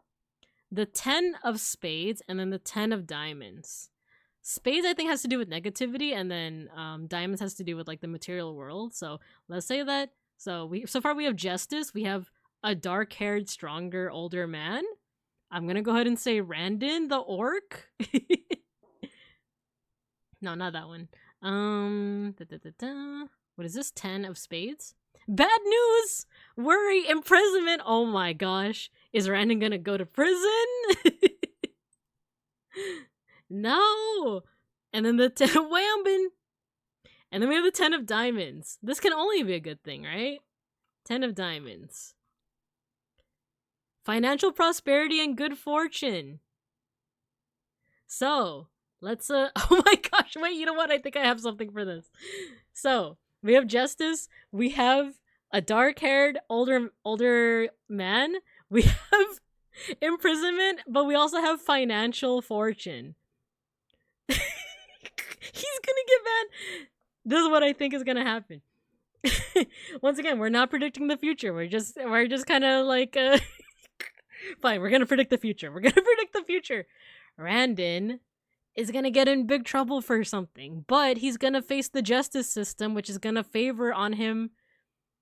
The 10 of spades and then the 10 of diamonds. Spades, I think, has to do with negativity, and then diamonds has to do with like the material world. So let's say that. So far we have justice. We have a dark-haired, stronger, older man. I'm gonna go ahead and say Randon the orc. No, not that one. What is this? 10 of spades? Bad news! Worry, imprisonment. Oh my gosh. Is Randon gonna go to prison? No! And then the 10 of Wambin. And then we have the 10 of diamonds. This can only be a good thing, right? 10 of diamonds. Financial prosperity and good fortune. So, let's oh my gosh, wait, you know what? I think I have something for this. So, we have justice, we have a dark-haired older man, we have imprisonment, but we also have financial fortune. He's gonna get mad. This is what I think is gonna happen. Once again, we're not predicting the future. We're just kind of like fine, we're gonna predict the future. Randon is gonna get in big trouble for something, but he's gonna face the justice system, which is gonna favor on him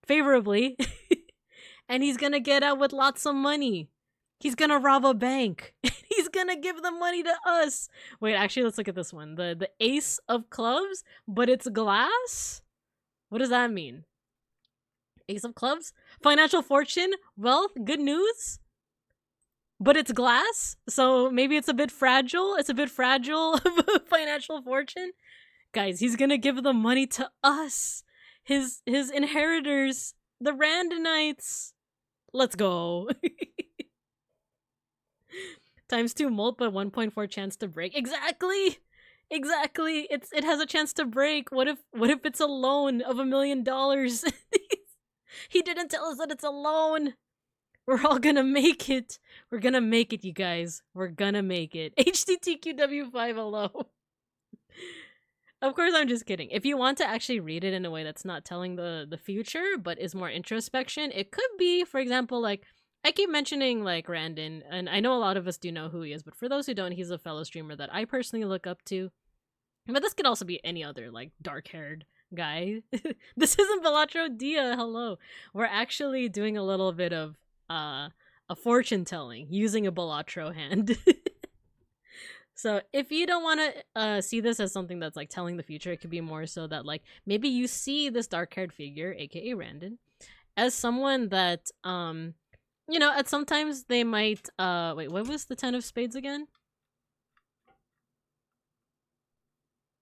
favorably, and he's gonna get out with lots of money. He's gonna rob a bank. He's gonna give the money to us. Wait, actually, let's look at this one. The Ace of Clubs, but it's glass? What does that mean? Ace of Clubs? Financial fortune? Wealth? Good news? But it's glass? So maybe it's a bit fragile? It's a bit fragile of a financial fortune? Guys, he's gonna give the money to us. His inheritors. The Randonites. Let's go. Times 2 mult, but 1.4 chance to break. Exactly. It has a chance to break. What if it's a loan of $1 million? He didn't tell us that it's a loan. We're all gonna make it. We're gonna make it, you guys. We're gonna make it. HTTQW5 hello. Of course, I'm just kidding. If you want to actually read it in a way that's not telling the future, but is more introspection, it could be, for example, like, I keep mentioning, like, Randon, and I know a lot of us do know who he is, but for those who don't, he's a fellow streamer that I personally look up to. But this could also be any other, like, dark-haired guy. This isn't Balatro Dia, hello. We're actually doing a little bit of a fortune-telling using a Balatro hand. So if you don't want to see this as something that's, like, telling the future, it could be more so that, like, maybe you see this dark-haired figure, aka Randon, as someone that, you know, at sometimes they might, wait, what was the 10 of spades again?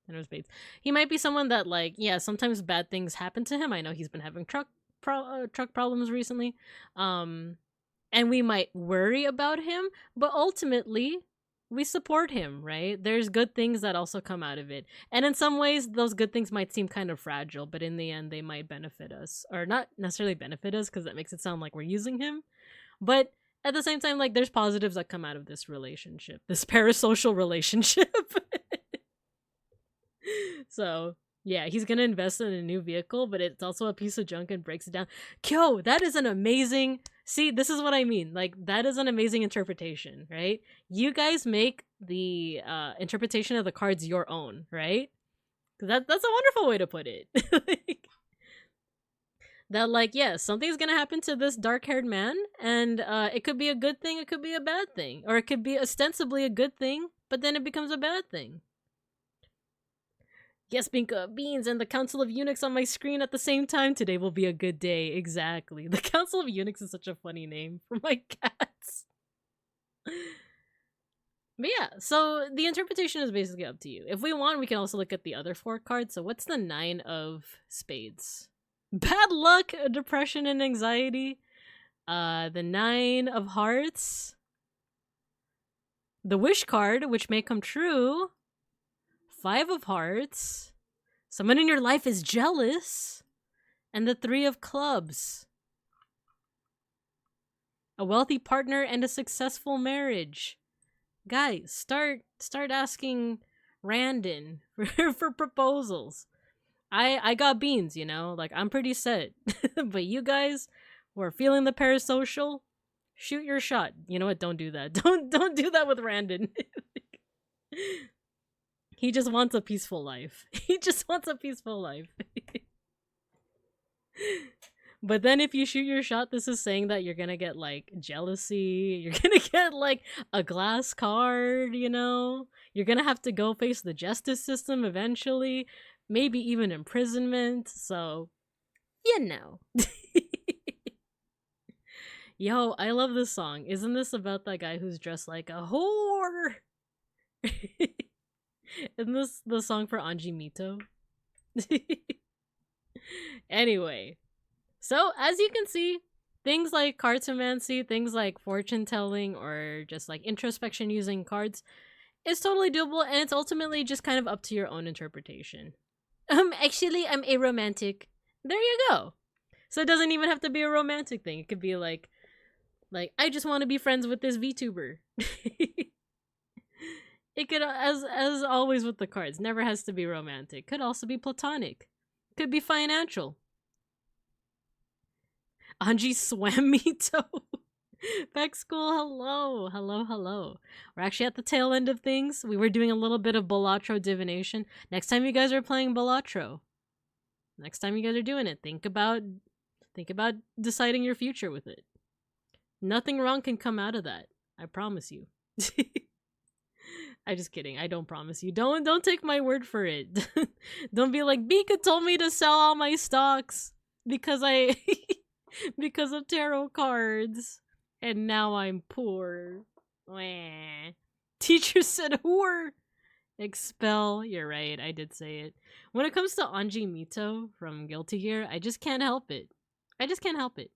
Ten of Spades. He might be someone that, like, yeah, sometimes bad things happen to him. I know he's been having truck problems recently. And we might worry about him, but ultimately we support him, right? There's good things that also come out of it. And in some ways, those good things might seem kind of fragile, but in the end, they might benefit us. Or not necessarily benefit us, because that makes it sound like we're using him. But at the same time, like, there's positives that come out of this relationship, this parasocial relationship. So, yeah, he's gonna invest in a new vehicle, but it's also a piece of junk and breaks it down. Kyo, that is an amazing... See, this is what I mean. Like, that is an amazing interpretation, right? You guys make the interpretation of the cards your own, right? That's a wonderful way to put it. Like, that, like, yeah, something's gonna happen to this dark-haired man, and it could be a good thing, it could be a bad thing. Or it could be ostensibly a good thing, but then it becomes a bad thing. Yes, Binka, beans, and the Council of Eunuchs on my screen at the same time. Today will be a good day. Exactly. The Council of Eunuchs is such a funny name for my cats. But yeah, so the interpretation is basically up to you. If we want, we can also look at the other 4 cards. So what's the 9 of Spades? Bad luck, depression, and anxiety. The 9 of Hearts. The Wish card, which may come true. 5 of Hearts. Someone in your life is jealous. And the 3 of Clubs. A wealthy partner and a successful marriage. Guys, start asking Randon for proposals. I got beans, you know? Like, I'm pretty set. But you guys who are feeling the parasocial, shoot your shot. You know what? Don't do that. Don't do that with Randon. He just wants a peaceful life. He just wants a peaceful life. But then if you shoot your shot, this is saying that you're gonna get, like, jealousy. You're gonna get, like, a glass card, you know? You're gonna have to go face the justice system eventually. Maybe even imprisonment. So, you know. Yo, I love this song. Isn't this about that guy who's dressed like a whore? Isn't this the song for Anji Mito? Anyway, so as you can see, things like cartomancy, things like fortune telling, or just like introspection using cards is totally doable, and it's ultimately just kind of up to your own interpretation. Actually, I'm aromantic. There you go. So it doesn't even have to be a romantic thing. It could be like I just want to be friends with this VTuber. It could, as always with the cards, never has to be romantic. Could also be platonic. Could be financial. Anji swam Mito. Back school, hello. Hello, hello. We're actually at the tail end of things. We were doing a little bit of Balatro divination. Next time you guys are playing Balatro, next time you guys are doing it, think about deciding your future with it. Nothing wrong can come out of that. I promise you. I'm just kidding. I don't promise you. Don't take my word for it. Don't be like, Bika told me to sell all my stocks because because of tarot cards, and now I'm poor. Wah. Teacher said whore. Expel. You're right. I did say it. When it comes to Anji Mito from Guilty Gear, I just can't help it. I just can't help it.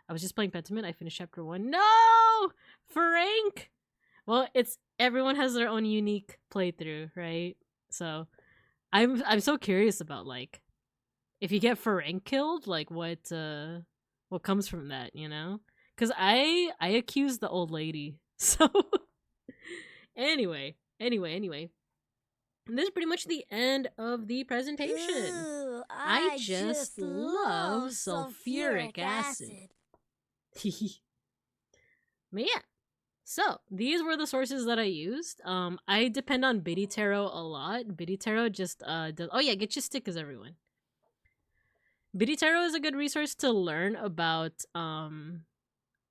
I was just playing Pentiment. I finished chapter 1. No! Frank! Well, it's everyone has their own unique playthrough, right? So I'm so curious about, like, if you get Ferenc killed, like what comes from that, you know? Because I accused the old lady. So anyway. And this is pretty much the end of the presentation. Ooh, I just love sulfuric acid. But yeah. So, these were the sources that I used. I depend on Biddy Tarot a lot. Biddy Tarot just does... Oh yeah, get your stickers, everyone. Biddy Tarot is a good resource to learn about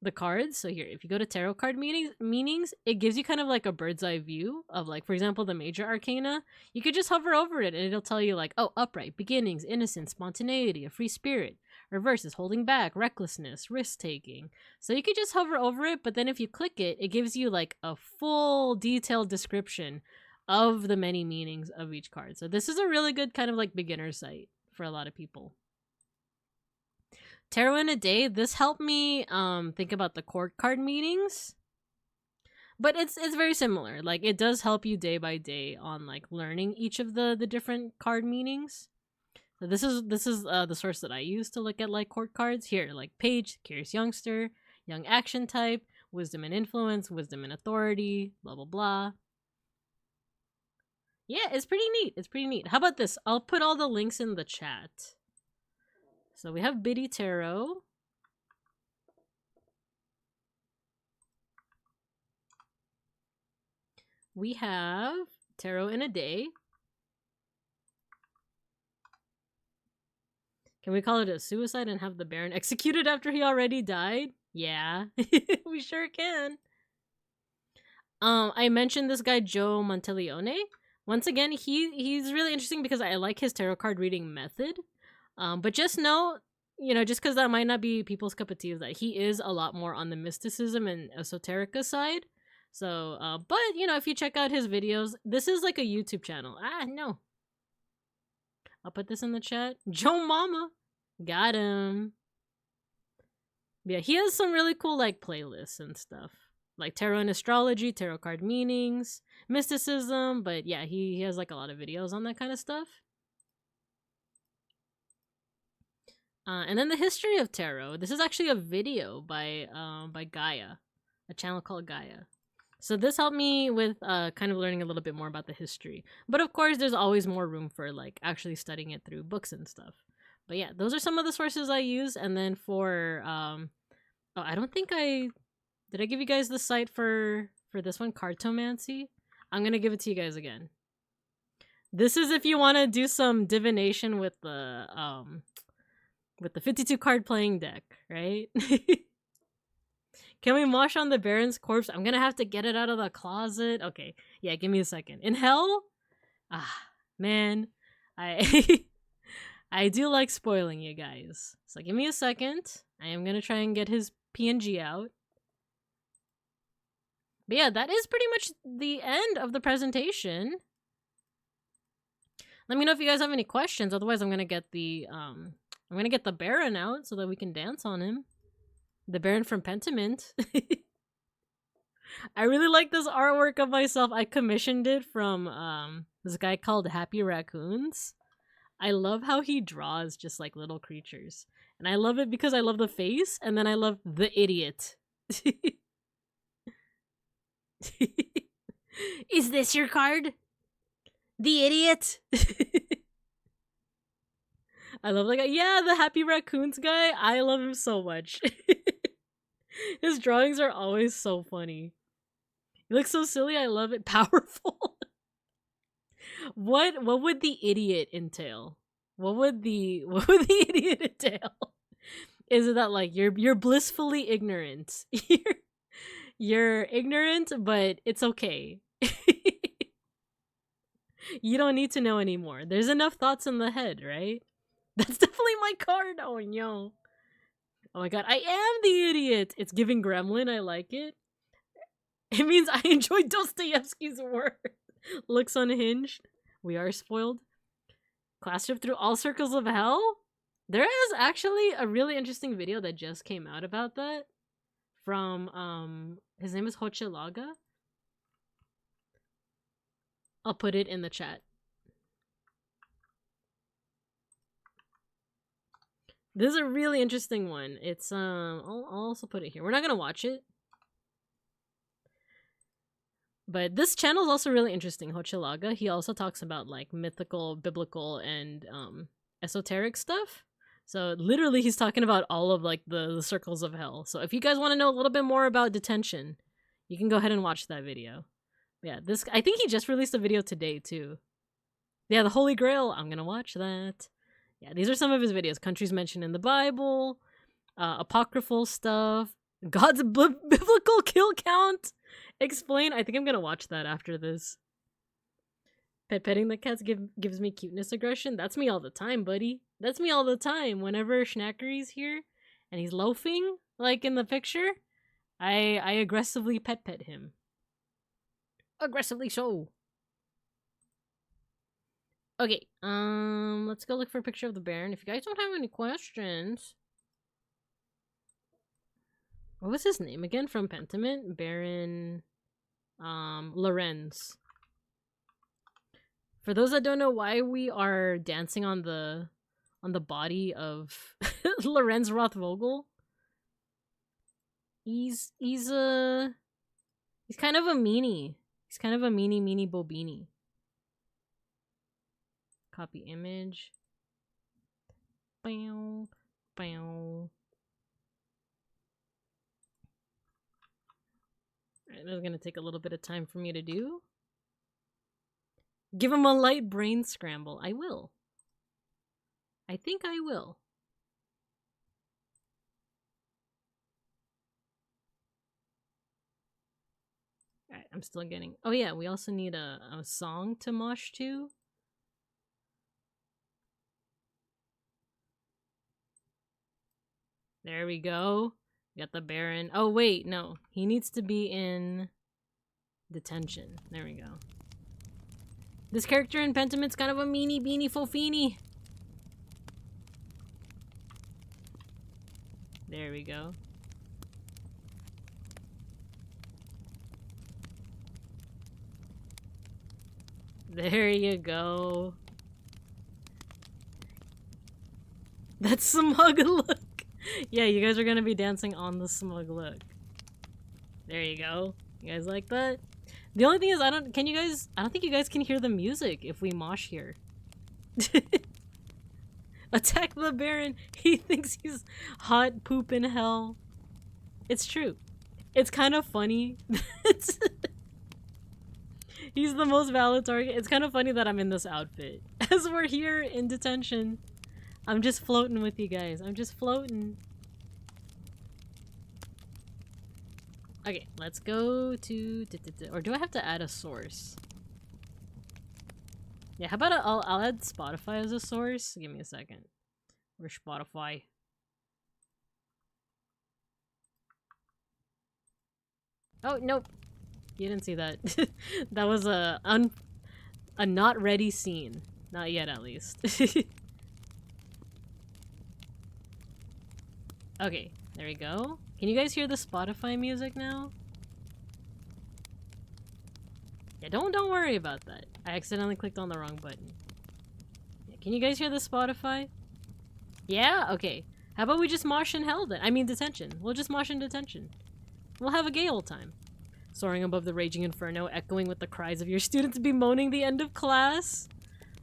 the cards. So here, if you go to tarot card meanings, it gives you kind of like a bird's eye view of, like, for example, the major arcana. You could just hover over it and it'll tell you, like, oh, upright, beginnings, innocence, spontaneity, a free spirit. Reverse is holding back, recklessness, risk-taking. So you could just hover over it, but then if you click it, it gives you, like, a full detailed description of the many meanings of each card. So this is a really good kind of like beginner site for a lot of people. Tarot in a Day, this helped me think about the court card meanings. But it's very similar. Like, it does help you day by day on like learning each of the different card meanings. So this is the source that I use to look at like court cards. Here, like Page, Curious Youngster, Young Action Type, Wisdom and Influence, Wisdom and Authority, blah blah blah. Yeah, it's pretty neat. It's pretty neat. How about this? I'll put all the links in the chat. So we have Biddy Tarot. We have Tarot in a Day. Can we call it a suicide and have the Baron executed after he already died? Yeah, we sure can. I mentioned this guy Joe Monteleone. Once again, he's really interesting because I like his tarot card reading method. But just know, you know, just because that might not be people's cup of tea, is that he is a lot more on the mysticism and esoterica side. So, but, you know, if you check out his videos, this is like a YouTube channel. No. I'll put this in the chat. Joe Mama. Got him. Yeah, he has some really cool, like, playlists and stuff. Like tarot and astrology, tarot card meanings, mysticism. But yeah, he has, like, a lot of videos on that kind of stuff. And then the history of tarot. This is actually a video by Gaia. A channel called Gaia. So this helped me with kind of learning a little bit more about the history. But of course, there's always more room for like actually studying it through books and stuff. But yeah, those are some of the sources I use. And then for oh, I don't think did I give you guys the site for this one, Cartomancy? I'm gonna give it to you guys again. This is if you want to do some divination with the 52 card playing deck, right? Can we mosh on the Baron's corpse? I'm gonna have to get it out of the closet. Okay, yeah, give me a second. In hell? Man, I I do like spoiling you guys. So give me a second. I am gonna try and get his PNG out. But yeah, that is pretty much the end of the presentation. Let me know if you guys have any questions. Otherwise, I'm gonna get the Baron out so that we can dance on him. The Baron from Pentiment. I really like this artwork of myself. I commissioned it from this guy called Happy Raccoons. I love how he draws just like little creatures. And I love it because I love the face, and then I love the idiot. Is this your card? The idiot? I love the guy. Yeah, the Happy Raccoons guy. I love him so much. His drawings are always so funny. He looks so silly. I love it. Powerful. What would the idiot entail? What would the idiot entail? Is it that like you're blissfully ignorant? You're ignorant, but it's okay. You don't need to know anymore. There's enough thoughts in the head, right? That's definitely my card. Oh no. Oh my god, I am the idiot! It's giving Gremlin, I like it. It means I enjoy Dostoevsky's work. Looks unhinged. We are spoiled. Class trip through all circles of hell? There is actually a really interesting video that just came out about that. From, his name is Hochelaga. I'll put it in the chat. This is a really interesting one. It's I'll also put it here. We're not gonna watch it, but this channel is also really interesting. Hochelaga. He also talks about like mythical, biblical, and esoteric stuff. So literally, he's talking about all of like the circles of hell. So if you guys want to know a little bit more about detention, you can go ahead and watch that video. Yeah, I think he just released a video today too. Yeah, the Holy Grail. I'm gonna watch that. Yeah, these are some of his videos. Countries mentioned in the Bible, apocryphal stuff, God's biblical kill count. Explain. I think I'm gonna watch that after this. Petting the cats gives me cuteness aggression. That's me all the time, buddy. That's me all the time. Whenever Schnackery's here and he's loafing, like in the picture, I aggressively pet him. Aggressively so. Okay, let's go look for a picture of the Baron. If you guys don't have any questions. What was his name again from Pentiment? Baron Lorenz. For those that don't know why we are dancing on the body of Lorenz Rothvogel, he's kind of a meanie. He's kind of a meanie bobini. Copy image. Bow, bow. Alright, this is gonna take a little bit of time for me to do. Give him a light brain scramble. I will. I think I will. Alright, I'm still getting... Oh yeah, we also need a song to mosh to. There we go. Got the Baron. Oh wait, no. He needs to be in detention. There we go. This character in Pentiment's kind of a meanie beanie fofini. There we go. There you go. That smug look. Yeah, you guys are gonna be dancing on the smug look. There you go. You guys like that? The only thing is I don't think you guys can hear the music if we mosh here. Attack the Baron. He thinks he's hot poop in hell. It's true. It's kind of funny. He's the most valid target. It's kind of funny that I'm in this outfit. As we're here in detention, I'm just floating with you guys. I'm just floating. Okay, let's go to... Or do I have to add a source? Yeah, how about I'll add Spotify as a source? Give me a second. Where's Spotify? Oh, nope. You didn't see that. That was a not ready scene. Not yet, at least. Okay, there we go. Can you guys hear the Spotify music now? Yeah, don't worry about that. I accidentally clicked on the wrong button. Yeah, can you guys hear the Spotify? Yeah? Okay. How about we just mosh in hell then? I mean detention. We'll just mosh in detention. We'll have a gay old time. Soaring above the raging inferno, echoing with the cries of your students bemoaning the end of class.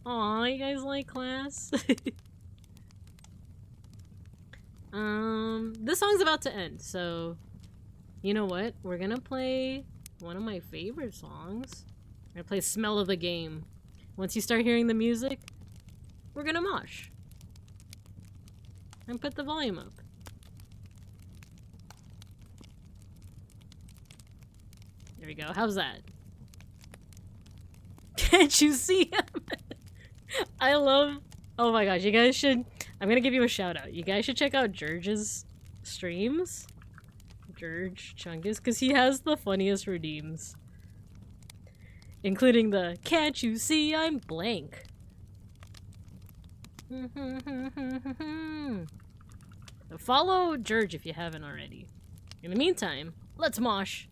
Aw, you guys like class? This song's about to end, so you know what? We're gonna play one of my favorite songs. We're gonna play Smell of the Game. Once you start hearing the music, we're gonna mosh. And put the volume up. There we go. How's that? Can't you see him? I love... Oh my gosh, you guys should... I'm gonna give you a shout out. You guys should check out George's streams. George Chungus, because he has the funniest redeems. Including the, can't you see I'm blank? Follow George if you haven't already. In the meantime, let's mosh.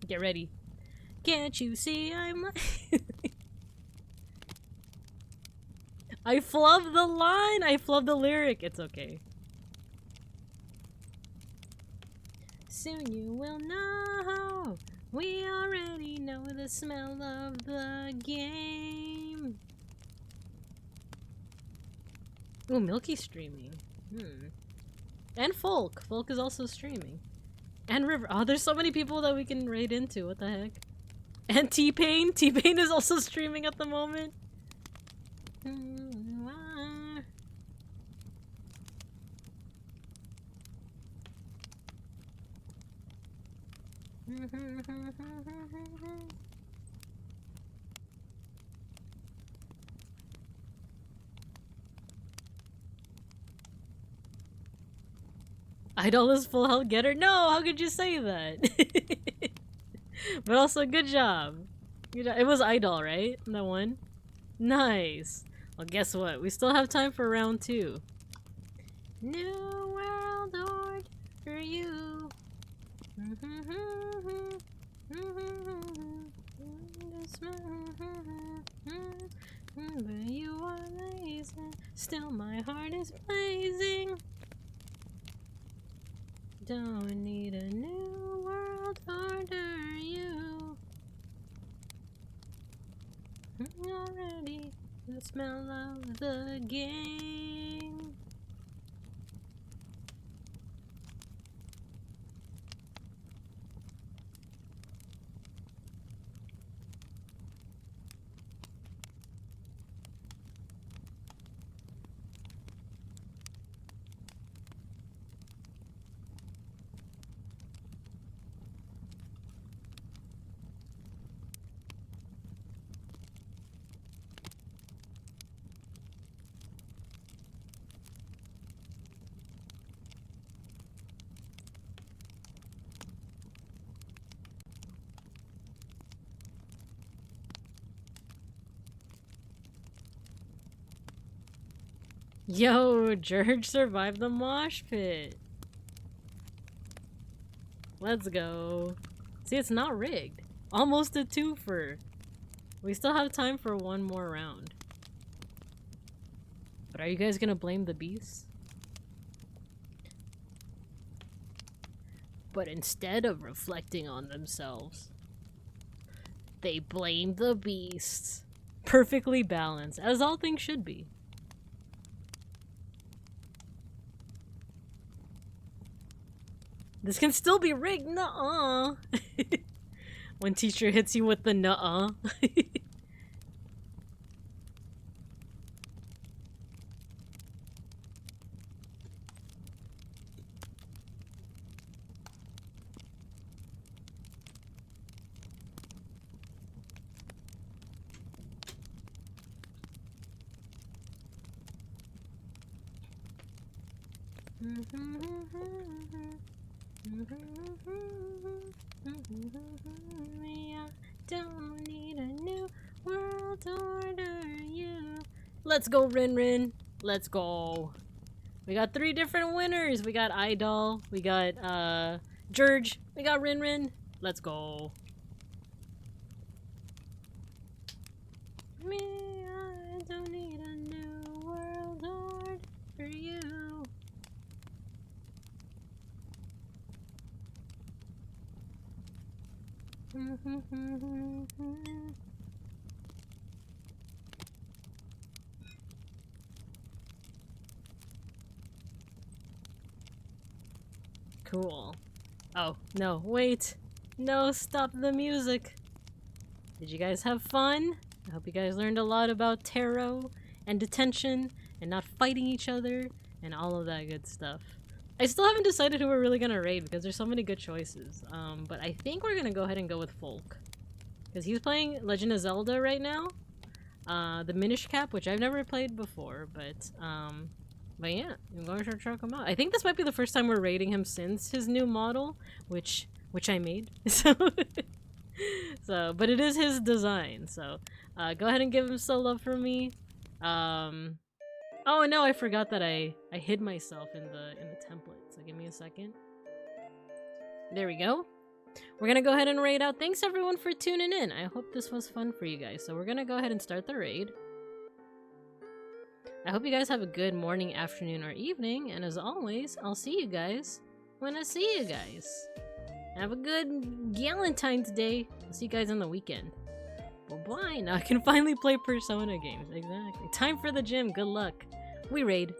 Get ready. Can't you see I'm I flubbed the line! I flubbed the lyric. It's okay. Soon you will know. We already know the smell of the game. Ooh, Milky's streaming. And Folk. Folk is also streaming. And River. Oh, there's so many people that we can raid into. What the heck? And T-Pain. T-Pain is also streaming at the moment. Idol is full health getter? No, how could you say that? But also, good job. Good job. It was Idol, right? That one? Nice. Well, guess what? We still have time for round 2. New world order for you. But you are amazing. Still, my heart is blazing. Don't need a new world order, you. Already the smell of the game. Yo, George survived the mosh pit. Let's go. See, it's not rigged. Almost a twofer. We still have time for one more round. But are you guys gonna blame the beast? But instead of reflecting on themselves, they blame the beast. Perfectly balanced, as all things should be. This can still be rigged, nuh-uh. When teacher hits you with the nuh-uh. Don't need a new world order, you. Let's go, Rin Rin. Let's go. We got 3 different winners. We got Idol. We got George. We got Rin Rin. Let's go. Me, I don't need a new world order for you. Cool. Oh, no, wait. No, stop the music. Did you guys have fun? I hope you guys learned a lot about tarot and detention and not fighting each other and all of that good stuff. I still haven't decided who we're really gonna raid because there's so many good choices. But I think we're gonna go ahead and go with Folk. Because he's playing Legend of Zelda right now. The Minish Cap, which I've never played before, but yeah, I'm going to check him out. I think this might be the first time we're raiding him since his new model, which I made. But it is his design, so go ahead and give him some love for me. Oh no, I forgot that I hid myself in the template. So give me a second. There we go. We're gonna go ahead and raid out. Thanks everyone for tuning in. I hope this was fun for you guys. So we're gonna go ahead and start the raid. I hope you guys have a good morning, afternoon, or evening. And as always, I'll see you guys when I see you guys. Have a good Galentine's Day. I'll see you guys on the weekend. Bye-bye. Now I can finally play Persona games. Exactly. Time for the gym. Good luck. We raid.